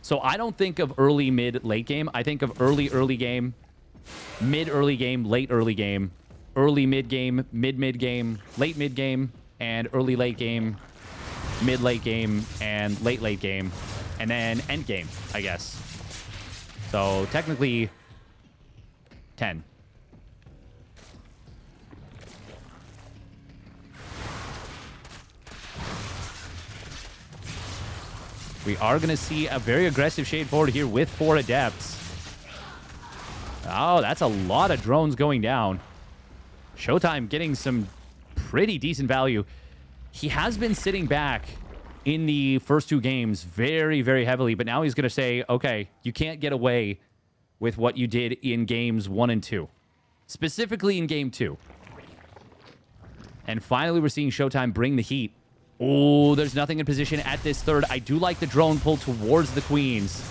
So I don't think of early, mid, late game. I think of early game, mid early game, late early game, early mid game, mid game, late mid game, and early late game, mid late game, and late game, and then end game, I guess. So technically 10. We are going to see a very aggressive shade forward here with 4 adepts. Oh, that's a lot of drones going down. ShoWTimE getting some pretty decent value. He has been sitting back in the first 2 games very, very heavily, but now he's going to say, okay, you can't get away with what you did in games 1 and 2. Specifically in game 2. And finally, we're seeing ShoWTimE bring the heat. Oh, there's nothing in position at this third. I do like the drone pull towards the queens.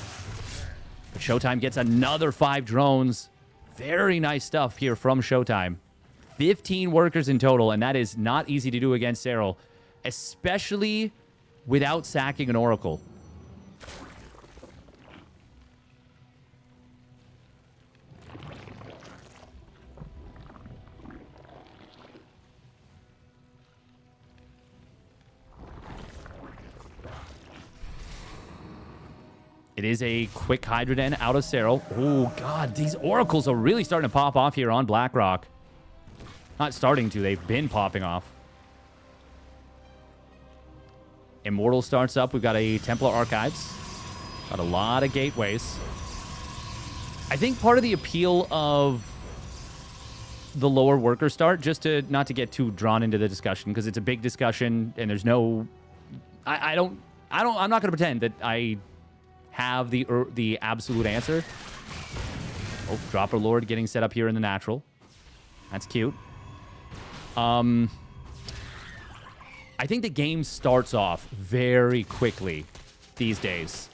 But ShoWTimE gets another 5 drones. Very nice stuff here from ShoWTimE. 15 workers in total, and that is not easy to do against Serral, especially without sacking an Oracle. It is a quick Hydroden out of Serral. Oh, God. These Oracles are really starting to pop off here on Blackrock. Not starting to. They've been popping off. Immortal starts up. We've got a Templar Archives. Got a lot of gateways. I think part of the appeal of the lower worker start, just to not to get too drawn into the discussion, because it's a big discussion and there's no... I'm not going to pretend that I have the absolute answer. Oh, Dropper Lord getting set up here in the natural. That's cute. I think the game starts off very quickly these days.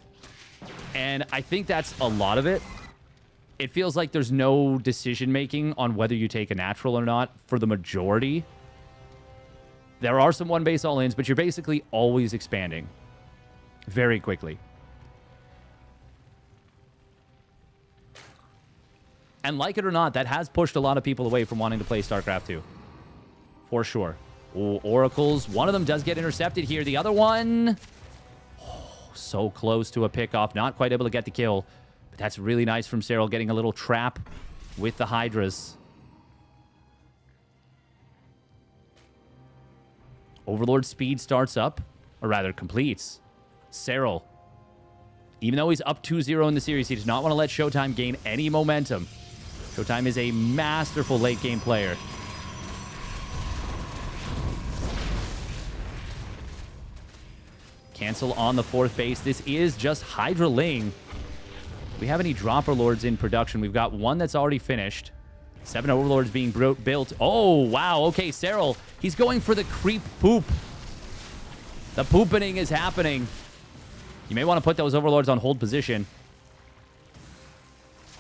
And I think that's a lot of it. It feels like there's no decision-making on whether you take a natural or not for the majority. There are some one-base all-ins, but you're basically always expanding very quickly. And like it or not, that has pushed a lot of people away from wanting to play StarCraft 2. For sure. Ooh, Oracles. One of them does get intercepted here. The other one... Oh, so close to a pickoff. Not quite able to get the kill. But that's really nice from Serral, getting a little trap with the Hydras. Overlord speed starts up. Or rather, completes. Serral. Even though he's up 2-0 in the series, he does not want to let ShoWTimE gain any momentum. ShoWTimE is a masterful late-game player. Cancel on the 4th base. This is just Hydra Ling. We have any Dropper Lords in production? We've got one that's already finished. 7 Overlords being built. Oh, wow. Okay, Serral. He's going for the creep poop. The poopening is happening. You may want to put those Overlords on hold position.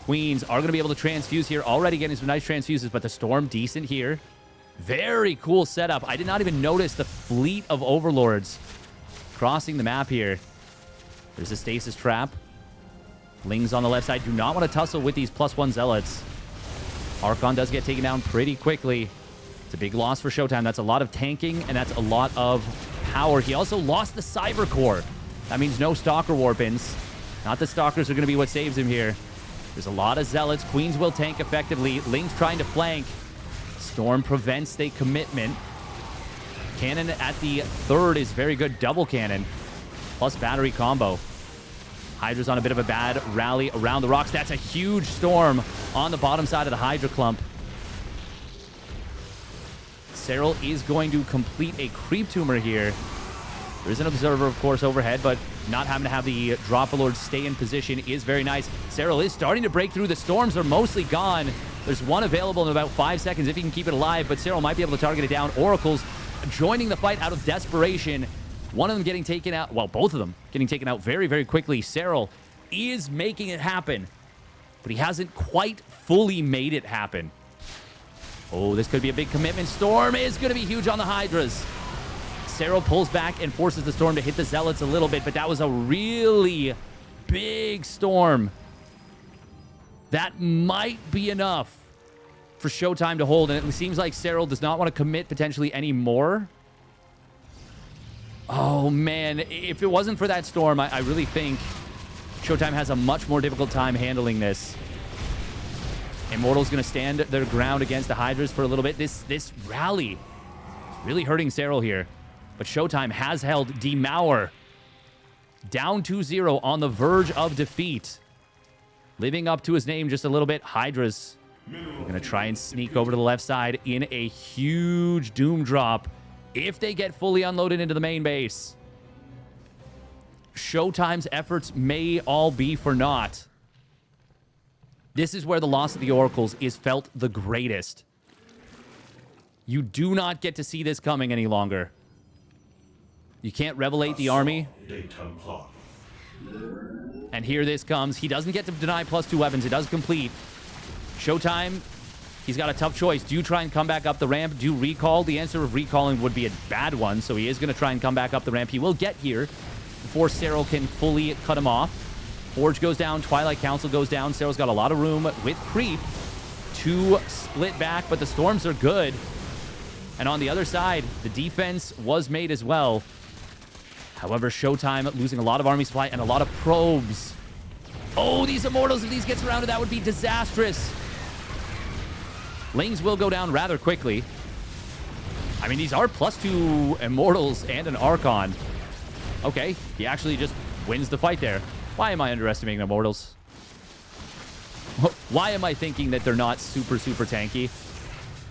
Queens are going to be able to transfuse here. Already getting some nice transfuses, but the Storm decent here. Very cool setup. I did not even notice the fleet of Overlords crossing the map here. There's a stasis trap. Lings on the left side do not want to tussle with these +1 Zealots. Archon does get taken down pretty quickly. It's a big loss for ShoWTimE. That's a lot of tanking, and that's a lot of power. He also lost the Cyber Core. That means no Stalker Warpins. Not that Stalkers are going to be what saves him here. There's a lot of Zealots. Queens will tank effectively. Ling's trying to flank. Storm prevents the commitment. Cannon at the 3rd is very good. Double cannon. Plus battery combo. Hydra's on a bit of a bad rally around the rocks. That's a huge storm on the bottom side of the Hydra clump. Serral is going to complete a creep tumor here. There is an observer, of course, overhead, but not having to have the Dropper Lord stay in position is very nice. Serral is starting to break through. The storms are mostly gone. There's one available in about 5 seconds if he can keep it alive, but Serral might be able to target it down. Oracles joining the fight out of desperation. One of them getting taken out. Well, both of them getting taken out very, very quickly. Serral is making it happen, but he hasn't quite fully made it happen. Oh, this could be a big commitment. Storm is going to be huge on the Hydras. Serral pulls back and forces the Storm to hit the Zealots a little bit, but that was a really big Storm. That might be enough for ShoWTimE to hold, and it seems like Serral does not want to commit potentially any more. Oh, man. If it wasn't for that Storm, I really think ShoWTimE has a much more difficult time handling this. Immortal's going to stand their ground against the Hydras for a little bit. This rally is really hurting Serral here. But ShoWTimE has held Demauer down 2-0 on the verge of defeat. Living up to his name just a little bit. Hydras going to try and sneak over to the left side in a huge Doom drop if they get fully unloaded into the main base. ShoWTimE's efforts may all be for naught. This is where the loss of the Oracles is felt the greatest. You do not get to see this coming any longer. You can't revelate the army. And here this comes. He doesn't get to deny +2 weapons. It does complete. ShoWTimE, he's got a tough choice. Do you try and come back up the ramp? Do you recall? The answer of recalling would be a bad one, so he is going to try and come back up the ramp. He will get here before Serral can fully cut him off. Forge goes down. Twilight Council goes down. Serral's got a lot of room with creep to split back, but the Storms are good. And on the other side, the defense was made as well. However, ShoWTimE losing a lot of army supply and a lot of probes. Oh, these Immortals, if these get surrounded, that would be disastrous. Lings will go down rather quickly. I mean, these are +2 Immortals and an Archon. Okay, he actually just wins the fight there. Why am I underestimating Immortals? Why am I thinking that they're not super, super tanky?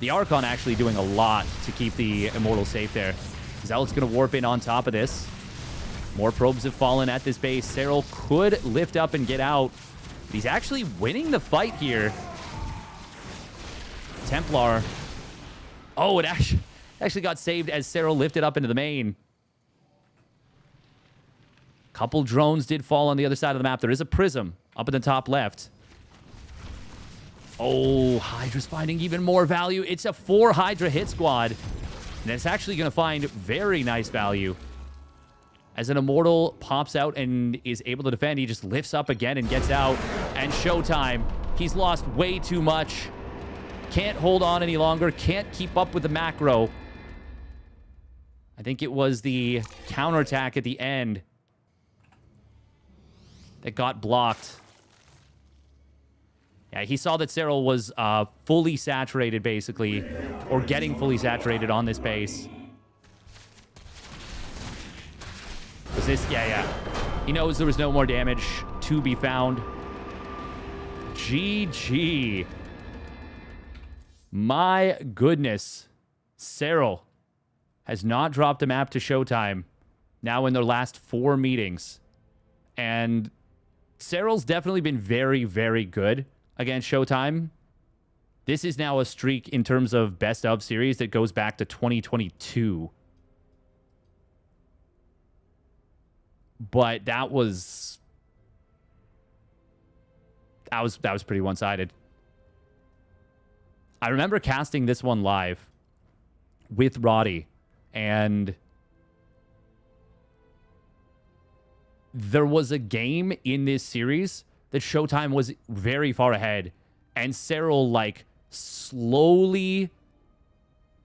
The Archon actually doing a lot to keep the Immortal safe there. Zealot's going to warp in on top of this. More probes have fallen at this base. Serral could lift up and get out. He's actually winning the fight here. Templar. Oh, it actually got saved as Serral lifted up into the main. Couple drones did fall on the other side of the map. There is a prism up in the top left. Oh, Hydra's finding even more value. It's a 4 Hydra hit squad. And it's actually going to find very nice value. As an Immortal pops out and is able to defend, he just lifts up again and gets out. And ShoWTimE, he's lost way too much. Can't hold on any longer. Can't keep up with the macro. I think it was the counterattack at the end that got blocked. Yeah, he saw that Serral was fully saturated, basically, or getting fully saturated on this base. Was this? Yeah. He knows there was no more damage to be found. GG. My goodness. Serral has not dropped a map to ShoWTimE now in their last 4 meetings. And Serral's definitely been very, very good against ShoWTimE. This is now a streak in terms of best of series that goes back to 2022. But that was pretty one-sided. I remember casting this one live with Roddy, and there was a game in this series that ShoWTimE was very far ahead, and Serral, like, slowly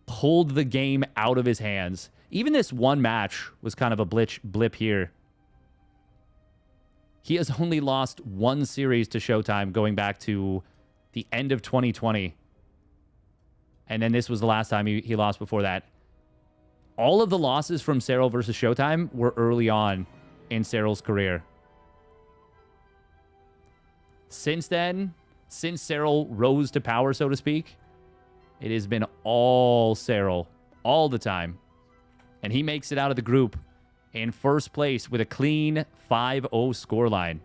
pulled the game out of his hands. Even this one match was kind of a blip here. He has only lost 1 series to ShoWTimE going back to the end of 2020. And then this was the last time he lost before that. All of the losses from Serral versus ShoWTimE were early on in Serral's career. Since then, since Serral rose to power, so to speak, it has been all Serral, all the time. And he makes it out of the group in first place with a clean 5-0 scoreline.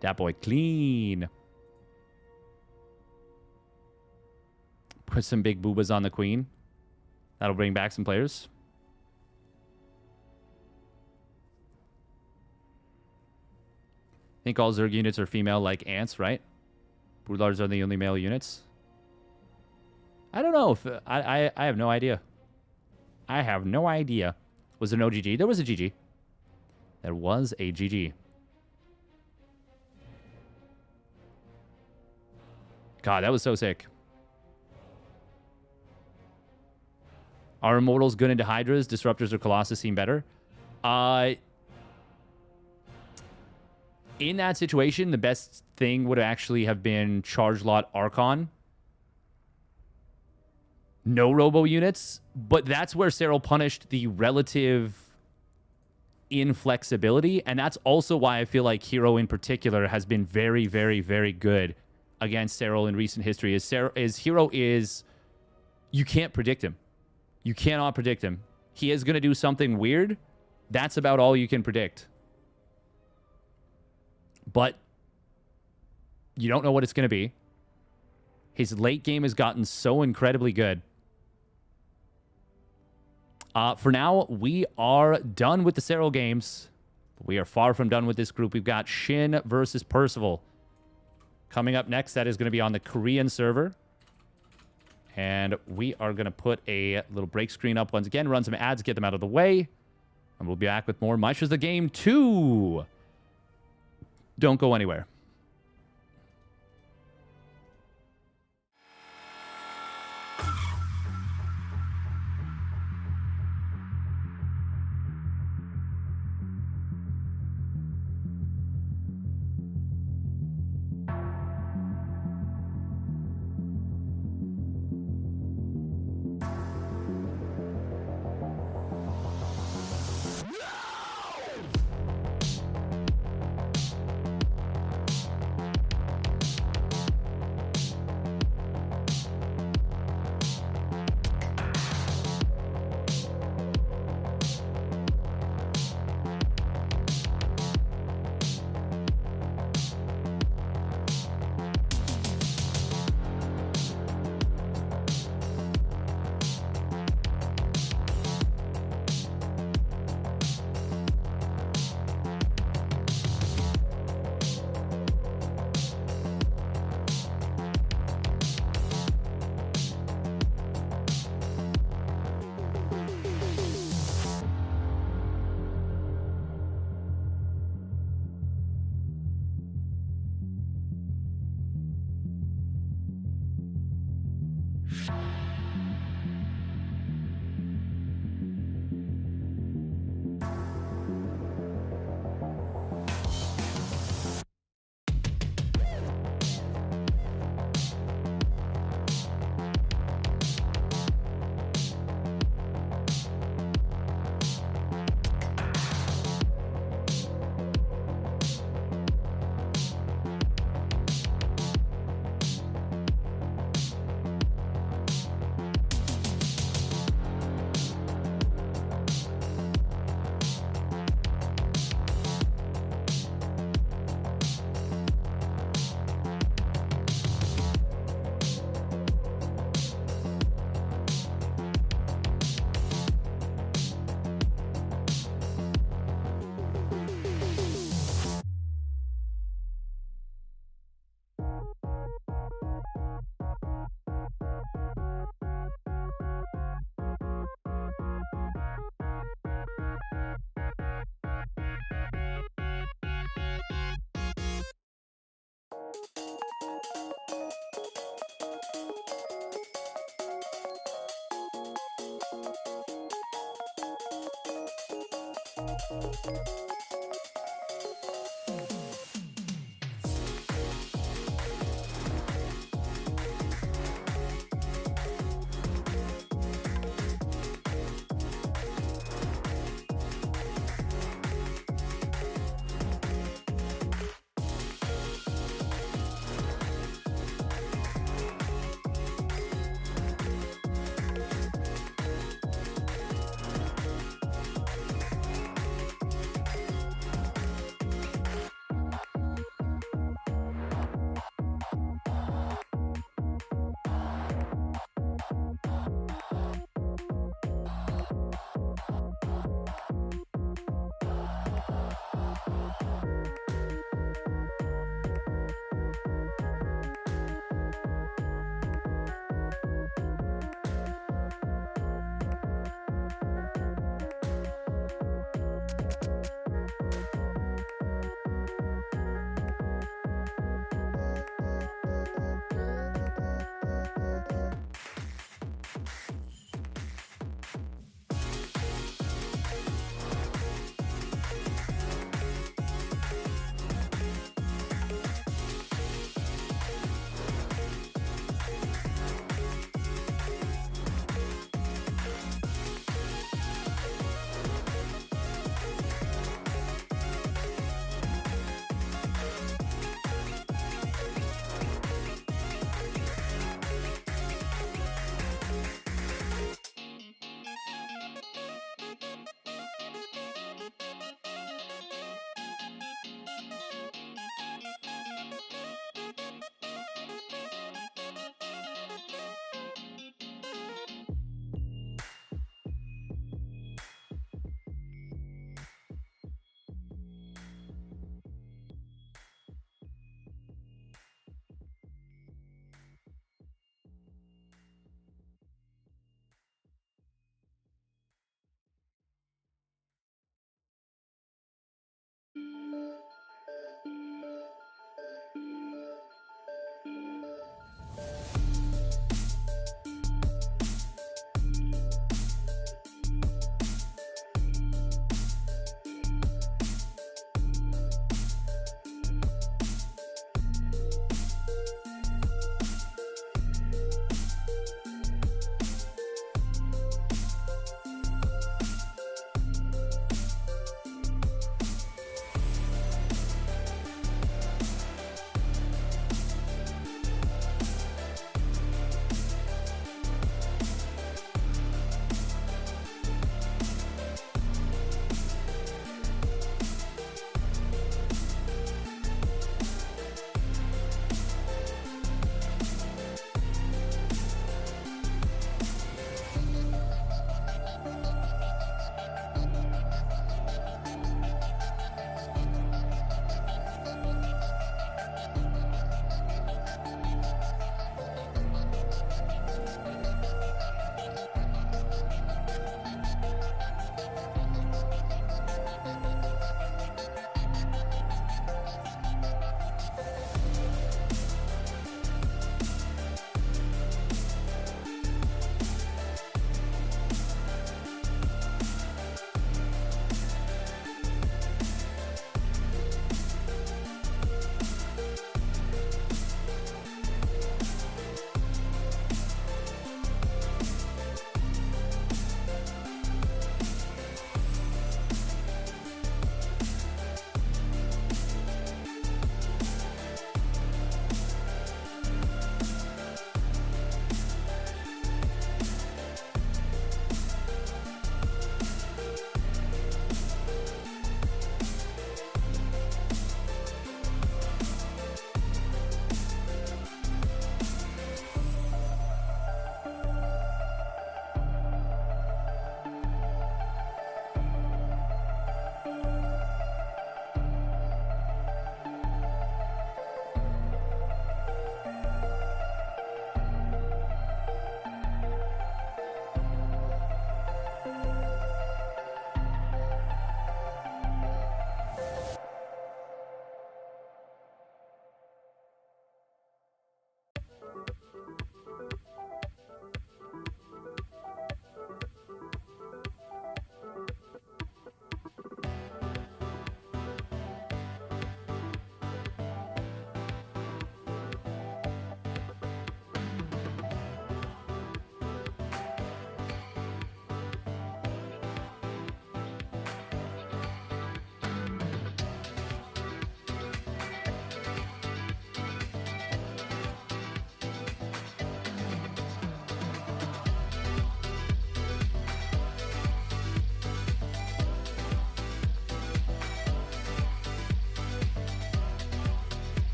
That boy clean. Put some big boobas on the queen. That'll bring back some players. I think all Zerg units are female like ants, right? Broodlords are the only male units. I don't know if... I have no idea. I have no idea. Was there no GG? There was a GG. There was a GG. God, that was so sick. Are Immortals good into Hydras? Disruptors or Colossus seem better? In that situation, the best thing would actually have been Charge Lot Archon. No robo units, but that's where Serral punished the relative inflexibility, and that's also why I feel like Hero in particular has been very, very, very good against Serral in recent history. Hero is... You can't predict him. You cannot predict him. He is going to do something weird. That's about all you can predict. But you don't know what it's going to be. His late game has gotten so incredibly good. For now, we are done with the Serral games. We are far from done with this group. We've got SHIN versus Percival. Coming up next, that is going to be on the Korean server. And we are going to put a little break screen up once again, run some ads, get them out of the way. And we'll be back with more Maestros the Game 2. Don't go anywhere.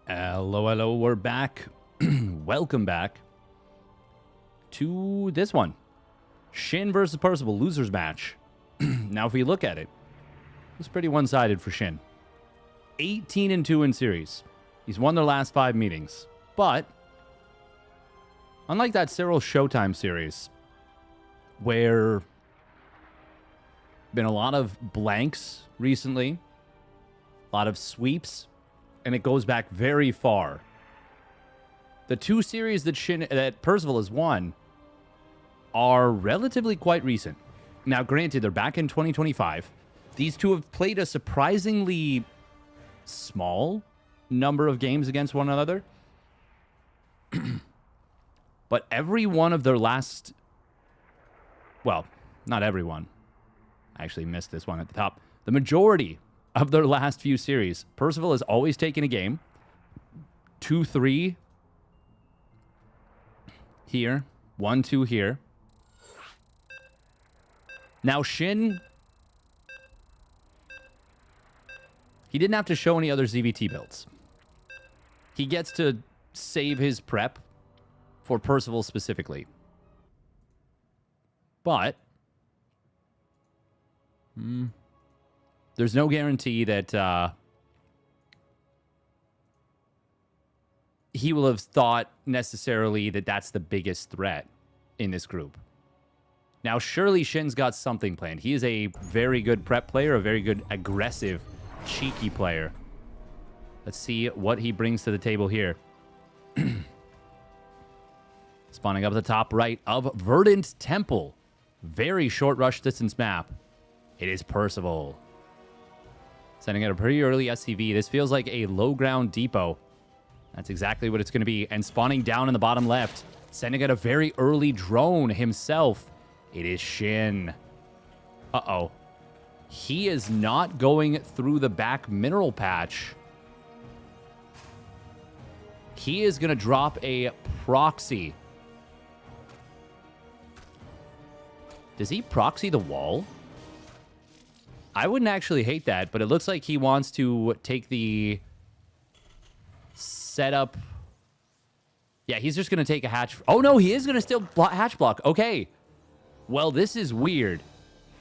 Hello, hello, we're back. Welcome back to this one. SHIN versus Percival, losers match. Now, if we look at it, it's pretty one-sided for SHIN. 18-2 in series. He's won their last 5 meetings. But, unlike that Serral ShoWTimE series, where been a lot of blanks recently, a lot of sweeps, and it goes back very far. The 2 series that Percival has won are relatively quite recent. Now, granted, they're back in 2025. These 2 have played a surprisingly small number of games against one another. But every one of their last... Well, not everyone. I actually missed this one at the top. The majority of their last few series, Percival has always taken a game. 2-3 here. 1-2 here. Now, SHIN, he didn't have to show any other ZVT builds. He gets to save his prep for Percival specifically. But there's no guarantee that he will have thought necessarily that that's the biggest threat in this group. Now, surely SHIN's got something planned. He is a very good prep player, a very good aggressive, cheeky player. Let's see what he brings to the table here. Spawning up at the top right of Verdant Temple. Very short rush distance map. It is Percival. Sending out a pretty early SCV. This feels like a low ground depot. That's exactly what it's going to be. And spawning down in the bottom left. Sending out a very early drone himself. It is SHIN. Uh-oh. He is not going through the back mineral patch. He is going to drop a proxy. Does he proxy the wall? I wouldn't actually hate that, but it looks like he wants to take the setup. Yeah, he's just going to take a hatch. Oh, no, he is going to still hatch block. Okay. Well, this is weird.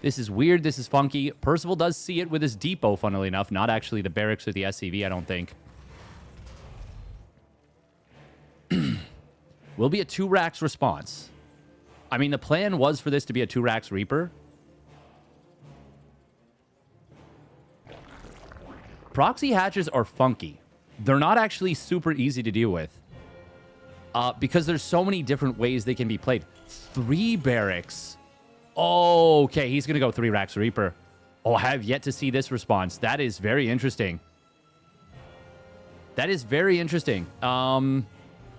This is weird. This is funky. Percival does see it with his depot, funnily enough. Not actually the barracks or the SCV, I don't think. Will be a 2 racks response. I mean, the plan was for this to be a 2 racks Reaper. Proxy hatches are funky. They're not actually super easy to deal with. Because there's so many different ways they can be played. 3 barracks. Oh, okay, he's going to go 3 racks Reaper. Oh, I have yet to see this response. That is very interesting. That is very interesting.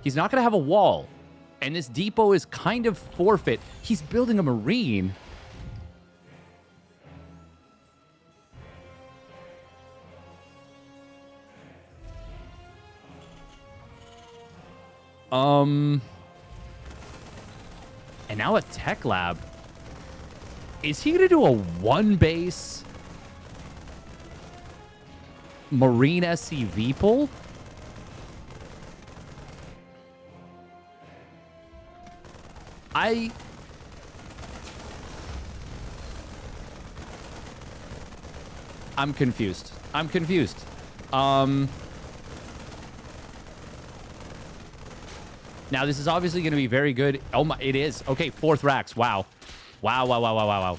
He's not going to have a wall. And this depot is kind of forfeit. He's building a marine. And now a tech lab. Is he going to do a 1-base marine SCV pull? I'm confused. I'm confused. Now, this is obviously going to be very good. Oh, my, it is. Okay, 4th racks. Wow. Wow, wow, wow, wow, wow,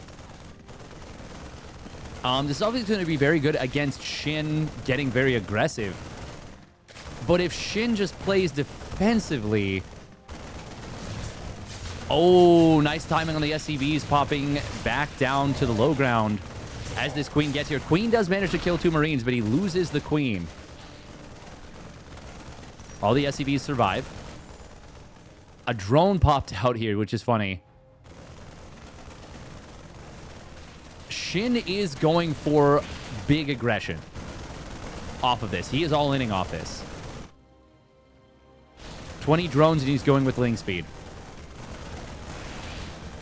wow. This is obviously going to be very good against SHIN getting very aggressive. But if SHIN just plays defensively... Oh, nice timing on the SCVs, popping back down to the low ground as this Queen gets here. Queen does manage to kill 2 Marines, but he loses the Queen. All the SCVs survive. A drone popped out here, which is funny. SHIN is going for big aggression off of this. He is all-inning off this. 20 drones, and he's going with ling speed.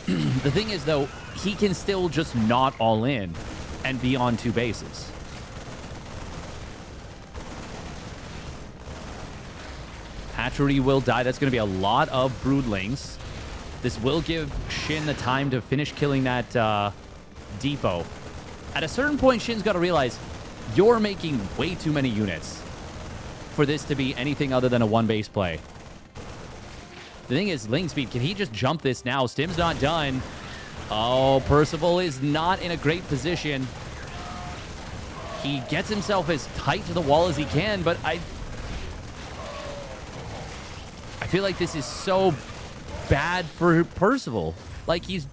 The thing is, though, he can still just not all in and be on 2 bases. Hatchery will die. That's going to be a lot of broodlings. This will give SHIN the time to finish killing that depot. At a certain point, SHIN's got to realize you're making way too many units for this to be anything other than a one-base play. The thing is, Ling Speed, can he just jump this now? Stim's not done. Oh, Percival is not in a great position. He gets himself as tight to the wall as he can, but I feel like this is so bad for Percival. Like, he's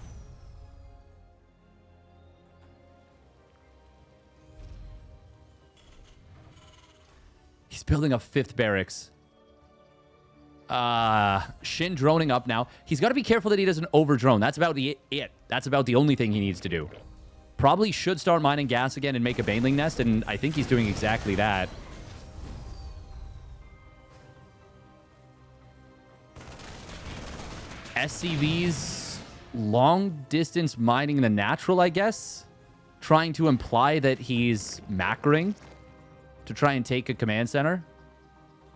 building a 5th barracks. SHIN droning up now. He's got to be careful that he doesn't over-drone. That's about it. That's about the only thing he needs to do. Probably should start mining gas again and make a baneling nest, and I think he's doing exactly that. SCV's long-distance mining the natural, I guess. Trying to imply that he's macroing to try and take a command center.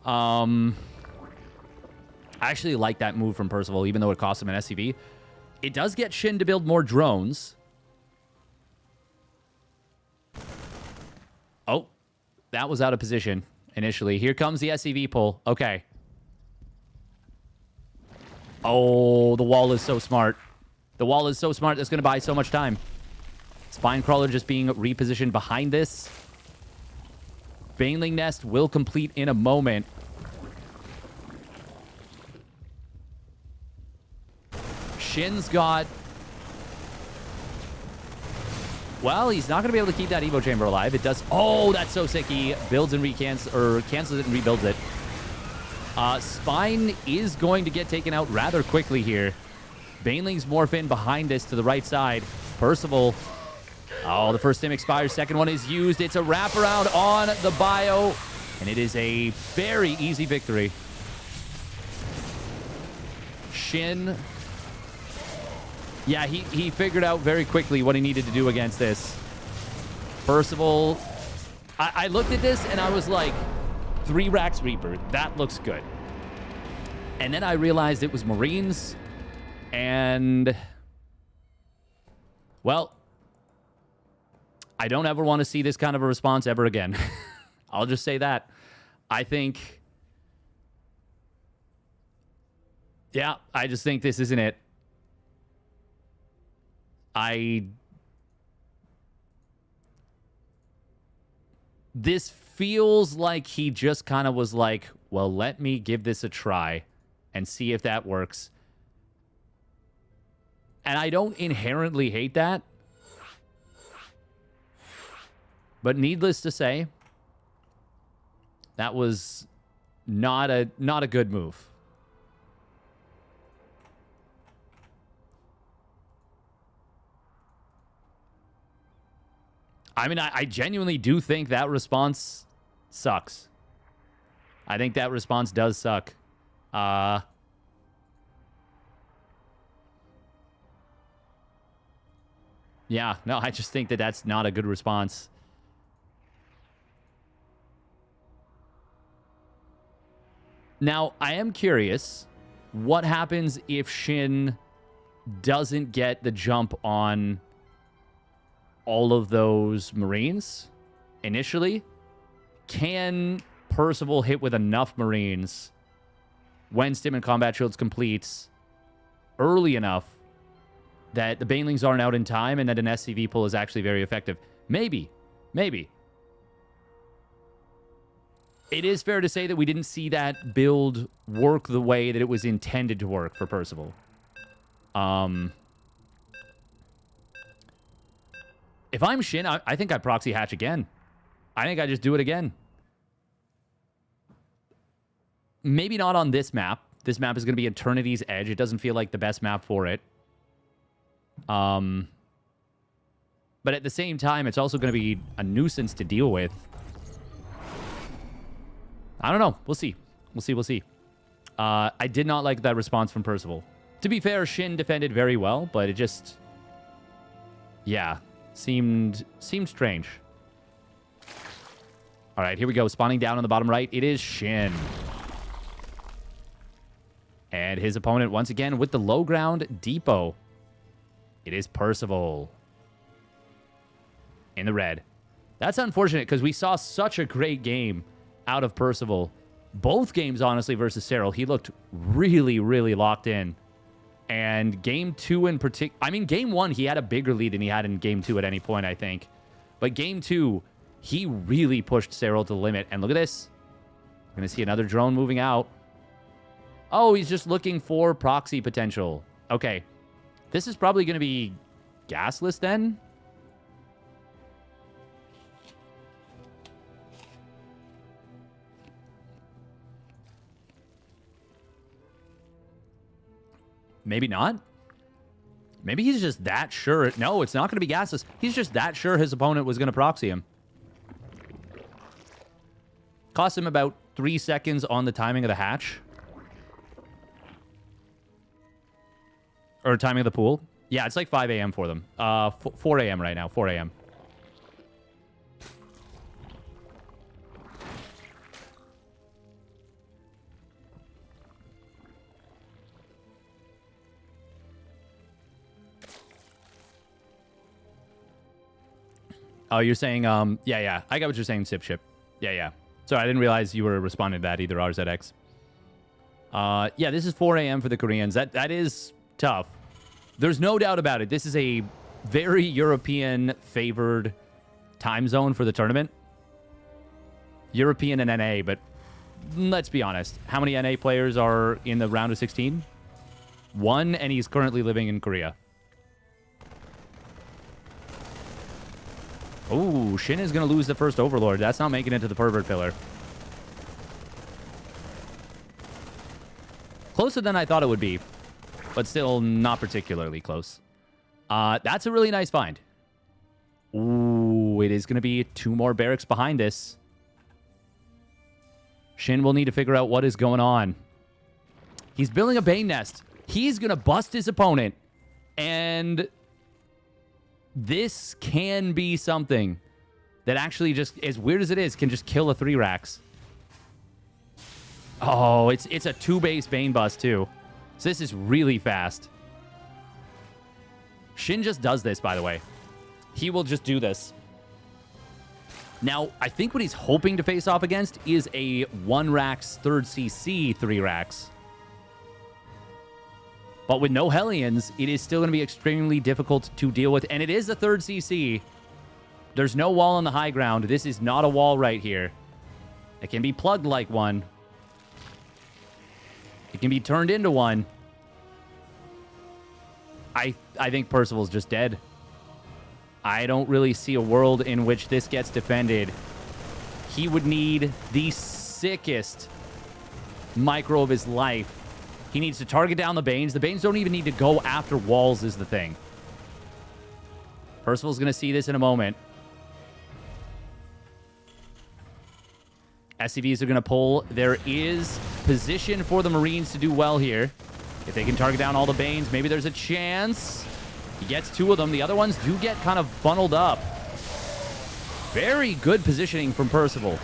I actually like that move from Percival, even though it cost him an SCV. It does get SHIN to build more drones. Oh, that was out of position initially. Here comes the SCV pull. Okay. Oh, the wall is so smart. The wall is so smart. That's going to buy so much time. Spinecrawler just being repositioned behind this. Baneling Nest will complete in a moment. SHIN's got... Well, he's not going to be able to keep that Evo Chamber alive. It does... Oh, that's so sick. He builds and cancels it and rebuilds it. Spine is going to get taken out rather quickly here. Banelings morph in behind this to the right side. Percival... Oh, the first stim expires. Second one is used. It's a wraparound on the bio. And it is a very easy victory. SHIN. Yeah, he figured out very quickly what he needed to do against this. Percival. I looked at this and I was like, 3 racks Reaper. That looks good. And then I realized it was Marines. And... Well... I don't ever want to see this kind of a response ever again. I'll just say that. I think... Yeah, I just think this isn't it. This feels like he just kind of was like, well, let me give this a try and see if that works. And I don't inherently hate that. But needless to say, that was not a good move. I mean, I genuinely do think that response sucks. I think that response does suck. Yeah, no, I just think that that's not a good response. Now, I am curious, what happens if SHIN doesn't get the jump on all of those Marines initially? Can Percival hit with enough Marines when Stim and Combat Shields completes early enough that the Banelings aren't out in time and that an SCV pull is actually very effective? Maybe. Maybe. It is fair to say that we didn't see that build work the way that it was intended to work for Percival. If I'm SHIN, I think I proxy hatch again. I think I just do it again. Maybe not on this map. This map is going to be Eternity's Edge. It doesn't feel like the best map for it. But at the same time, it's also going to be a nuisance to deal with. I don't know. We'll see. We'll see. I did not like that response from Percival. To be fair, SHIN defended very well, but it just... Yeah. Seemed strange. All right, here we go. Spawning down on the bottom right. It is SHIN. And his opponent, once again, with the low ground depot. It is Percival. In the red. That's unfortunate because we saw such a great game out of Percival. Both games, honestly, versus Serral. He looked really, really locked in. And game 2 in particular... I mean, game 1, he had a bigger lead than he had in game 2 at any point, I think. But game 2, he really pushed Serral to the limit. And look at this. We're going to see another drone moving out. Oh, he's just looking for proxy potential. Okay. This is probably going to be gasless then. Maybe not. Maybe he's just that sure. No, it's not going to be gasless. He's just that sure his opponent was going to proxy him. Cost him about 3 seconds on the timing of the hatch. Or timing of the pool. Yeah, it's like 5 a.m. for them. 4 a.m. right now. 4 a.m. Oh, you're saying, yeah. I got what you're saying, Sip Ship. Yeah. Sorry, I didn't realize you were responding to that either, RZX. Yeah, this is 4 a.m. for the Koreans. That is tough. There's no doubt about it. This is a very European-favored time zone for the tournament. European and NA, but let's be honest. How many NA players are in the round of 16? 1, and he's currently living in Korea. Oh, SHIN is going to lose the first Overlord. That's not making it to the Pervert Pillar. Closer than I thought it would be, but still not particularly close. That's a really nice find. Ooh, it is going to be 2 more barracks behind this. SHIN will need to figure out what is going on. He's building a Bane Nest. He's going to bust his opponent. And this can be something that actually just, as weird as it is, can just kill a 3-racks. Oh, it's a 2-base Bane bust, too. So this is really fast. SHIN just does this, by the way. He will just do this. Now, I think what he's hoping to face off against is a 1-racks 3rd CC 3-racks. But with no Hellions, it is still going to be extremely difficult to deal with. And it is a 3rd CC. There's no wall on the high ground. This is not a wall right here. It can be plugged like one. It can be turned into one. I think Percival's just dead. I don't really see a world in which this gets defended. He would need the sickest micro of his life. He needs to target down the Banes. The Banes don't even need to go after walls is the thing. Percival's going to see this in a moment. SCVs are going to pull. There is position for the Marines to do well here. If they can target down all the Banes, maybe there's a chance. He gets 2 of them. The other ones do get kind of funneled up. Very good positioning from Percival.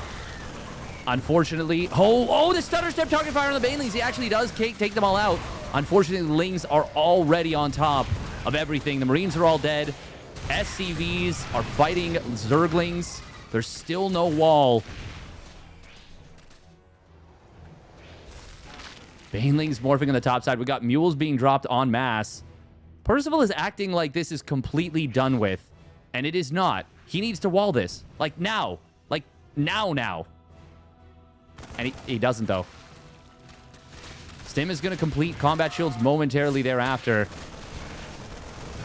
Unfortunately, oh, the stutter step target fire on the Banelings. He actually does take them all out. Unfortunately, the Lings are already on top of everything. The Marines are all dead. SCVs are fighting Zerglings. There's still no wall. Banelings morphing on the top side. We got mules being dropped en masse. Percival is acting like this is completely done with, and it is not. He needs to wall this. Like now. Like now. And he doesn't, though. Stim is going to complete combat shields momentarily thereafter.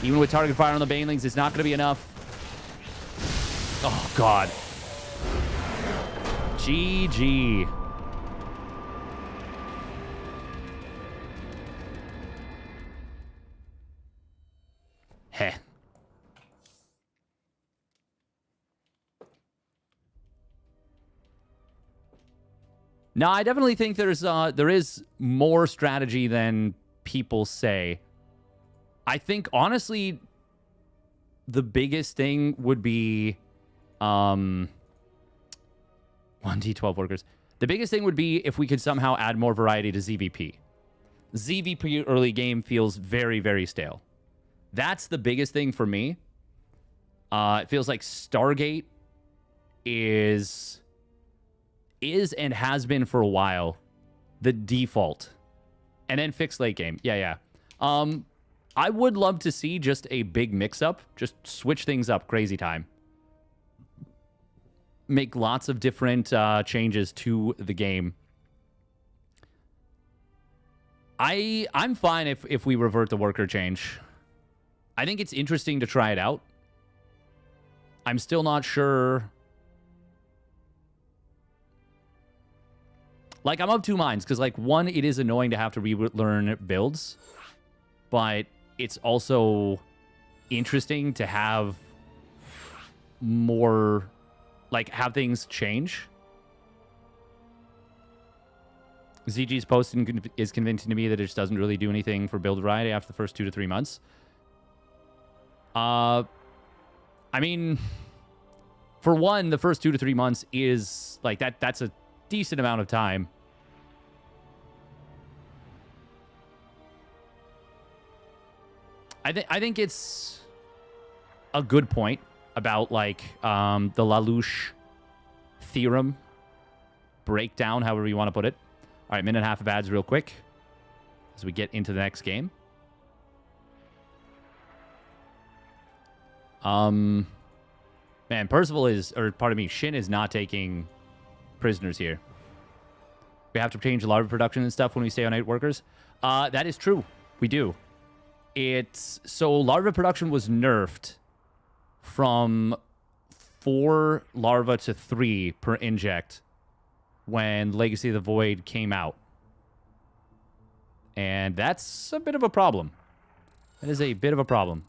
Even with target fire on the Banelings, it's not going to be enough. Oh, God. GG. Heh. No, I definitely think there is more strategy than people say. I think, honestly, the biggest thing would be 1d12 workers. The biggest thing would be if we could somehow add more variety to ZVP. ZVP early game feels very, very stale. That's the biggest thing for me. It feels like Stargate is and has been for a while the default. And then fixed late game. Yeah. I would love to see just a big mix-up. Just switch things up crazy time. Make lots of different changes to the game. I'm fine if we revert the worker change. I think it's interesting to try it out. I'm still not sure. Like, I'm of two minds, because, like, one, it is annoying to have to relearn builds, but it's also interesting to have more, like, have things change. ZG's post is convincing to me that it just doesn't really do anything for build variety after the first 2 to 3 months. I mean, for one, the first 2 to 3 months is, like, that's a decent amount of time. I think it's a good point about, like, the Lalouche theorem breakdown, however you want to put it. All right, minute and a half of ads real quick as we get into the next game. Man, Percival is, or pardon me, SHIN is not taking prisoners here. We have to change larva production and stuff when we stay on 8 workers. That is true. We do. So larva production was nerfed from 4 larvae to 3 per inject when Legacy of the Void came out. And that's a bit of a problem. That is a bit of a problem.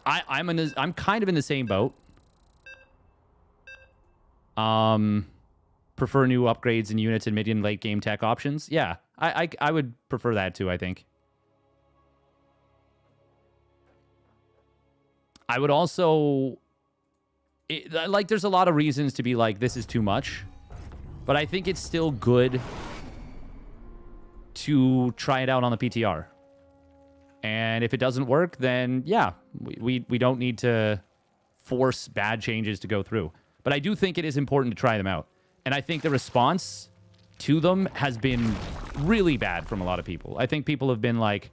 I'm kind of in the same boat. Prefer new upgrades and units and mid and late game tech options. Yeah, I would prefer that too, I think. I would also... like, there's a lot of reasons to be like, this is too much. But I think it's still good to try it out on the PTR. And if it doesn't work, then yeah, we don't need to force bad changes to go through. But I do think it is important to try them out. And I think the response to them has been really bad from a lot of people. I think people have been like,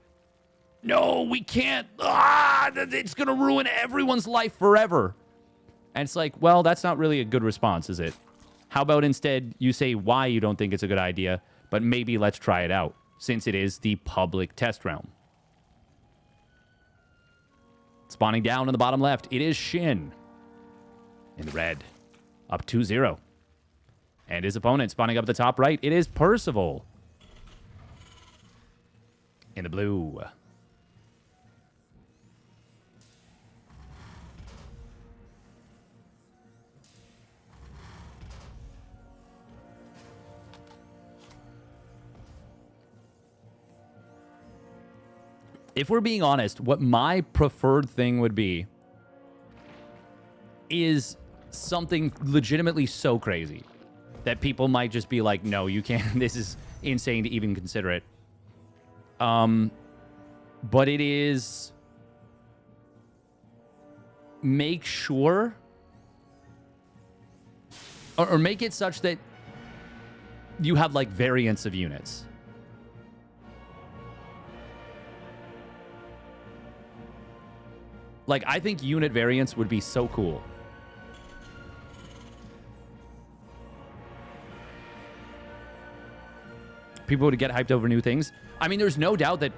no, we can't. It's going to ruin everyone's life forever. And it's like, well, that's not really a good response, is it? How about instead you say why you don't think it's a good idea, but maybe let's try it out, since it is the public test realm. Spawning down in the bottom left, it is SHIN. In the red. Up 2-0. And his opponent spawning up the top right, it is Percival. In the blue. If we're being honest, what my preferred thing would be is something legitimately so crazy that people might just be like, no, you can't. This is insane to even consider it. But it is... make sure... or make it such that you have, like, variants of units. Like, I think unit variants would be so cool. People would get hyped over new things. I mean, there's no doubt that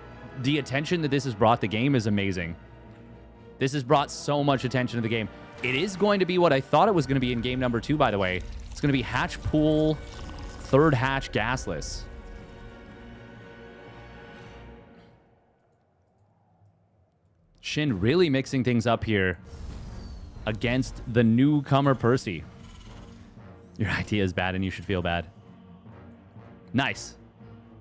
the attention that this has brought the game is amazing. This has brought so much attention to the game. It is going to be what I thought it was going to be in game number 2, by the way. It's going to be hatch pool, 3rd hatch gasless. SHIN really mixing things up here against the newcomer Percy. Your idea is bad and you should feel bad. Nice.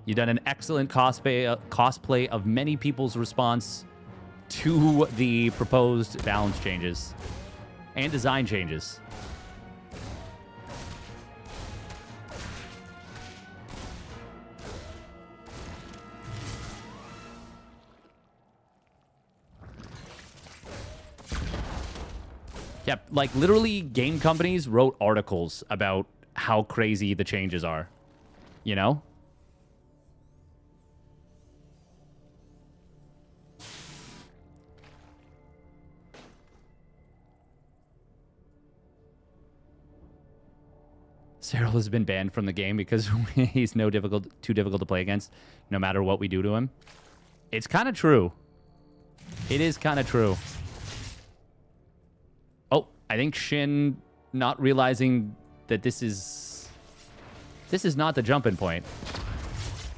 You've done an excellent cosplay of many people's response to the proposed balance changes and design changes. Yeah, like literally game companies wrote articles about how crazy the changes are. You know? Serral has been banned from the game because he's too difficult to play against, no matter what we do to him. It's kind of true. It is kind of true. Oh, I think SHIN not realizing that this is not the jumping point.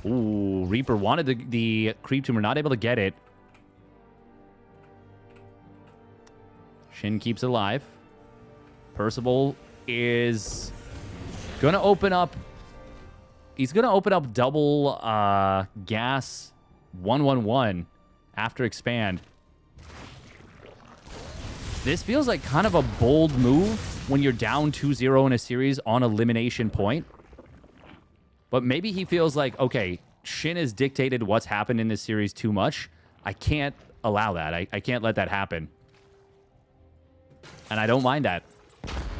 Ooh, Reaper wanted the creep tumor, not able to get it. SHIN keeps it alive. Percival is gonna open up. He's gonna open up double gas 111 after expand. This feels like kind of a bold move when you're down 2-0 in a series on elimination point. But maybe he feels like, okay, SHIN has dictated what's happened in this series too much. I can't allow that. I can't let that happen. And I don't mind that.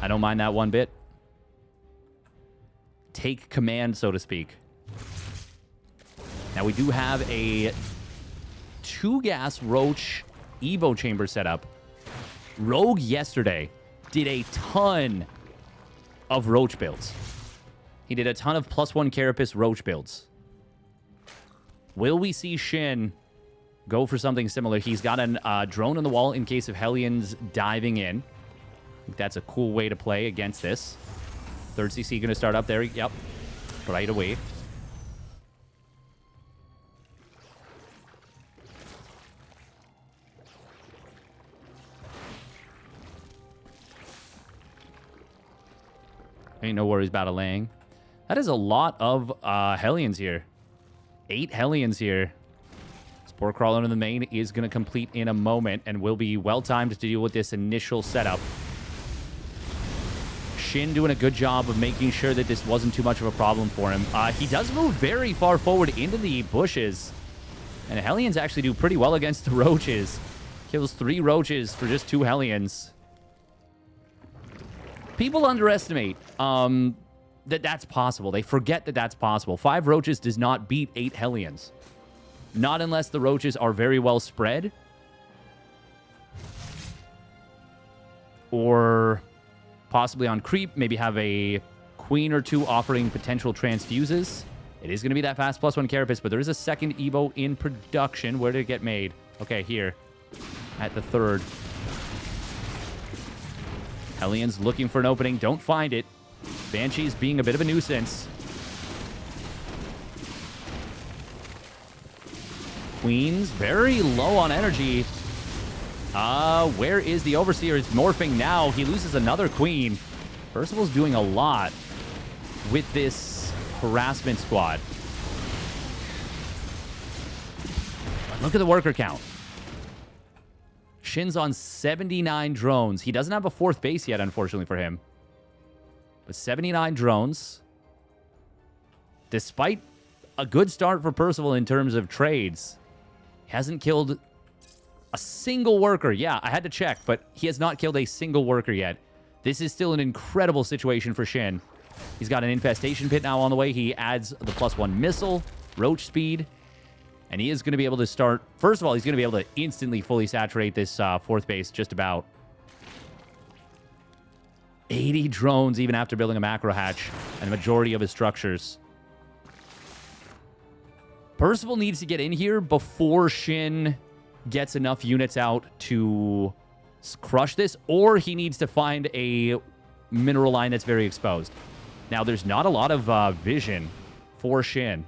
I don't mind that one bit. Take command, so to speak. Now we do have a 2-gas Roach Evo chamber setup. Rogue yesterday did a ton of Roach builds. He did a ton of +1 Carapace Roach builds. Will we see SHIN go for something similar? He's got a drone on the wall in case of Hellions diving in. I think that's a cool way to play against this. Third CC going to start up there. Yep. Right away. Ain't no worries about a laying. That is a lot of Hellions here. 8 Hellions here. Spore Crawler in the main is going to complete in a moment and will be well-timed to deal with this initial setup. SHIN doing a good job of making sure that this wasn't too much of a problem for him. He does move very far forward into the bushes. And Hellions actually do pretty well against the Roaches. Kills 3 Roaches for just 2 Hellions. People underestimate that's possible. They forget that that's possible. 5 Roaches does not beat 8 Hellions. Not unless the Roaches are very well spread. Or possibly on creep, maybe have a queen or 2 offering potential transfuses. It is going to be that fast +1 Carapace, but there is a second Evo in production. Where did it get made? Okay, here. At the 3rd. Hellions looking for an opening. Don't find it. Banshees being a bit of a nuisance. Queens very low on energy. Where is the Overseer? Is morphing now. He loses another Queen. Percival's doing a lot with this harassment squad. But look at the worker count. SHIN's on 79 drones. He doesn't have a 4th base yet, unfortunately for him. But 79 drones. Despite a good start for Percival in terms of trades, he hasn't killed a single worker. Yeah, I had to check, but he has not killed a single worker yet. This is still an incredible situation for SHIN. He's got an infestation pit now on the way. He adds the +1 missile, Roach speed, and he is going to be able to start... First of all, he's going to be able to instantly fully saturate this 4th base just about. 80 drones even after building a macro hatch and the majority of his structures. Percival needs to get in here before SHIN gets enough units out to crush this, or he needs to find a mineral line that's very exposed. Now, there's not a lot of vision for SHIN.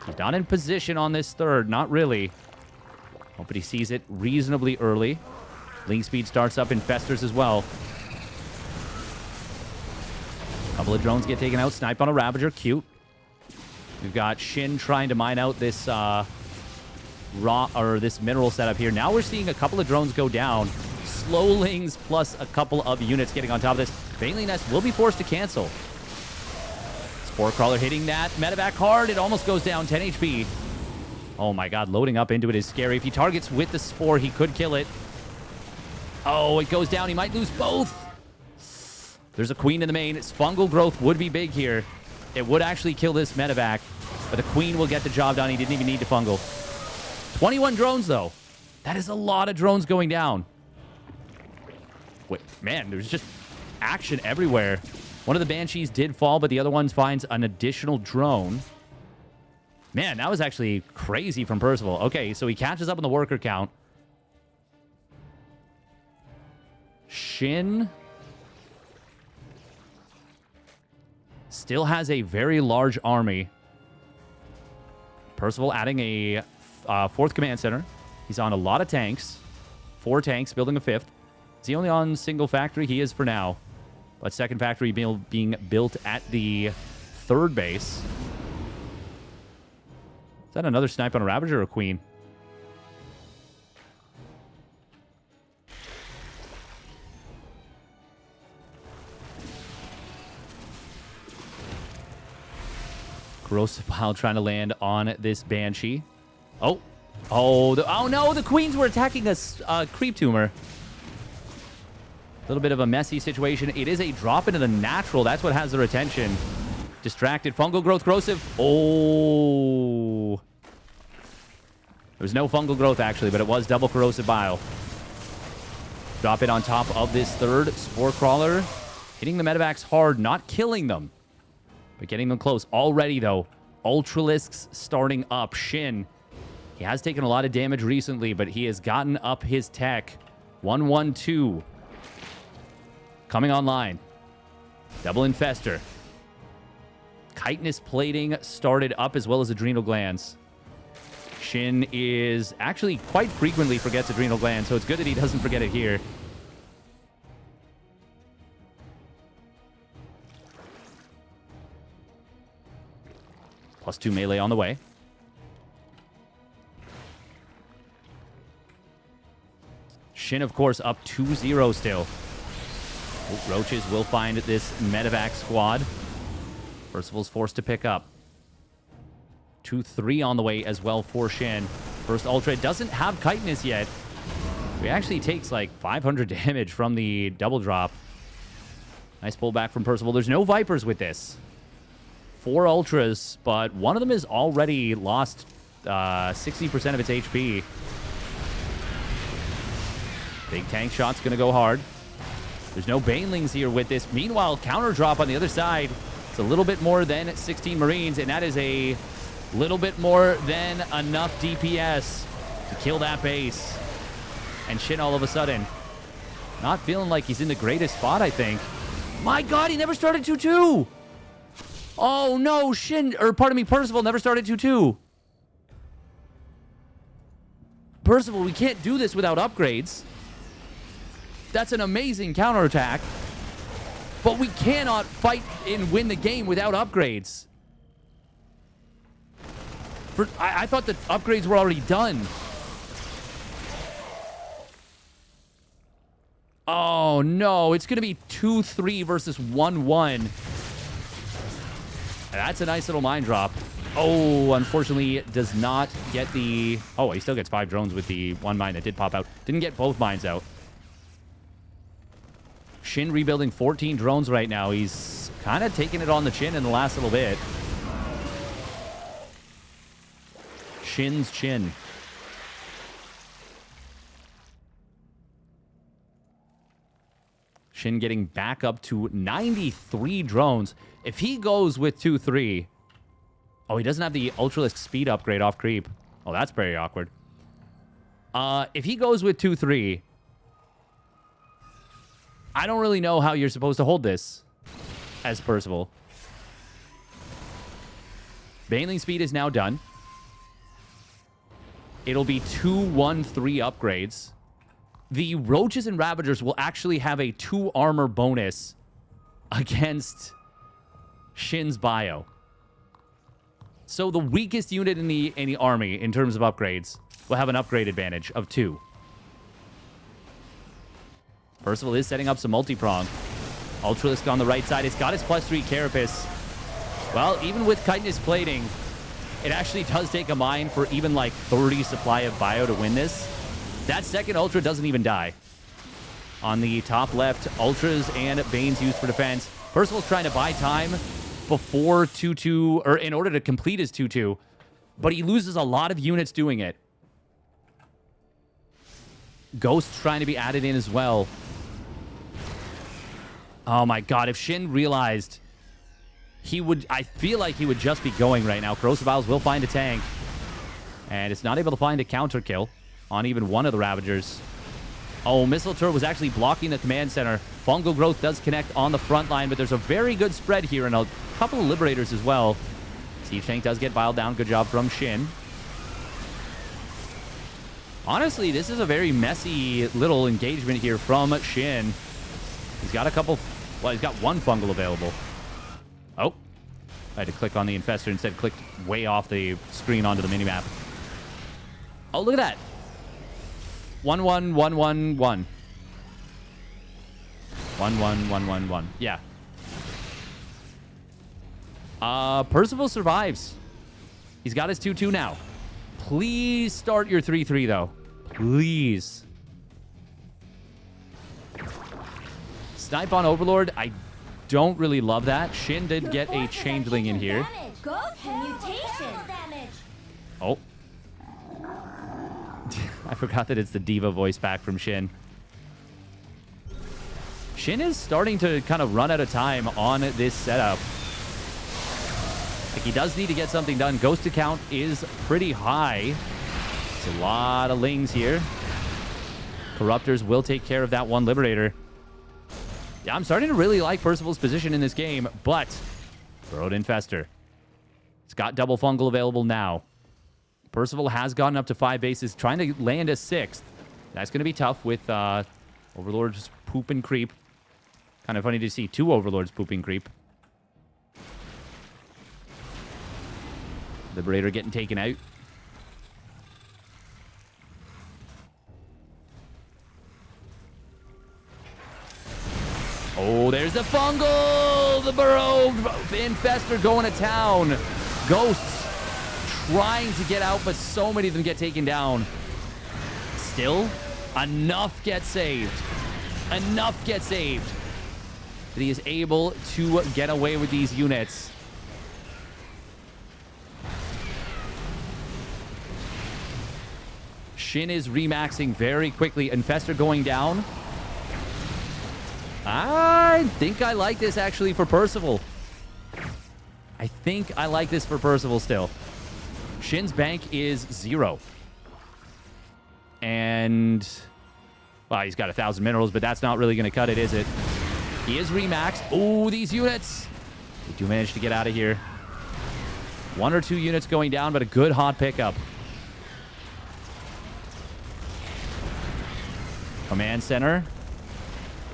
He's not in position on this 3rd, not really. Oh, but he sees it reasonably early. Link speed starts up, infestors as well. A couple of drones get taken out. Snipe on a Ravager, cute. We've got SHIN trying to mine out this this mineral setup here. Now we're seeing a couple of drones go down. Slowlings plus a couple of units getting on top of this. Baneling Nest will be forced to cancel. Spore Crawler hitting that medevac hard. It almost goes down 10 HP. Oh my god, loading up into it is scary. If he targets with the Spore, he could kill it. Oh, it goes down. He might lose both. There's a queen in the main. Its fungal growth would be big here. It would actually kill this medevac, but the queen will get the job done. He didn't even need to fungal. 21 drones, though. That is a lot of drones going down. Wait, man, there's just action everywhere. One of the Banshees did fall, but the other one finds an additional drone. Man, that was actually crazy from Percival. Okay, so he catches up on the worker count. SHIN still has a very large army. Percival adding a fourth command center. He's on a lot of tanks. 4 tanks, building a 5th. Is he only on single factory? He is for now. But second factory being built at the 3rd base. Is that another snipe on a Ravager or a Queen? Corrosive Pile trying to land on this Banshee. Oh. Oh, no, the Queens were attacking a Creep Tumor. A little bit of a messy situation. It is a drop into the natural. That's what has their attention. Distracted. Fungal growth. Corrosive. Oh. There was no fungal growth, actually, but it was double Corrosive Bile. Drop it on top of this 3rd Spore Crawler. Hitting the medevacs hard. Not killing them, but getting them close. Already, though, Ultralisks starting up. SHIN. He has taken a lot of damage recently, but he has gotten up his tech. 1-1-2. Coming online. Double Infester. Chitinous Plating started up, as well as Adrenal Glands. SHIN is actually quite frequently forgets Adrenal Glands, so it's good that he doesn't forget it here. +2 melee on the way. SHIN, of course, up 2-0 still. Oh, Roaches will find this medevac squad. Percival's forced to pick up. 2-3 on the way as well for SHIN. First Ultra doesn't have chitinous yet. He actually takes like 500 damage from the double drop. Nice pullback from Percival. There's no Vipers with this. 4 Ultras, but one of them has already lost 60% of its HP. Big tank shot's going to go hard. There's no Banelings here with this. Meanwhile, counter drop on the other side. It's a little bit more than 16 Marines, and that is a little bit more than enough DPS to kill that base. And SHIN all of a sudden, not feeling like he's in the greatest spot, I think. My God, he never started 2-2. Oh, no, Percival never started 2-2. Percival, we can't do this without upgrades. That's an amazing counterattack. But we cannot fight and win the game without upgrades. I thought the upgrades were already done. Oh, no. It's going to be 2-3 versus 1-1. That's a nice little mine drop. Oh, unfortunately, does not get the... Oh, he still gets 5 drones with the 1 mine that did pop out. Didn't get both mines out. SHIN rebuilding 14 drones right now. He's kind of taking it on the chin in the last little bit. SHIN's chin. SHIN getting back up to 93 drones. If he goes with 2-3... Oh, he doesn't have the Ultralisk speed upgrade off creep. Oh, that's very awkward. If he goes with 2-3... I don't really know how you're supposed to hold this as Percival. Baneling speed is now done. It'll be 2-1-3 upgrades. The Roaches and Ravagers will actually have a 2 armor bonus against SHIN's bio. So the weakest unit in the army in terms of upgrades will have an upgrade advantage of 2. Percival is setting up some multi-prong. Ultralisk on the right side. It's got his +3 Carapace. Well, even with chitinous plating, it actually does take a mine for even like 30 supply of bio to win this. That second Ultra doesn't even die. On the top left, Ultras and Banes used for defense. Percival's trying to buy time before 2-2, or in order to complete his 2-2, but he loses a lot of units doing it. Ghost's trying to be added in as well. Oh my god, if SHIN realized he would... I feel like he would just be going right now. Percival will find a tank. And it's not able to find a counter kill on even one of the Ravagers. Oh, Missile Turret was actually blocking the command center. Fungal Growth does connect on the front line, but there's a very good spread here and a couple of Liberators as well. Siege Tank does get biled down. Good job from SHIN. Honestly, this is a very messy little engagement here from SHIN. He's got a couple... Well, he's got one Fungal available. Oh. I had to click on the Infestor. Instead, clicked way off the screen onto the minimap. Oh, look at that. 1-1, 1-1, 1. 1-1, 1-1, 1. Yeah. Percival survives. He's got his 2-2 now. Please start your 3-3, though. Please. Snipe on Overlord. I don't really love that. SHIN did get a Changeling in here. Oh. I forgot that it's the diva voice back from SHIN. SHIN is starting to kind of run out of time on this setup. Like, he does need to get something done. Ghost account is pretty high. It's a lot of Lings here. Corruptors will take care of that one Liberator. Yeah, I'm starting to really like Percival's position in this game, but Burrowed Infestor. It's got double Fungal available now. Percival has gotten up to 5 bases, trying to land a 6th. That's going to be tough with Overlords poop and creep. Kind of funny to see 2 Overlords poop and creep. Liberator getting taken out. Oh, there's the Fungal! The Burrowed Infestor going to town. Ghosts trying to get out, but so many of them get taken down. Still, enough get saved. Enough get saved. That he is able to get away with these units. SHIN is remaxing very quickly. Infestor going down. I think I like this actually for Percival. I think I like this for Percival still. SHIN's bank is 0. And, well, he's got 1,000 minerals, but that's not really going to cut it, is it? He is remaxed. Oh, these units. They do manage to get out of here. 1 or 2 units going down, but a good hot pickup. Command center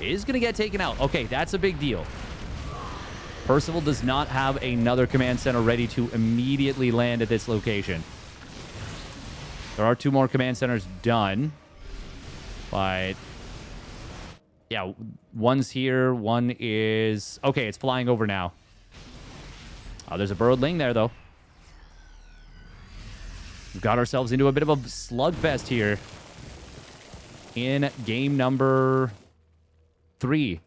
is going to get taken out. Okay, that's a big deal. Percival does not have another command center ready to immediately land at this location. There are 2 more command centers done. But, yeah, one's here. One is... Okay, it's flying over now. Oh, there's a Burrowed Ling there, though. We've got ourselves into a bit of a slugfest here in game number 3.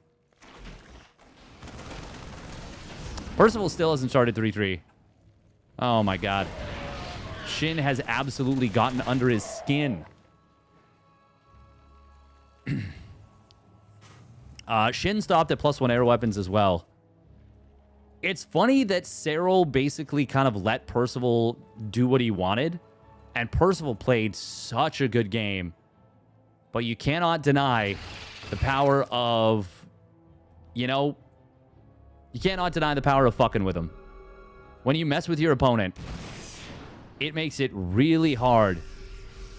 Percival still hasn't started 3-3. Oh my god. SHIN has absolutely gotten under his skin. SHIN stopped at +1 air weapons as well. It's funny that Serral basically kind of let Percival do what he wanted. And Percival played such a good game. But you cannot deny the power of, you know, you cannot deny the power of fucking with him. When you mess with your opponent, it makes it really hard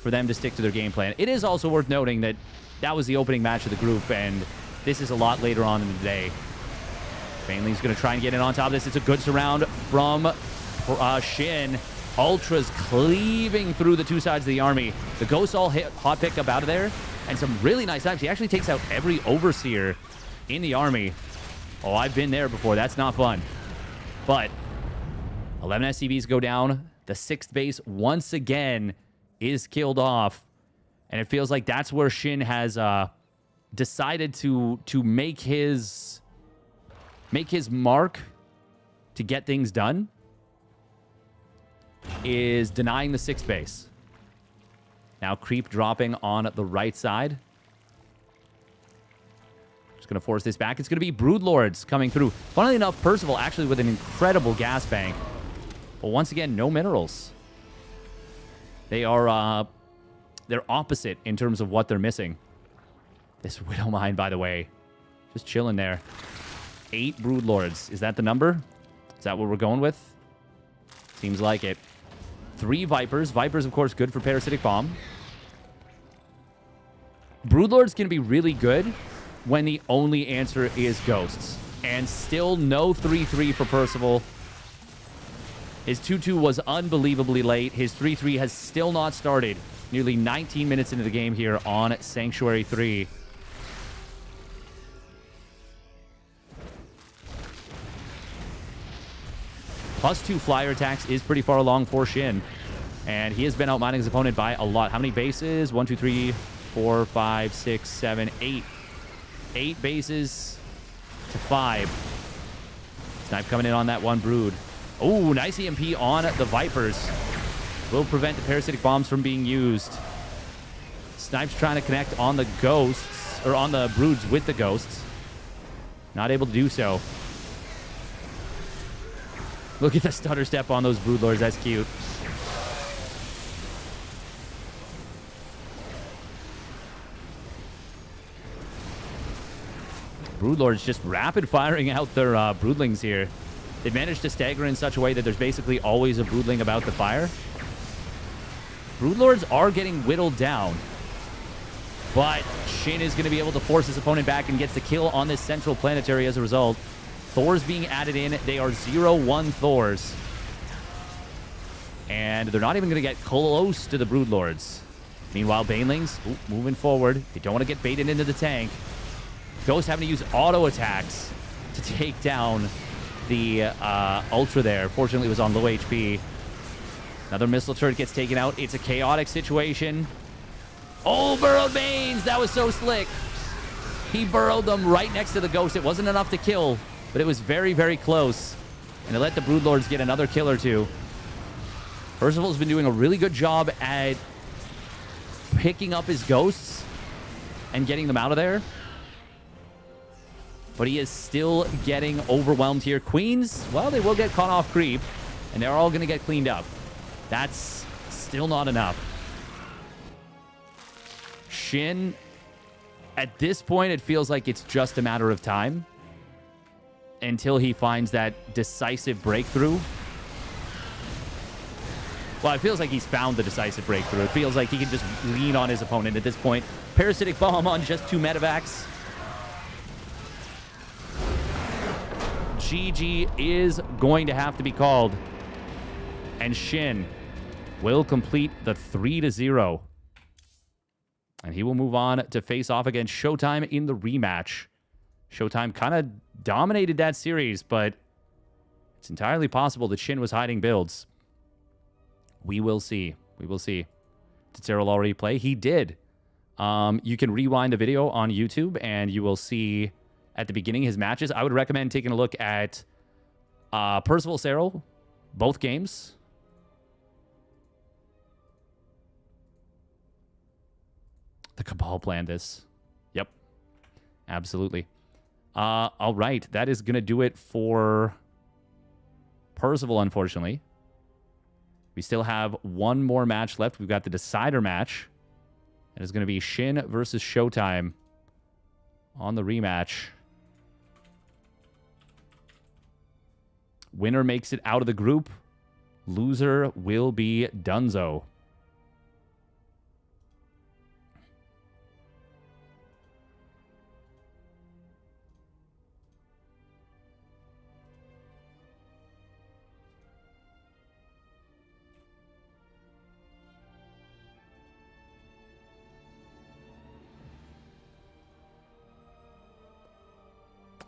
for them to stick to their game plan. It is also worth noting that that was the opening match of the group, and this is a lot later on in the day. Bainley's going to try and get in on top of this. It's a good surround from SHIN. Ultras cleaving through the 2 sides of the army. The Ghosts all hit hot pick up out of there. And some really nice times. He actually takes out every Overseer in the army. Oh, I've been there before. That's not fun. But 11 SCVs go down. The 6th base once again is killed off. And it feels like that's where SHIN has decided to make his mark to get things done is denying the 6th base. Now creep dropping on the right side. Just going to force this back. It's going to be Broodlords coming through. Funnily enough, Percival actually with an incredible gas bank. But once again, no minerals. They are they're opposite in terms of what they're missing. This Widow Mine, by the way, just chilling there. 8 Broodlords. Is that the number? Is that what we're going with? Seems like it. 3 Vipers. Vipers, of course, good for Parasitic Bomb. Broodlords can be really good when the only answer is Ghosts. And still no 3-3 for Percival. His 2-2 was unbelievably late. His 3-3 has still not started. Nearly 19 minutes into the game here on Sanctuary 3. +2 flyer attacks is pretty far along for SHIN. And he has been outmining his opponent by a lot. How many bases? 1, 2, 3, 4, 5, 6, 7, 8. 8 bases to 5. Snipe coming in on that one Brood. Oh, nice EMP on the Vipers. Will prevent the Parasitic Bombs from being used. Snipe's trying to connect on the Ghosts, or on the Broods with the Ghosts. Not able to do so. Look at the stutter step on those Broodlords. That's cute. Broodlords just rapid firing out their Broodlings here. They've managed to stagger in such a way that there's basically always a Broodling about the fire. Broodlords are getting whittled down. But SHIN is going to be able to force his opponent back and gets the kill on this central planetary as a result. Thors being added in. They are 0-1 Thors. And they're not even going to get close to the Broodlords. Meanwhile, Banelings moving forward. They don't want to get baited into the tank. Ghost having to use auto attacks to take down the Ultra there. Fortunately, it was on low HP. Another missile turret gets taken out. It's a chaotic situation. Oh, burrowed Banes! That was so slick. He burrowed them right next to the Ghost. It wasn't enough to kill, but it was very, very close. And it let the Broodlords get another kill or two. Percival's been doing a really good job at picking up his Ghosts and getting them out of there. But he is still getting overwhelmed here. Queens, well, they will get caught off creep, and they're all going to get cleaned up. That's still not enough. SHIN, at this point, it feels like it's just a matter of time until he finds that decisive breakthrough. Well, it feels like he's found the decisive breakthrough. It feels like he can just lean on his opponent at this point. Parasitic Bomb on just 2 medevacs. GG is going to have to be called. And SHIN will complete the 3-0. And he will move on to face off against ShoWTimE in the rematch. ShoWTimE kind of dominated that series, but it's entirely possible that SHIN was hiding builds. We will see. We will see. Did Serral already play? He did. You can rewind the video on YouTube, and you will see at the beginning his matches. I would recommend taking a look at Percival, Serral, both games. The Cabal planned this. Yep. Absolutely. All right. That is going to do it for Percival, unfortunately. We still have one more match left. We've got the decider match. It is going to be SHIN versus ShoWTimE on the rematch. Winner makes it out of the group. Loser will be Dunzo.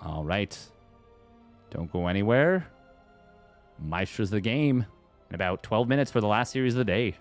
All right. Don't go anywhere. Maestros of the game in about 12 minutes for the last series of the day.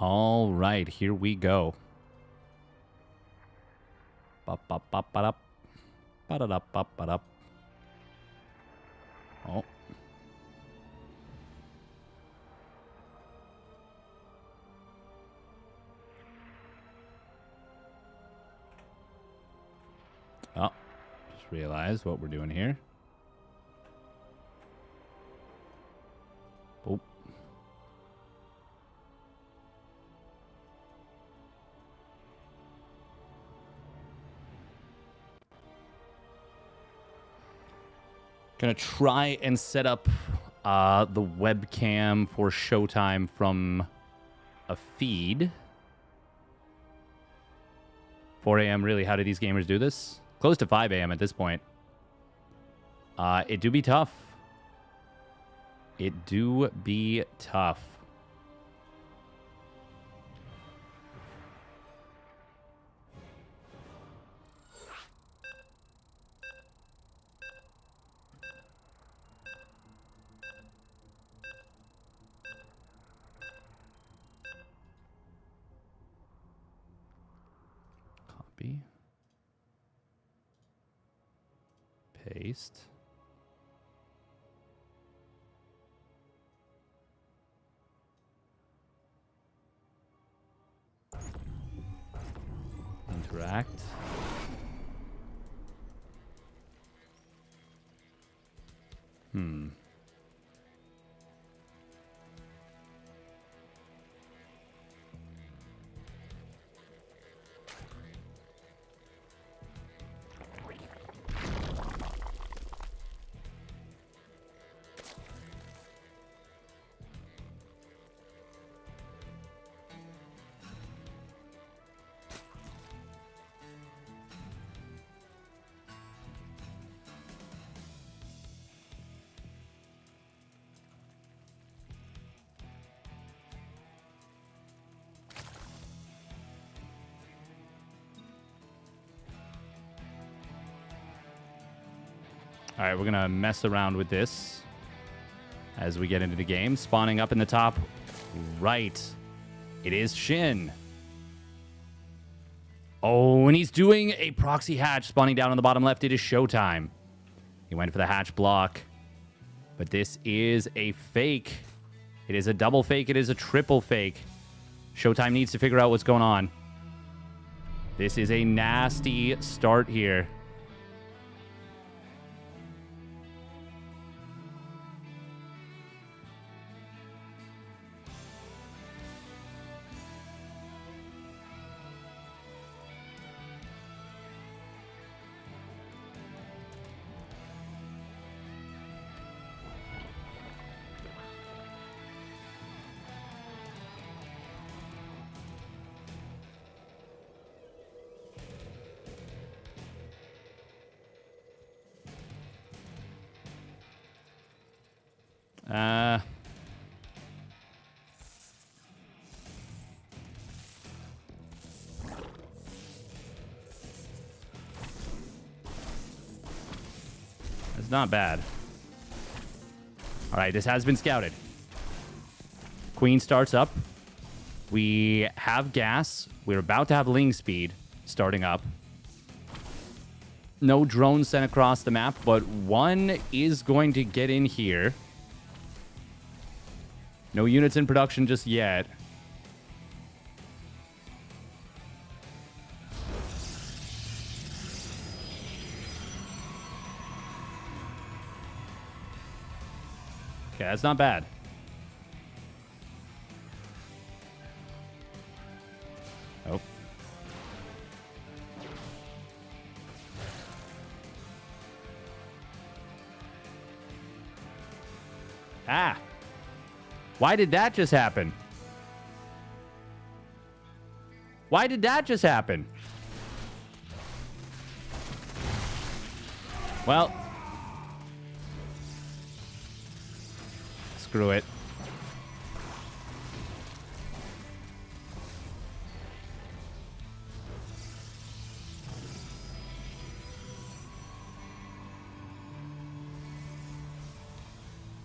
All right, here we go. Ba-ba-ba-ba-dup. Ba-da-da-ba-ba-dup. Oh. Oh, just realized what we're doing here. Oh. Gonna try and set up the webcam for ShoWTimE from a feed. 4 a.m. Really? How do these gamers do this? Close to 5 a.m. at this point. It do be tough. It do be tough. Copy. Paste. Interact. All right, we're going to mess around with this as we get into the game. Spawning up in the top right. It is SHIN. Oh, and he's doing a proxy hatch. Spawning down on the bottom left, it is ShoWTimE. He went for the hatch block. But this is a fake. It is a double fake. It is a triple fake. ShoWTimE needs to figure out what's going on. This is a nasty start here. That's not bad. All right, this has been scouted. Queen starts up. We have gas. We're about to have ling speed starting up. No drones sent across the map, but one is going to get in here. No units in production just yet. Okay, that's not bad. Oh. Ah. Why did that just happen? Why did that just happen? Well. Screw it.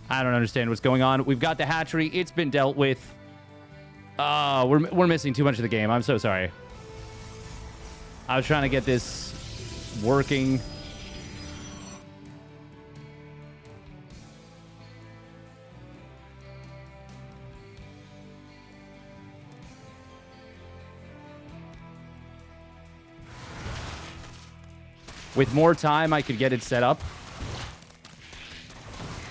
I don't understand what's going on. We've got the hatchery. It's been dealt with. We're missing too much of the game. I'm so sorry. I was trying to get this working. With more time, I could get it set up.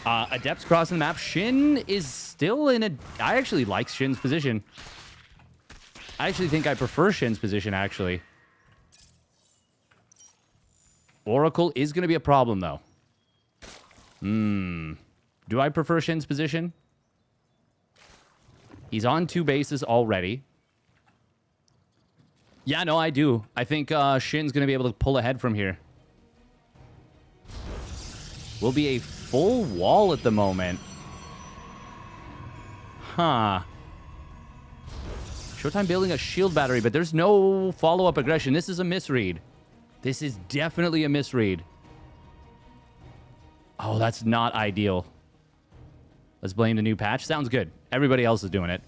Adepts crossing the map. SHIN is still in a... I actually like SHIN's position. I actually think I prefer SHIN's position, actually. Oracle is going to be a problem, though. Do I prefer SHIN's position? He's on 2 bases already. Yeah, no, I do. I think SHIN's going to be able to pull ahead from here. Will be a full wall at the moment. Huh. ShoWTimE building a shield battery, but there's no follow-up aggression. This is a misread. This is definitely a misread. Oh, that's not ideal. Let's blame the new patch. Sounds good. Everybody else is doing it.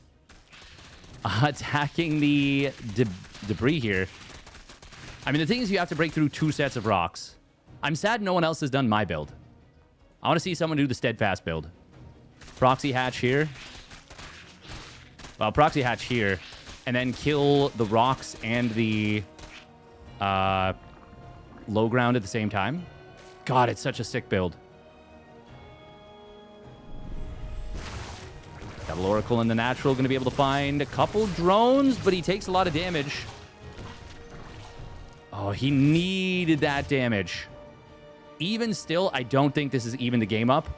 Attacking the debris here. I mean, the thing is you have to break through 2 sets of rocks. I'm sad no one else has done my build. I want to see someone do the steadfast build. Proxy hatch here. Well, proxy hatch here. And then kill the rocks and the low ground at the same time. God, it's such a sick build. Double Oracle in the natural. Going to be able to find a couple drones, but he takes a lot of damage. Oh, he needed that damage. Even still, I don't think this is even the game up.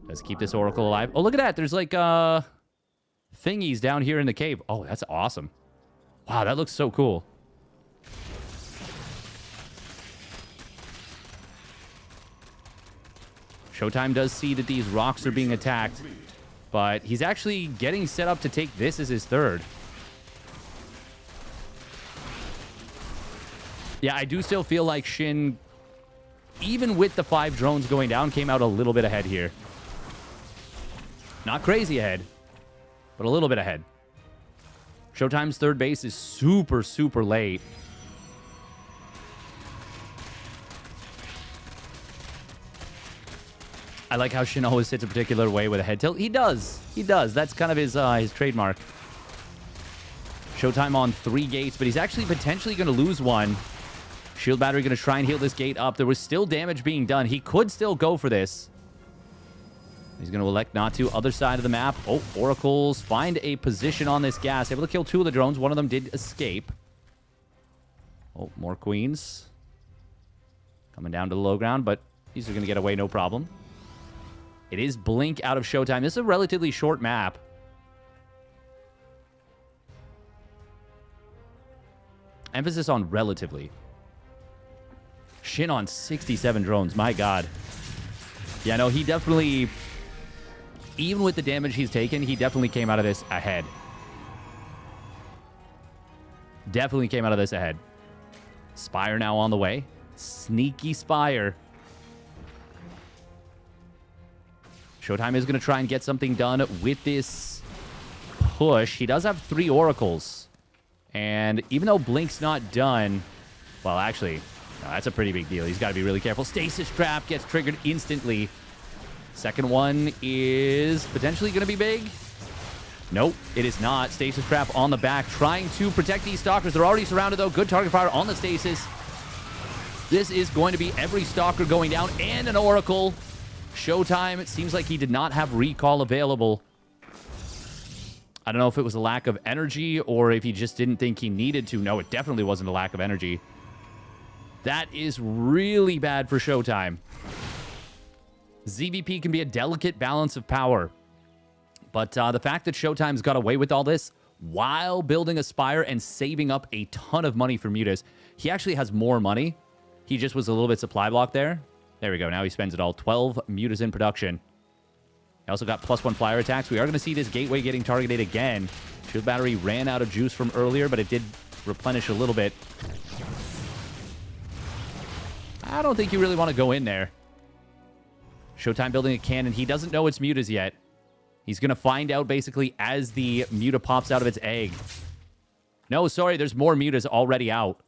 Let's keep this Oracle alive. Oh, look at that. There's like thingies down here in the cave. Oh, that's awesome. Wow, that looks so cool. ShoWTimE does see that these rocks are being attacked, but he's actually getting set up to take this as his third. Yeah, I do still feel like SHIN, even with the 5 drones going down, came out a little bit ahead here. Not crazy ahead, but a little bit ahead. ShoWTimE's third base is super, super late. I like how SHIN always sits a particular way with a head tilt. He does. He does. That's kind of his trademark. ShoWTimE on 3 gates, but he's actually potentially going to lose one. Shield battery going to try and heal this gate up. There was still damage being done. He could still go for this. He's going to elect not to. Other side of the map. Oh, Oracles find a position on this gas. Able to kill 2 of the drones. One of them did escape. Oh, more queens. Coming down to the low ground, but these are going to get away no problem. It is Blink out of ShoWTimE. This is a relatively short map. Emphasis on relatively. SHIN on 67 drones. My God. Yeah, no, he definitely... Even with the damage he's taken, he definitely came out of this ahead. Definitely came out of this ahead. Spire now on the way. Sneaky Spire. ShoWTimE is going to try and get something done with this push. He does have 3 Oracles. And even though Blink's not done... Well, actually, no, that's a pretty big deal. He's got to be really careful. Stasis Trap gets triggered instantly. Second one is potentially going to be big. Nope, it is not. Stasis Trap on the back, trying to protect these Stalkers. They're already surrounded, though. Good target fire on the Stasis. This is going to be every Stalker going down and an Oracle. ShoWTimE, it seems like he did not have recall available. I don't know if it was a lack of energy or if he just didn't think he needed to. No, it definitely wasn't a lack of energy. That is really bad for ShoWTimE. ZVP can be a delicate balance of power. But the fact that ShoWTimE's got away with all this while building a Spire and saving up a ton of money for Mutas, he actually has more money. He just was a little bit supply block there. There we go. Now he spends it all. 12 Mutas in production. He also got +1 flyer attacks. We are going to see this gateway getting targeted again. Shield battery ran out of juice from earlier, but it did replenish a little bit. I don't think you really want to go in there. ShoWTimE building a cannon. He doesn't know it's Mutas yet. He's going to find out basically as the Muta pops out of its egg. No, sorry, there's more Mutas already out.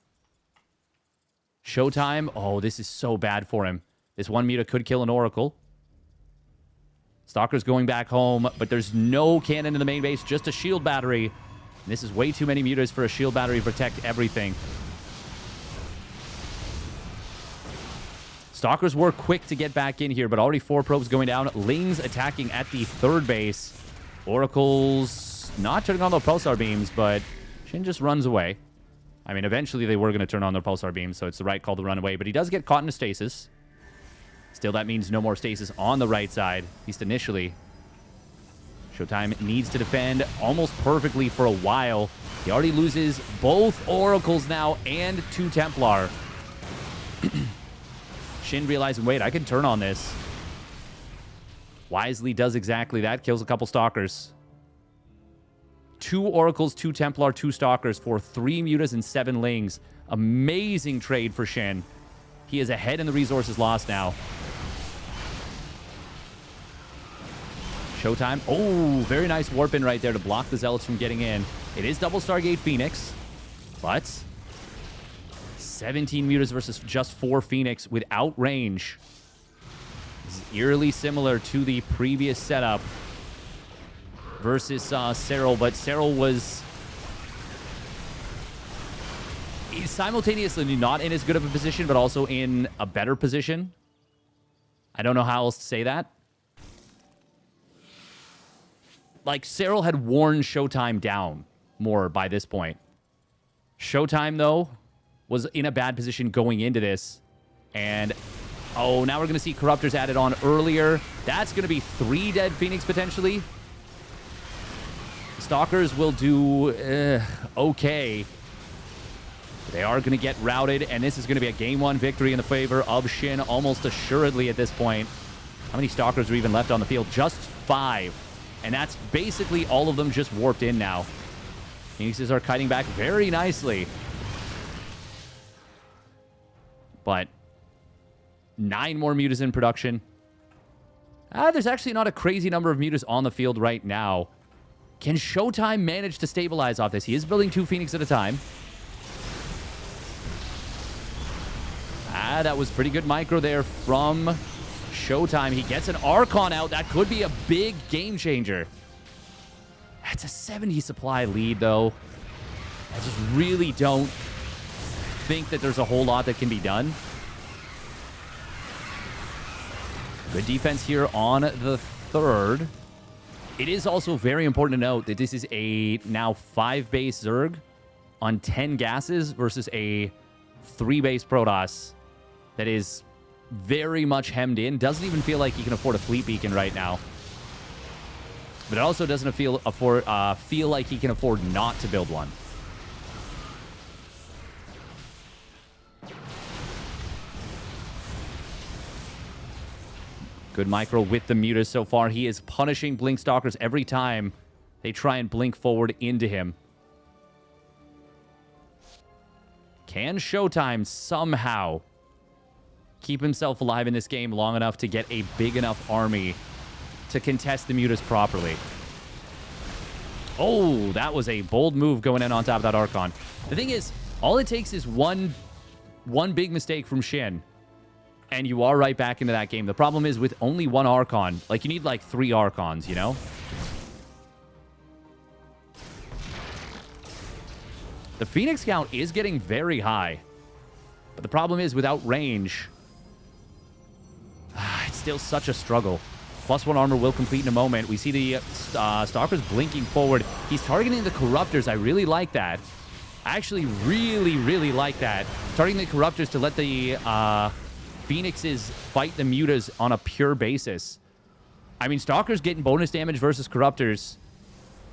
ShoWTimE. Oh, this is so bad for him. This one Muta could kill an Oracle. Stalker's going back home, but there's no cannon in the main base, just a shield battery. And this is way too many Mutas for a shield battery to protect everything. Stalkers were quick to get back in here, but already 4 probes going down. Lings attacking at the third base. Oracles not turning on their pulsar beams, but SHIN just runs away. I mean, eventually they were going to turn on their pulsar beams, so it's the right call to run away. But he does get caught in a stasis. Still, that means no more stasis on the right side, at least initially. ShoWTimE needs to defend almost perfectly for a while. He already loses both Oracles now and 2 Templar. SHIN realizing, wait, I can turn on this. Wisely does exactly that. Kills a couple Stalkers. 2 Oracles, 2 Templar, 2 Stalkers for 3 Mutas and 7 Lings. Amazing trade for SHIN. He is ahead in the resources lost now. ShoWTimE. Oh, very nice warp in right there to block the Zealots from getting in. It is double Stargate Phoenix, but 17 Mutas versus just 4 Phoenix without range. This is eerily similar to the previous setup versus Serral, but Serral was simultaneously not in as good of a position, but also in a better position. I don't know how else to say that. Like, Serral had worn ShoWTimE down more by this point. ShoWTimE, though, was in a bad position going into this. And, oh, now we're going to see Corruptors added on earlier. That's going to be 3 dead Phoenix, potentially. Stalkers will do okay. They are going to get routed, and this is going to be a Game 1 victory in the favor of SHIN, almost assuredly at this point. How many Stalkers are even left on the field? Just 5. And that's basically all of them just warped in now. Phoenixes are kiting back very nicely. But 9 more Mutas in production. There's actually not a crazy number of Mutas on the field right now. Can ShoWTimE manage to stabilize off this? He is building 2 Phoenix at a time. That was pretty good micro there from ShoWTimE. He gets an Archon out. That could be a big game changer. That's a 70 supply lead, though. I just really don't think that there's a whole lot that can be done. Good defense here on the third. It is also very important to note that this is a now 5-base Zerg on 10 gases versus a 3-base Protoss that is very much hemmed in. Doesn't even feel like he can afford a fleet beacon right now. But it also doesn't feel like he can afford not to build one. Good micro with the Mutas so far. He is punishing Blink Stalkers every time they try and blink forward into him. Can ShoWTimE somehow keep himself alive in this game long enough to get a big enough army to contest the Mutas properly? Oh, that was a bold move going in on top of that Archon. The thing is, all it takes is one big mistake from SHIN, and you are right back into that game. The problem is with only 1 Archon, like, you need like 3 Archons, you know? The Phoenix count is getting very high, but the problem is without range, it's still such a struggle. +1 armor will complete in a moment. We see the Stalkers blinking forward. He's targeting the Corruptors. I really like that. I actually really, really like that. Targeting the Corruptors to let the Phoenixes fight the Mutas on a pure basis. I mean, Stalkers getting bonus damage versus Corruptors,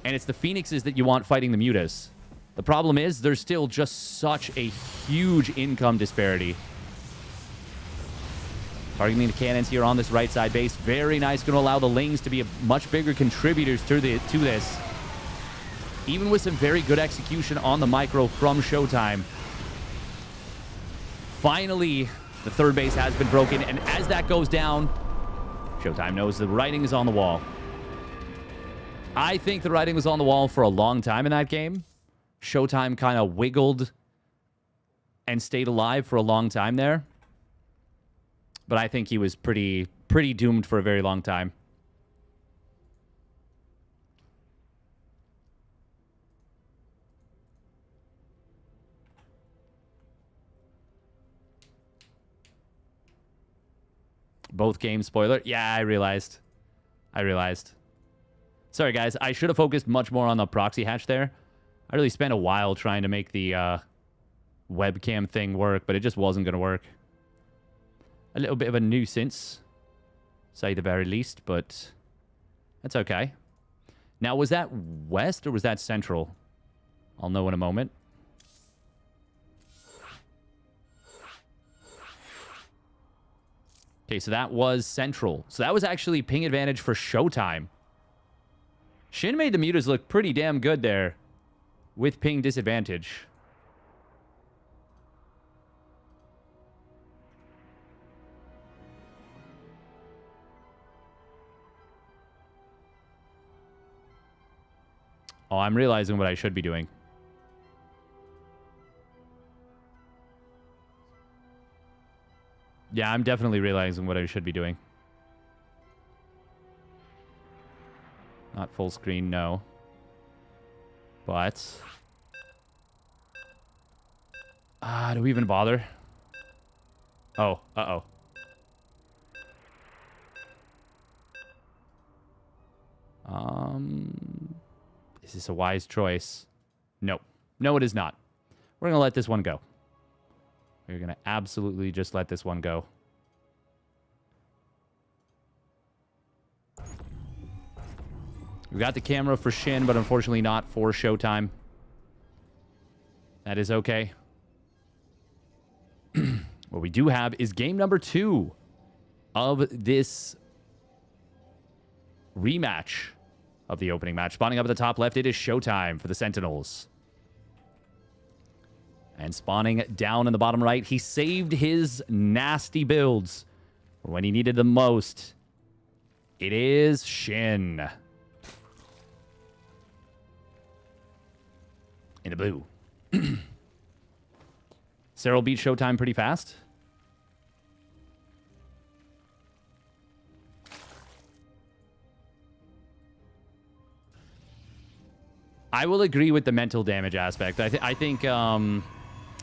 and it's the Phoenixes that you want fighting the Mutas. The problem is there's still just such a huge income disparity. Targeting the cannons here on this right side base. Very nice. Going to allow the Lings to be much bigger contributors to this. Even with some very good execution on the micro from ShoWTimE. Finally, the third base has been broken. And as that goes down, ShoWTimE knows the writing is on the wall. I think the writing was on the wall for a long time in that game. ShoWTimE kind of wiggled and stayed alive for a long time there. But I think he was pretty doomed for a very long time. Both games spoiler. Yeah, I realized. Sorry, guys. I should have focused much more on the proxy hatch there. I really spent a while trying to make the webcam thing work, but it just wasn't going to work. A little bit of a nuisance, say the very least, but that's okay. Now, was that west or was that central? I'll know in a moment. Okay, so that was central. So that was actually ping advantage for ShoWTimE. SHIN made the mutas look pretty damn good there with ping disadvantage. Oh, I'm realizing what I should be doing. Yeah, I'm definitely realizing what I should be doing. Not full screen, no. But... do we even bother? Oh, uh-oh. Is this a wise choice? No. No, it is not. We're going to let this one go. We're going to absolutely just let this one go. We got the camera for SHIN, but unfortunately not for ShoWTimE. That is okay. What we do have is game number 2 of this rematch of the opening match. Spawning up at the top left, it is ShoWTimE for the Sentinels. And spawning down in the bottom right, he saved his nasty builds for when he needed them most. It is SHIN. In the blue. Serral beat ShoWTimE pretty fast. I will agree with the mental damage aspect. I think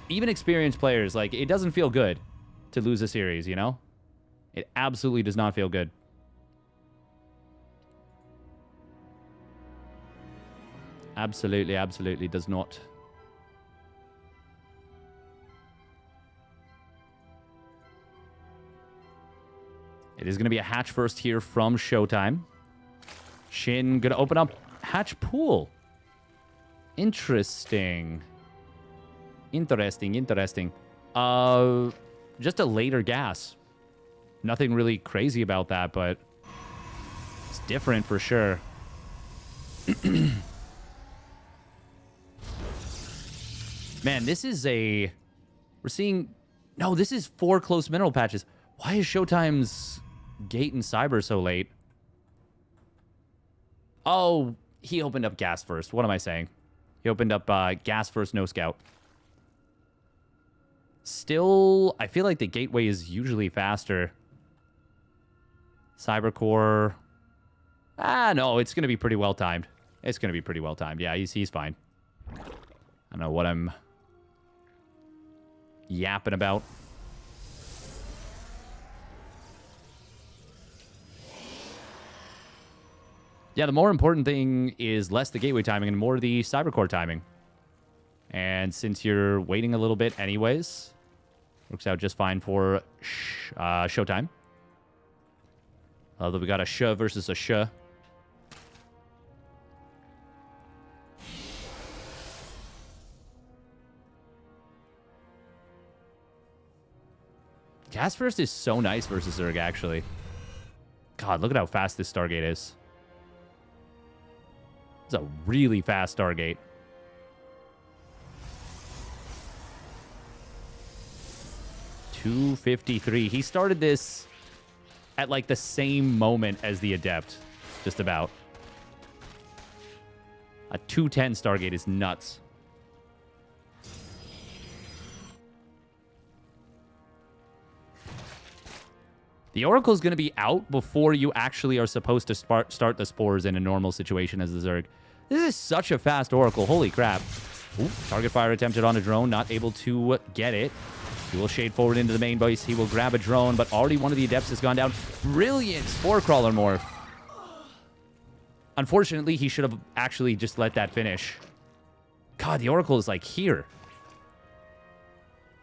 even experienced players, like, it doesn't feel good to lose a series, you know? It absolutely does not feel good. Absolutely, absolutely does not. It is going to be a hatch first here from ShoWTimE. SHIN going to open up hatch pool. Interesting. Interesting. Just a later gas. Nothing really crazy about that, but it's different for sure. Man, this is a... We're seeing... No, this is 4 close mineral patches. Why is ShoWTimE's gate and cyber so late? Oh, he opened up gas first. What am I saying? He opened up gas first, no scout. Still, I feel like the gateway is usually faster. Cybercore. No, it's going to be pretty well timed. It's going to be pretty well timed. Yeah, he's fine. I don't know what I'm yapping about. Yeah, the more important thing is less the gateway timing and more the cybercore timing. And since you're waiting a little bit anyways, works out just fine for ShoWTimE. Although we got a sh versus a sh. Gas first is so nice versus Zerg, actually. God, look at how fast this Stargate is. It's a really fast Stargate. $253. He started this at like the same moment as the Adept, just about. A 210 Stargate is nuts. The Oracle is going to be out before you actually are supposed to start the spores in a normal situation as the Zerg. This is such a fast Oracle. Holy crap. Ooh, target fire attempted on a drone. Not able to get it. He will shade forward into the main base. He will grab a drone, but already one of the Adepts has gone down. Brilliant Spore Crawler morph. Unfortunately, he should have actually just let that finish. God, the Oracle is like here.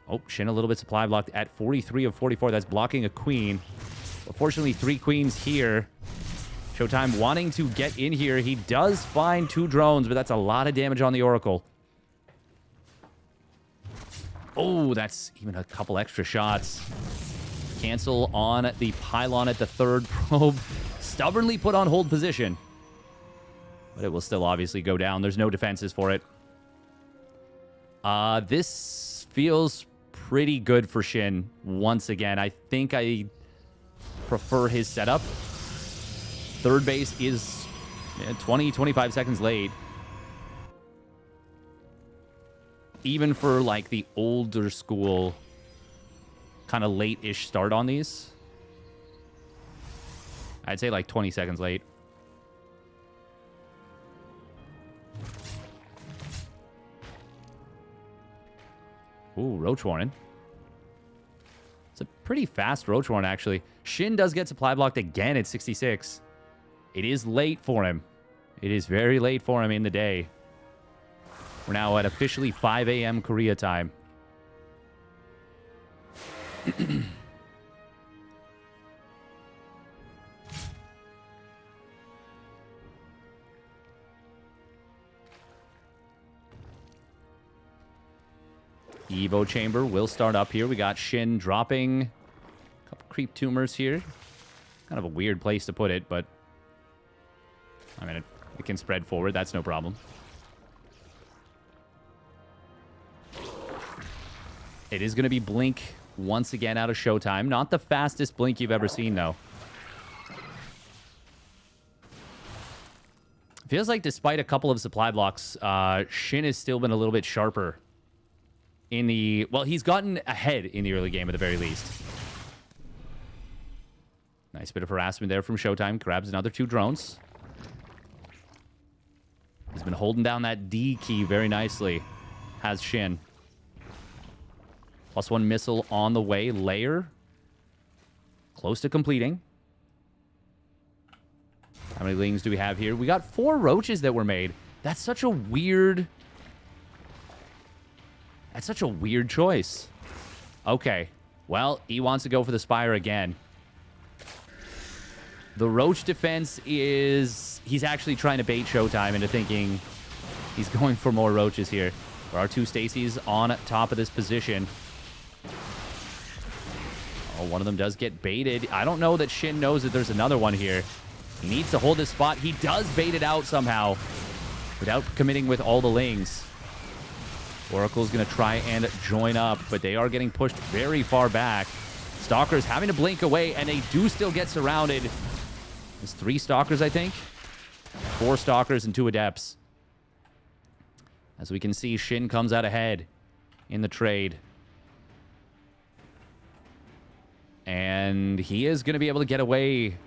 Oh, SHIN a little bit supply blocked at 43 of 44. That's blocking a queen. Unfortunately, 3 queens here. ShoWTimE wanting to get in here. He does find 2 drones, but that's a lot of damage on the Oracle. Oh, that's even a couple extra shots. Cancel on the pylon at the 3rd probe. Stubbornly put on hold position. But it will still obviously go down. There's no defenses for it. This feels pretty good for SHIN once again. I think I prefer his setup. 3rd base is 20-25 seconds late. Even for like the older school kind of late-ish start on these. I'd say like 20 seconds late. Ooh, Roach Warren. It's a pretty fast Roach Warren, actually. SHIN does get supply blocked again at 66. It is late for him. It is very late for him in the day. We're now at officially 5 a.m. Korea time. Evo Chamber will start up here. We got SHIN dropping a couple creep tumors here. Kind of a weird place to put it, but I mean, it can spread forward. That's no problem. It is going to be Blink once again out of ShoWTimE. Not the fastest Blink you've ever seen, though. Feels like despite a couple of supply blocks, SHIN has still been a little bit sharper in the... Well, he's gotten ahead in the early game at the very least. Nice bit of harassment there from ShoWTimE. Grabs another 2 drones. He's been holding down that D key very nicely. Has SHIN. +1 missile on the way. Layer. Close to completing. How many lings do we have here? We got 4 roaches that were made. That's such a weird... That's such a weird choice. Okay. Well, he wants to go for the Spire again. The Roach defense is... He's actually trying to bait ShoWTimE into thinking he's going for more Roaches here. There are 2 Stacys on top of this position. Oh, one of them does get baited. I don't know that SHIN knows that there's another one here. He needs to hold his spot. He does bait it out somehow without committing with all the lings. Oracle's going to try and join up, but they are getting pushed very far back. Stalkers having to blink away, and they do still get surrounded. There's 3 Stalkers, I think. 4 Stalkers and 2 Adepts. As we can see, SHIN comes out ahead in the trade. And he is going to be able to get away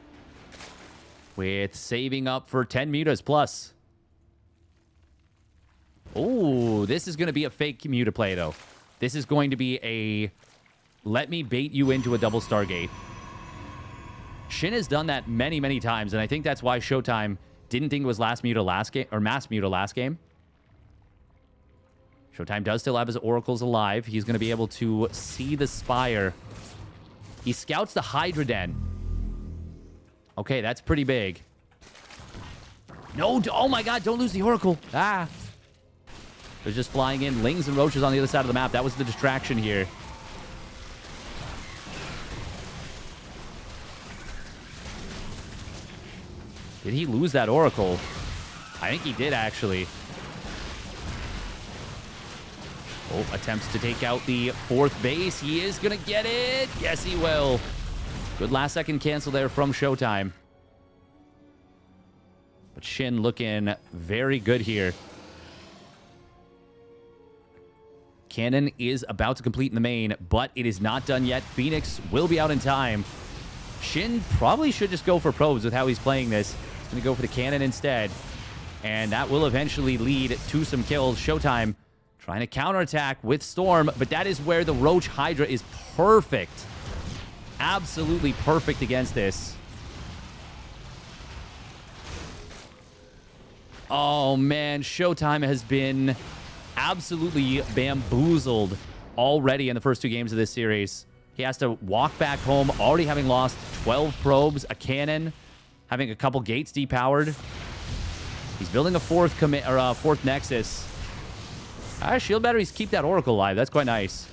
with saving up for 10 mutas plus. Oh, this is going to be a fake muta play, though. This is going to be a let me bait you into a double Stargate. SHIN has done that many, many times, and I think that's why ShoWTimE didn't think it was last muta last game, or mass muta last game. ShoWTimE does still have his oracles alive. He's going to be able to see the Spire. He scouts the Hydra Den. Okay, that's pretty big. No, oh my god, don't lose the Oracle. Ah. They're just flying in. Lings and Roaches on the other side of the map. That was the distraction here. Did he lose that Oracle? I think he did, actually. Oh, attempts to take out the 4th base. He is going to get it. Yes, he will. Good last-second cancel there from ShoWTimE. But SHIN looking very good here. Cannon is about to complete in the main, but it is not done yet. Phoenix will be out in time. SHIN probably should just go for probes with how he's playing this. He's going to go for the cannon instead. And that will eventually lead to some kills. ShoWTimE trying to counterattack with Storm, but that is where the Roach Hydra is perfect. Absolutely perfect against this. Oh, man. ShoWTimE has been absolutely bamboozled already in the first 2 games of this series. He has to walk back home, already having lost 12 probes, a cannon, having a couple gates depowered. He's building a fourth Nexus. Shield batteries keep that Oracle alive. That's quite nice.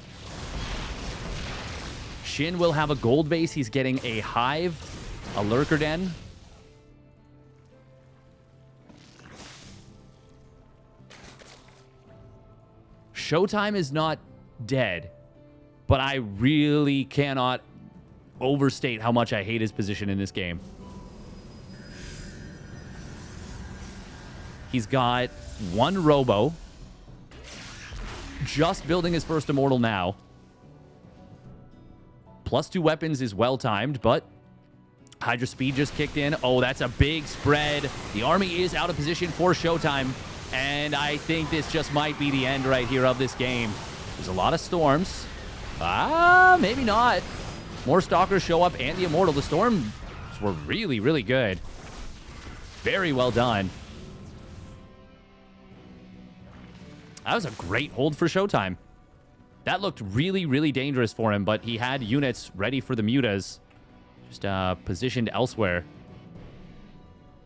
SHIN will have a gold base. He's getting a Hive, a Lurker Den. ShoWTimE is not dead, but I really cannot overstate how much I hate his position in this game. He's got 1 Robo, just building his first Immortal now. +2 weapons is well-timed, but Hydra Speed just kicked in. Oh, that's a big spread. The army is out of position for ShoWTimE, and I think this just might be the end right here of this game. There's a lot of Storms. Maybe not. More Stalkers show up and the Immortal. The Storms were really, really good. Very well done. That was a great hold for ShoWTimE. That looked really, really dangerous for him, but he had units ready for the mutas. Just positioned elsewhere.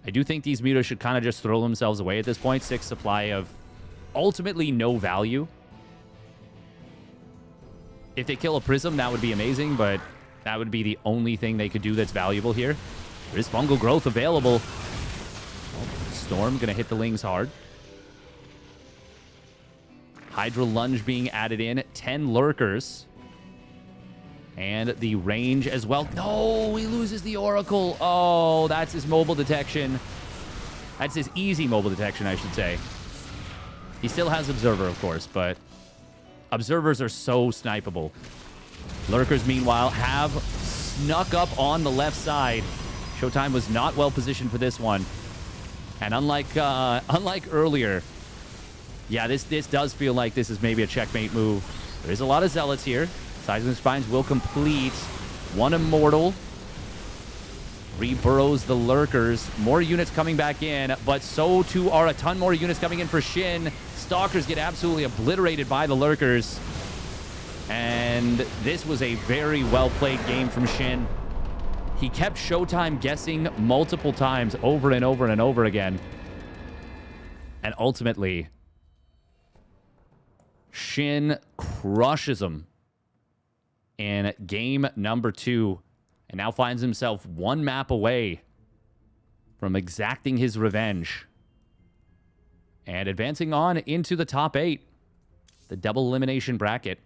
I do think these mutas should kind of just throw themselves away at this point. 6 supply of ultimately no value. If they kill a Prism, that would be amazing, but that would be the only thing they could do that's valuable here. There is Fungal Growth available. Storm going to hit the Lings hard. Hydra Lunge being added in. 10 Lurkers. And the range as well. No, he loses the Oracle. Oh, that's his mobile detection. That's his easy mobile detection, I should say. He still has Observer, of course, but Observers are so snipeable. Lurkers, meanwhile, have snuck up on the left side. ShoWTimE was not well positioned for this one. And unlike earlier, yeah, this does feel like this is maybe a checkmate move. There is a lot of Zealots here. Seismic Spines will complete. 1 Immortal. Reburrows the Lurkers. More units coming back in, but so too are a ton more units coming in for SHIN. Stalkers get absolutely obliterated by the Lurkers. And this was a very well-played game from SHIN. He kept ShoWTimE guessing multiple times over and over and over again. And ultimately, SHIN crushes him in game number 2 and now finds himself 1 map away from exacting his revenge and advancing on into the top 8, the double elimination bracket.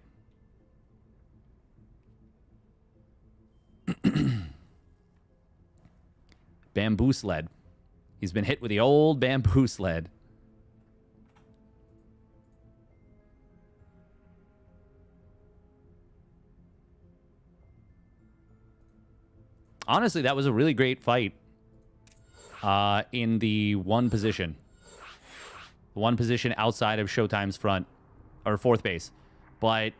Bamboo Sled. He's been hit with the old Bamboo Sled. Honestly, that was a really great fight in the 1 position. The 1 position outside of ShoWTimE's front, or 4th base. But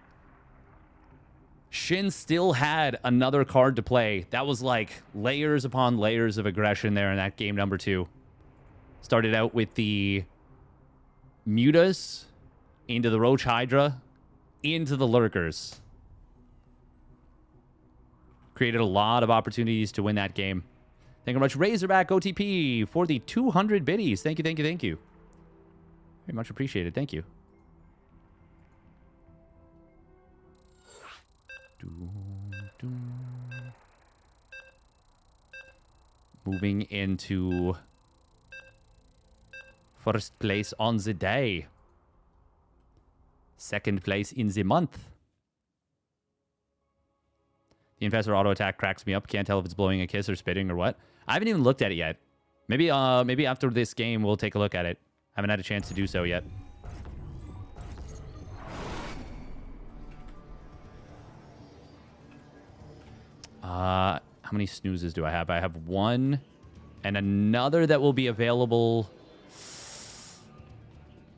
SHIN still had another card to play. That was like layers upon layers of aggression there in that game number 2. Started out with the Mutas, into the Roach Hydra, into the Lurkers. Created a lot of opportunities to win that game. Thank you very much, Razorback OTP, for the 200 biddies. Thank you, thank you, thank you. Very much appreciated. Thank you. Moving into first place on the day. Second place in the month. The Infestor auto attack cracks me up. Can't tell if it's blowing a kiss or spitting or what. I haven't even looked at it yet. Maybe after this game, we'll take a look at it. Haven't had a chance to do so yet. How many snoozes do I have? I have one and another that will be available.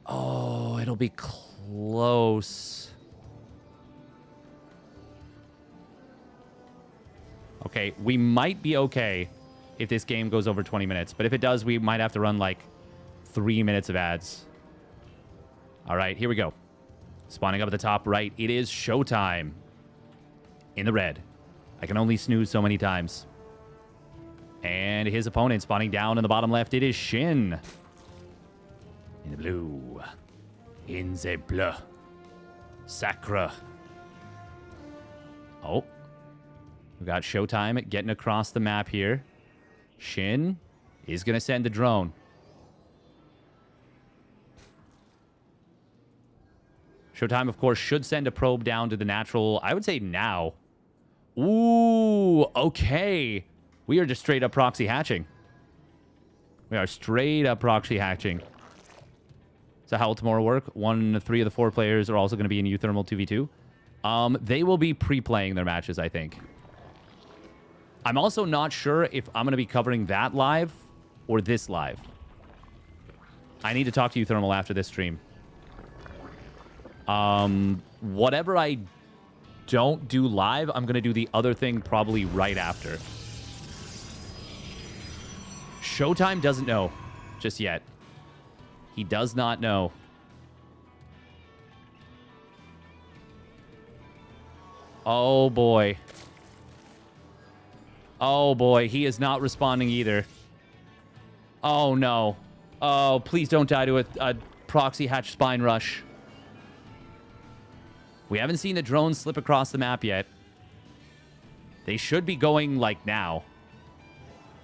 Oh, it'll be close. Okay, we might be okay if this game goes over 20 minutes. But if it does, we might have to run like 3 minutes of ads. All right, here we go. Spawning up at the top right, it is ShoWTimE in the red. I can only snooze so many times. And his opponent spawning down in the bottom left, it is SHIN. In the blue. In the bleu. Sacre. Oh. We got ShoWTimE getting across the map here. SHIN is going to send the drone. ShoWTimE, of course, should send a probe down to the natural, I would say now. Ooh, okay. We are just straight up proxy hatching. We are straight up proxy hatching. So how will tomorrow work? 3 of the 4 players are also going to be in Uthermal 2v2. They will be pre-playing their matches, I think. I'm also not sure if I'm going to be covering that live or this live. I need to talk to Uthermal after this stream. Whatever I don't do live, I'm going to do the other thing probably right after. ShoWTimE doesn't know just yet. He does not know. Oh, boy. Oh, boy. He is not responding either. Oh, no. Oh, please don't die to a proxy hatch spine rush. We haven't seen the drones slip across the map yet. They should be going, like, now.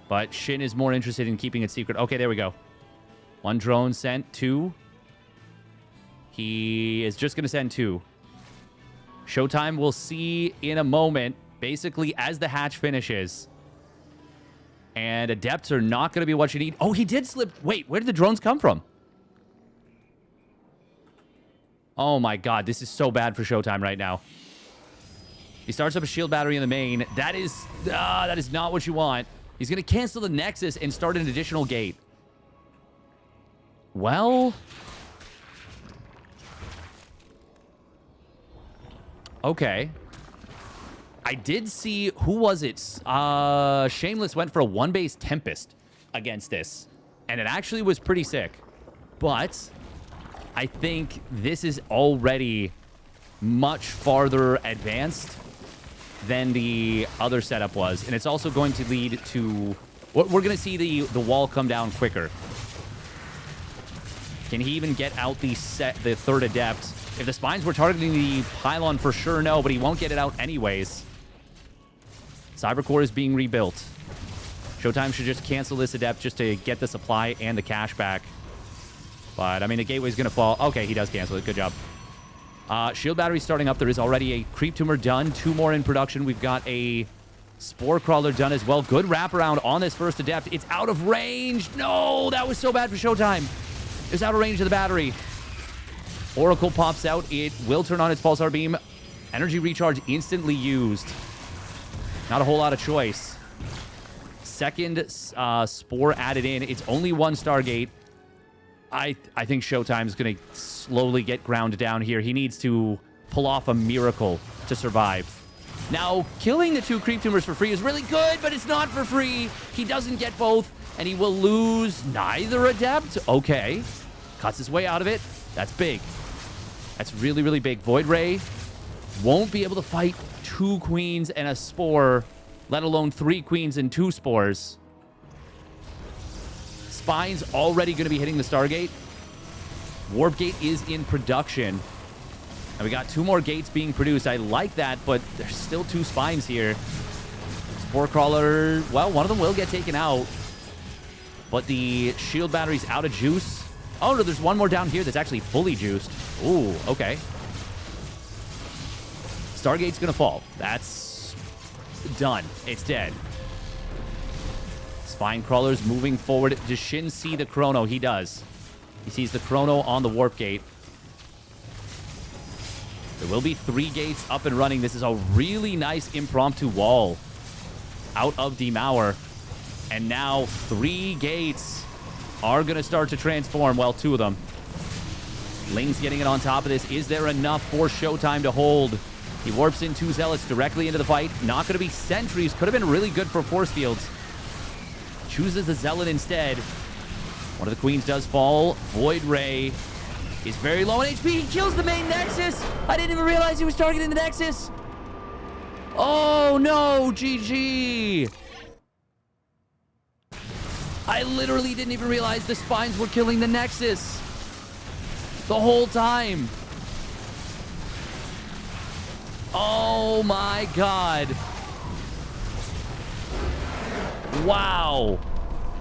But SHIN is more interested in keeping it secret. Okay, there we go. 1 drone sent. 2. He is just going to send 2. ShoWTimE will see in a moment, basically, as the hatch finishes. And adepts are not going to be what you need. Oh, he did slip. Wait, where did the drones come from? Oh my god, this is so bad for ShoWTimE right now. He starts up a shield battery in the main. That is not what you want. He's going to cancel the Nexus and start an additional gate. Well... okay. I did see... who was it? Shameless went for a 1-base Tempest against this. And it actually was pretty sick. But... I think this is already much farther advanced than the other setup was. And it's also going to lead to... we're going to see the wall come down quicker. Can he even get out the 3rd Adept? If the Spines were targeting the pylon, for sure, no. But he won't get it out anyways. Cybercore is being rebuilt. ShoWTimE should just cancel this Adept just to get the supply and the cash back. But, I mean, the gateway's going to fall. Okay, he does cancel it. Good job. Shield battery starting up. There is already a Creep Tumor done. 2 more in production. We've got a Spore Crawler done as well. Good wraparound on this first Adept. It's out of range. No, that was so bad for ShoWTimE. It's out of range of the battery. Oracle pops out. It will turn on its Pulsar Beam. Energy recharge instantly used. Not a whole lot of choice. Second Spore added in. It's only 1 Stargate. I think ShoWTimE is going to slowly get ground down here. He needs to pull off a miracle to survive. Now, killing the 2 Creep Tumors for free is really good, but it's not for free. He doesn't get both, and he will lose neither Adept. Okay. Cuts his way out of it. That's big. That's really, really big. Void Ray won't be able to fight 2 Queens and a Spore, let alone 3 Queens and 2 Spores. Spine's already going to be hitting the Stargate. Warp Gate is in production. And we got 2 more gates being produced. I like that, but there's still 2 Spines here. Spore Crawler, well, one of them will get taken out. But the shield battery's out of juice. Oh, no, there's 1 more down here that's actually fully juiced. Ooh, okay. Stargate's going to fall. That's done. It's dead. Spine crawlers moving forward. Does Shin see the chrono? He does. He sees the chrono on the warp gate. There will be 3 gates up and running. This is a really nice impromptu wall out of Demauer. And now 3 gates are going to start to transform. Well, 2 of them. Ling's getting it on top of this. Is there enough for ShoWTimE to hold? He warps in 2 Zealots directly into the fight. Not going to be sentries. Could have been really good for force fields. Chooses the Zealot instead. One of the Queens does fall. Void Ray is very low on HP. He kills the main Nexus. I didn't even realize he was targeting the Nexus. Oh, no. GG. I literally didn't even realize the Spines were killing the Nexus the whole time. Oh my god. Wow.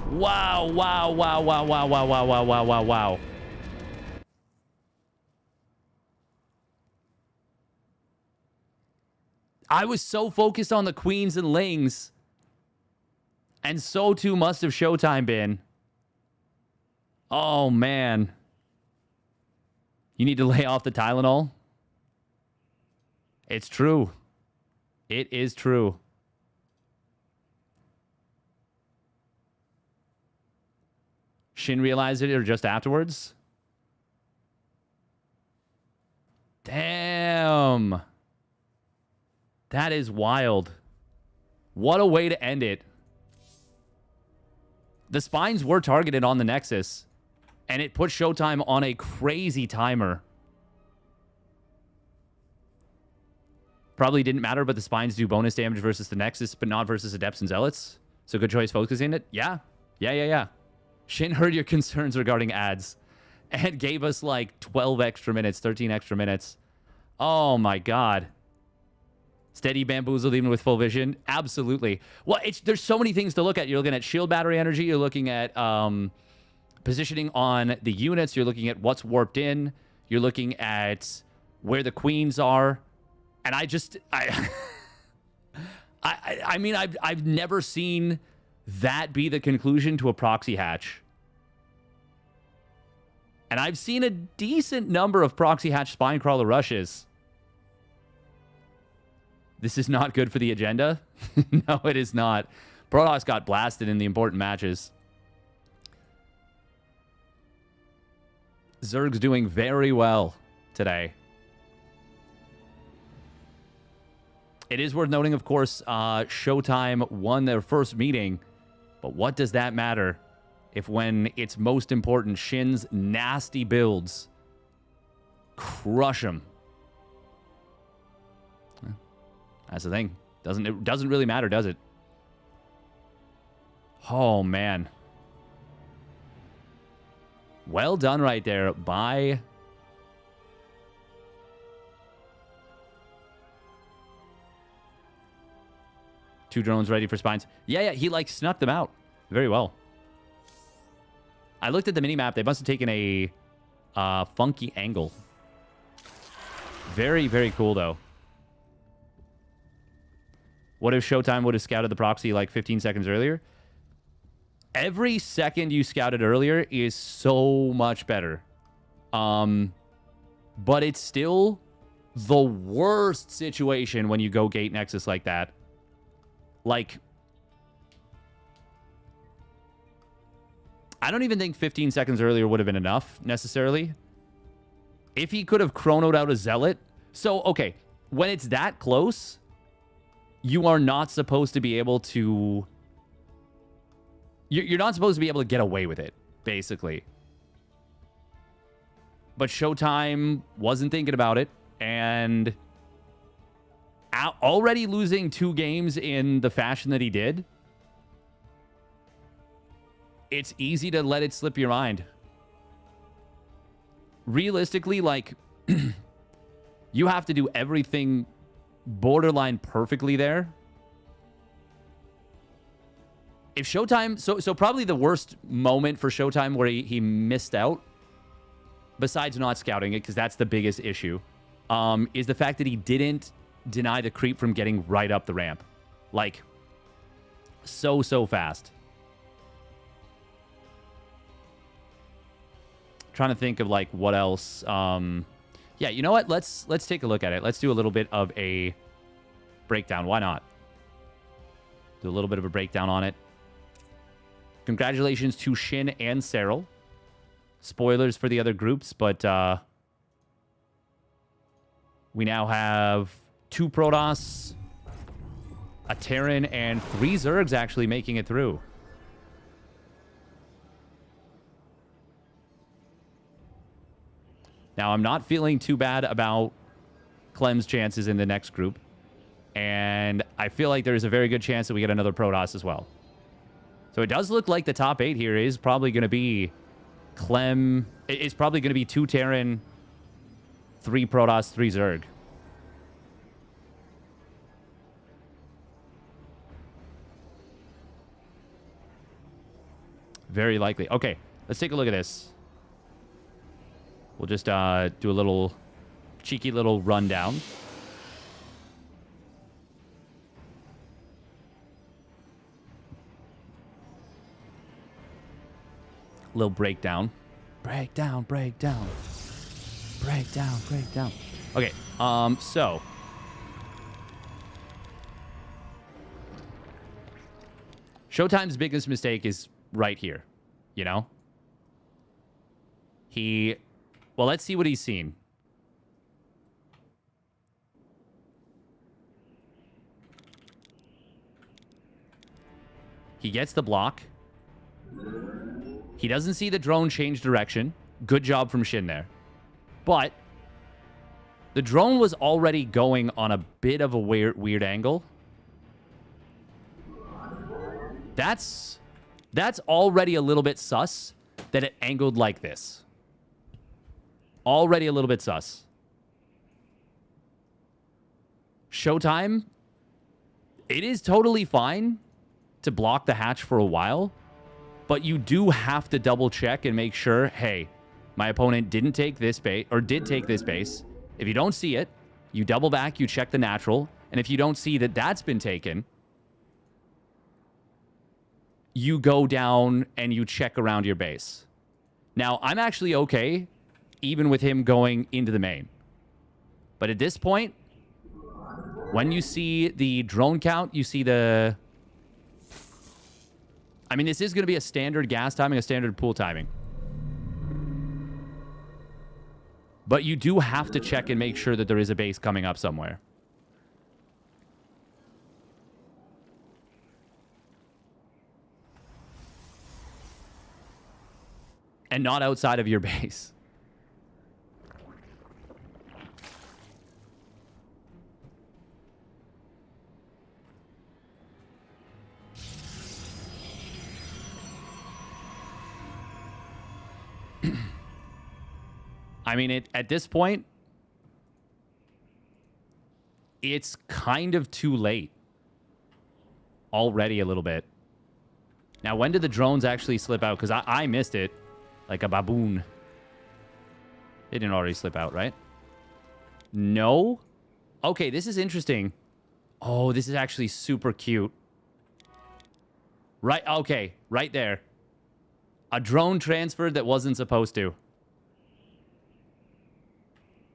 Wow, wow, wow, wow, wow, wow, wow, wow, wow, wow, wow. I was so focused on the Queens and Lings. And so too must have ShoWTimE been. Oh, man. You need to lay off the Tylenol? It's true. It is true. Shin realized it or just afterwards? Damn. That is wild. What a way to end it. The Spines were targeted on the Nexus, and it put ShoWTimE on a crazy timer. Probably didn't matter, but the Spines do bonus damage versus the Nexus, but not versus Adepts and Zealots. So good choice focusing it. Yeah. Shin heard your concerns regarding ads and gave us like 12 extra minutes, 13 extra minutes. Oh my god. Steady bamboozled even with full vision? Absolutely. Well, there's so many things to look at. You're looking at shield battery energy. You're looking at positioning on the units. You're looking at what's warped in. You're looking at where the Queens are. And I mean, I've never seen that be the conclusion to a proxy hatch. And I've seen a decent number of proxy hatch spine crawler rushes. This is not good for the agenda. No, it is not. Protoss got blasted in the important matches. Zerg's doing very well today. It is worth noting, of course, ShoWTimE won their first meeting. But what does that matter if when it's most important, Shin's nasty builds crush them? That's the thing. It doesn't really matter, does it? Oh, man. Well done right there by... Two drones ready for spines. Yeah, he like snuck them out very well. I looked at the minimap. They must have taken a funky angle. Very, very cool, though. What if ShoWTimE would have scouted the proxy like 15 seconds earlier? Every second you scouted earlier is so much better. But it's still the worst situation when you go gate Nexus like that. Like, I don't even think 15 seconds earlier would have been enough, necessarily. If he could have chronoed out a Zealot. So, okay, when it's that close, you are not supposed to be able to... You're not supposed to be able to get away with it, basically. But ShoWTimE wasn't thinking about it, and... already losing 2 games in the fashion that he did, it's easy to let it slip your mind. Realistically, like, you have to do everything borderline perfectly there. If ShoWTimE... So probably the worst moment for ShoWTimE where he missed out, besides not scouting it, because that's the biggest issue, is the fact that he didn't deny the creep from getting right up the ramp. Like, so fast. Trying to think of like what else. Yeah, you know what? Let's take a look at it. Let's do a little bit of a breakdown. Why not? Do a little bit of a breakdown on it. Congratulations to SHIN and Serral. Spoilers for the other groups, but we now have 2 Protoss, a Terran, and 3 Zergs actually making it through. Now, I'm not feeling too bad about Clem's chances in the next group. And I feel like there's a very good chance that we get another Protoss as well. So it does look like the top 8 here is probably going to be Clem. It's probably going to be 2 Terran, 3 Protoss, 3 Zerg. Very likely. Okay, let's take a look at this. We'll just do a little cheeky little rundown. Little breakdown. Breakdown. Okay, so ShoWTimE's biggest mistake is right here, you know? Well, let's see what he's seen. He gets the block. He doesn't see the drone change direction. Good job from SHIN there. But the drone was already going on a bit of a weird angle. That's already a little bit sus that it angled like this. Already a little bit sus. ShoWTimE, it is totally fine to block the hatch for a while, but you do have to double check and make sure, hey, my opponent didn't take this base or did take this base. If you don't see it, you double back, you check the natural, and if you don't see that that's been taken, you go down and you check around your base. Now, I'm actually okay even with him going into the main. But at this point, when you see the drone count, you see the... I mean, this is going to be a standard gas timing, a standard pool timing. But you do have to check and make sure that there is a base coming up somewhere. And not outside of your base. I mean, at this point, it's kind of too late. Already a little bit. Now, when did the drones actually slip out? Because I missed it. Like a baboon. They didn't already slip out, right? No? Okay, this is interesting. Oh, this is actually super cute. Right, okay, right there. A drone transferred that wasn't supposed to.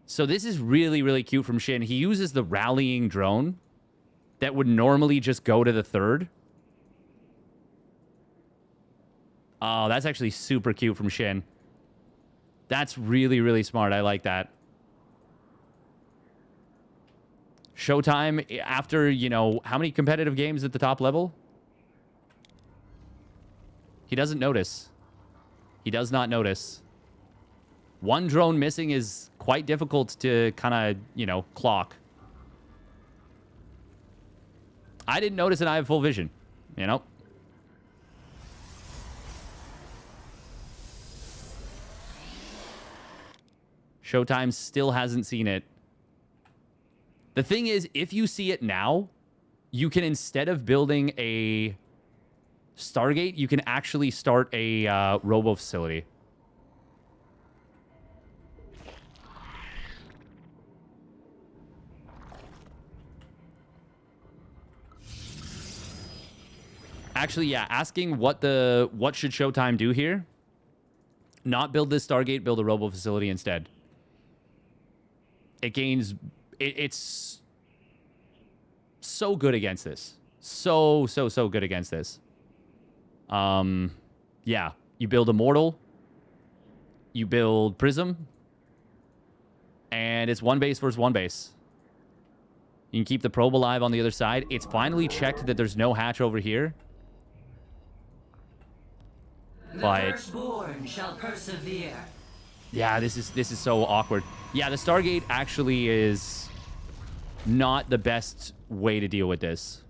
So this is really, really cute from SHIN. He uses the rallying drone that would normally just go to the third. Oh, that's actually super cute from SHIN. That's really, really smart. I like that. ShoWTimE, after, you know, how many competitive games at the top level? He doesn't notice. He does not notice. One drone missing is quite difficult to kind of, you know, clock. I didn't notice and I have full vision, you know? ShoWTimE still hasn't seen it. The thing is, if you see it now, you can, instead of building a Stargate, you can actually start a robo facility. Actually, yeah, asking what should ShoWTimE do here? Not build this Stargate, build a robo facility instead. It gains... It's so good against this. So good against this. Yeah. You build Immortal. You build Prism. And it's one base versus one base. You can keep the probe alive on the other side. It's finally checked that there's no hatch over here. But... The firstborn shall persevere. Yeah, this is so awkward. Yeah, the Stargate actually is not the best way to deal with this.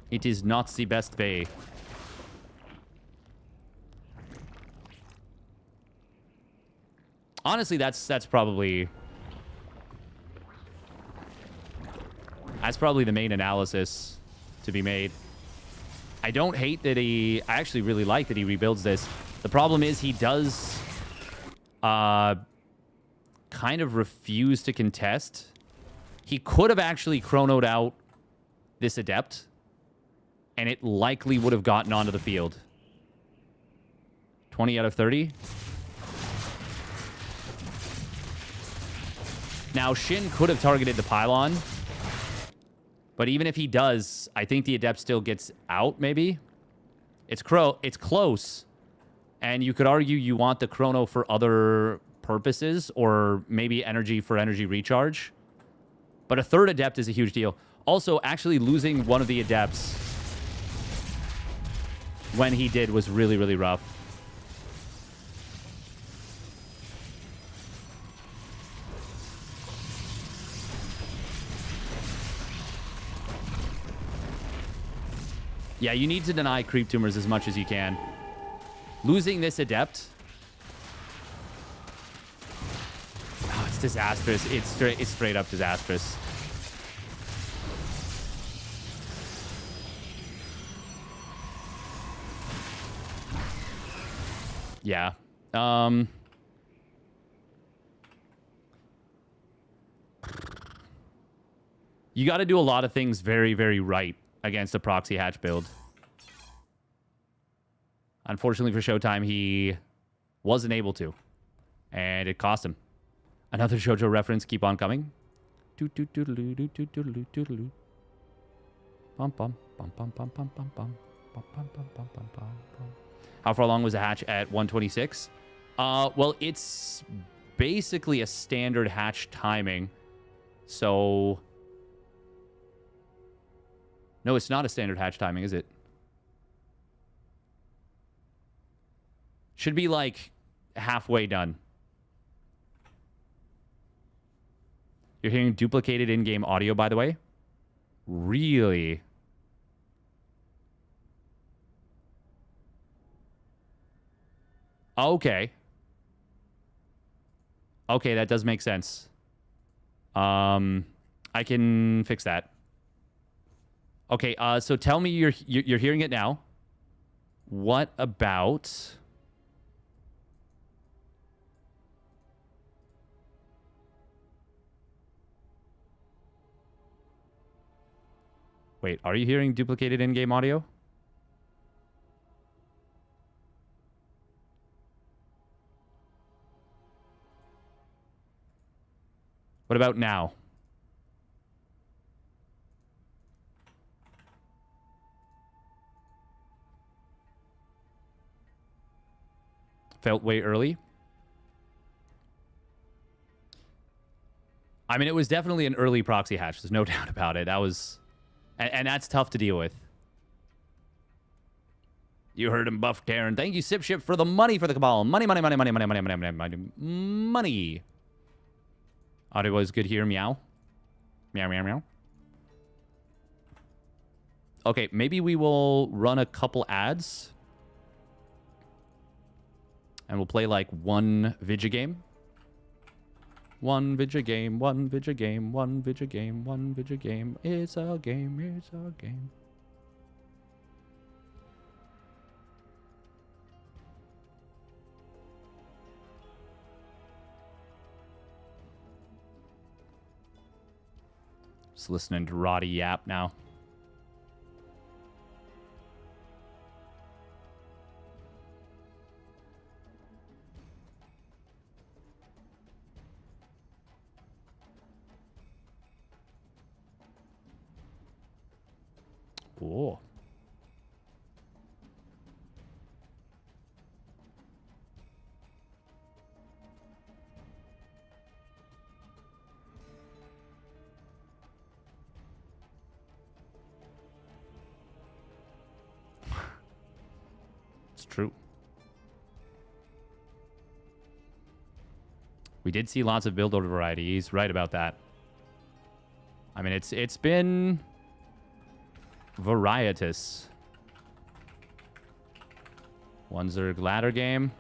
It is not the best way. Honestly, that's probably the main analysis to be made. I don't hate that I actually really like that he rebuilds this. The problem is he does kind of refuse to contest. He could have actually chronoed out this Adept, and it likely would have gotten onto the field. 20 out of 30. Now, SHIN could have targeted the pylon. But even if he does, I think the Adept still gets out, maybe? It's close. And you could argue you want the Chrono for other purposes, or maybe energy for energy recharge. But a third Adept is a huge deal. Also, actually losing one of the Adepts when he did was really, really rough. Yeah, you need to deny creep tumors as much as you can. Losing this Adept... Oh, it's disastrous. It's straight up disastrous. Yeah. You got to do a lot of things very, very right against a proxy hatch build. Unfortunately for ShoWTimE, he wasn't able to. And it cost him. Another JoJo reference, keep on coming. How far along was the hatch at 126? Well, it's basically a standard hatch timing. So... No, it's not a standard hatch timing, is it? Should be like halfway done. You're hearing duplicated in-game audio, by the way? Really? Okay. Okay, that does make sense. I can fix that. Okay, so tell me you're hearing it now. What about... Wait, are you hearing duplicated in-game audio? What about now? Felt way early. I mean, it was definitely an early proxy hatch. There's no doubt about it. That was... And that's tough to deal with. You heard him, Buff Terran. Thank you, Sipship, for the money for the Cabal. Money, money, money, money, money, money, money, money, money, money. Audio was good here. Meow. Meow, meow, meow. Okay, maybe we will run a couple ads. And we'll play like one Vidya game. One Vidya game, one Vidya game, one Vidya game, one Vidya game. It's a game, it's a game. Just listening to Roddy yap now. Oh. It's true. We did see lots of build order variety. He's right about that. I mean, it's been varietous. One Zerg ladder game.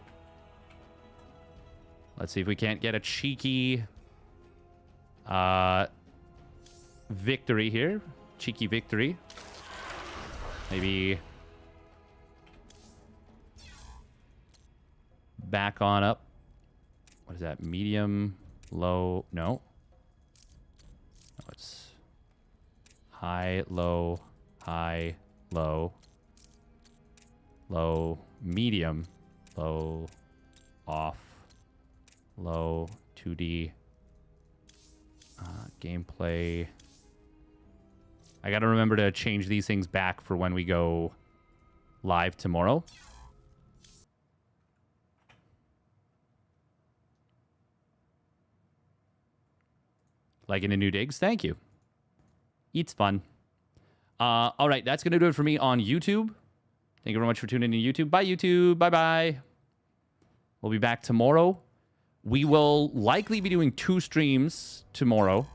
Let's see if we can't get a cheeky victory here. Cheeky victory. Maybe back on up. What is that? Medium, low, no. Oh, it's high, low, low, medium, low, off, low, 2D, gameplay. I gotta remember to change these things back for when we go live tomorrow. Like in a new digs? Thank you. It's fun. All right, that's going to do it for me on YouTube. Thank you very much for tuning in to YouTube. Bye, YouTube. Bye-bye. We'll be back tomorrow. We will likely be doing 2 streams tomorrow.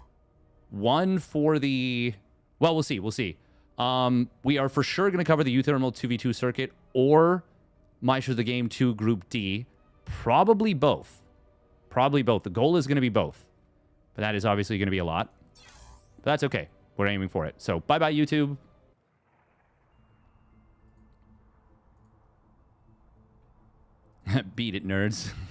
One for the... Well, we'll see. We'll see. We are for sure going to cover the Uthermal 2v2 circuit or Maestros the Game 2 Group D. Probably both. Probably both. The goal is going to be both. But that is obviously going to be a lot. But that's okay. We're aiming for it. So, bye-bye, YouTube. Beat it, nerds.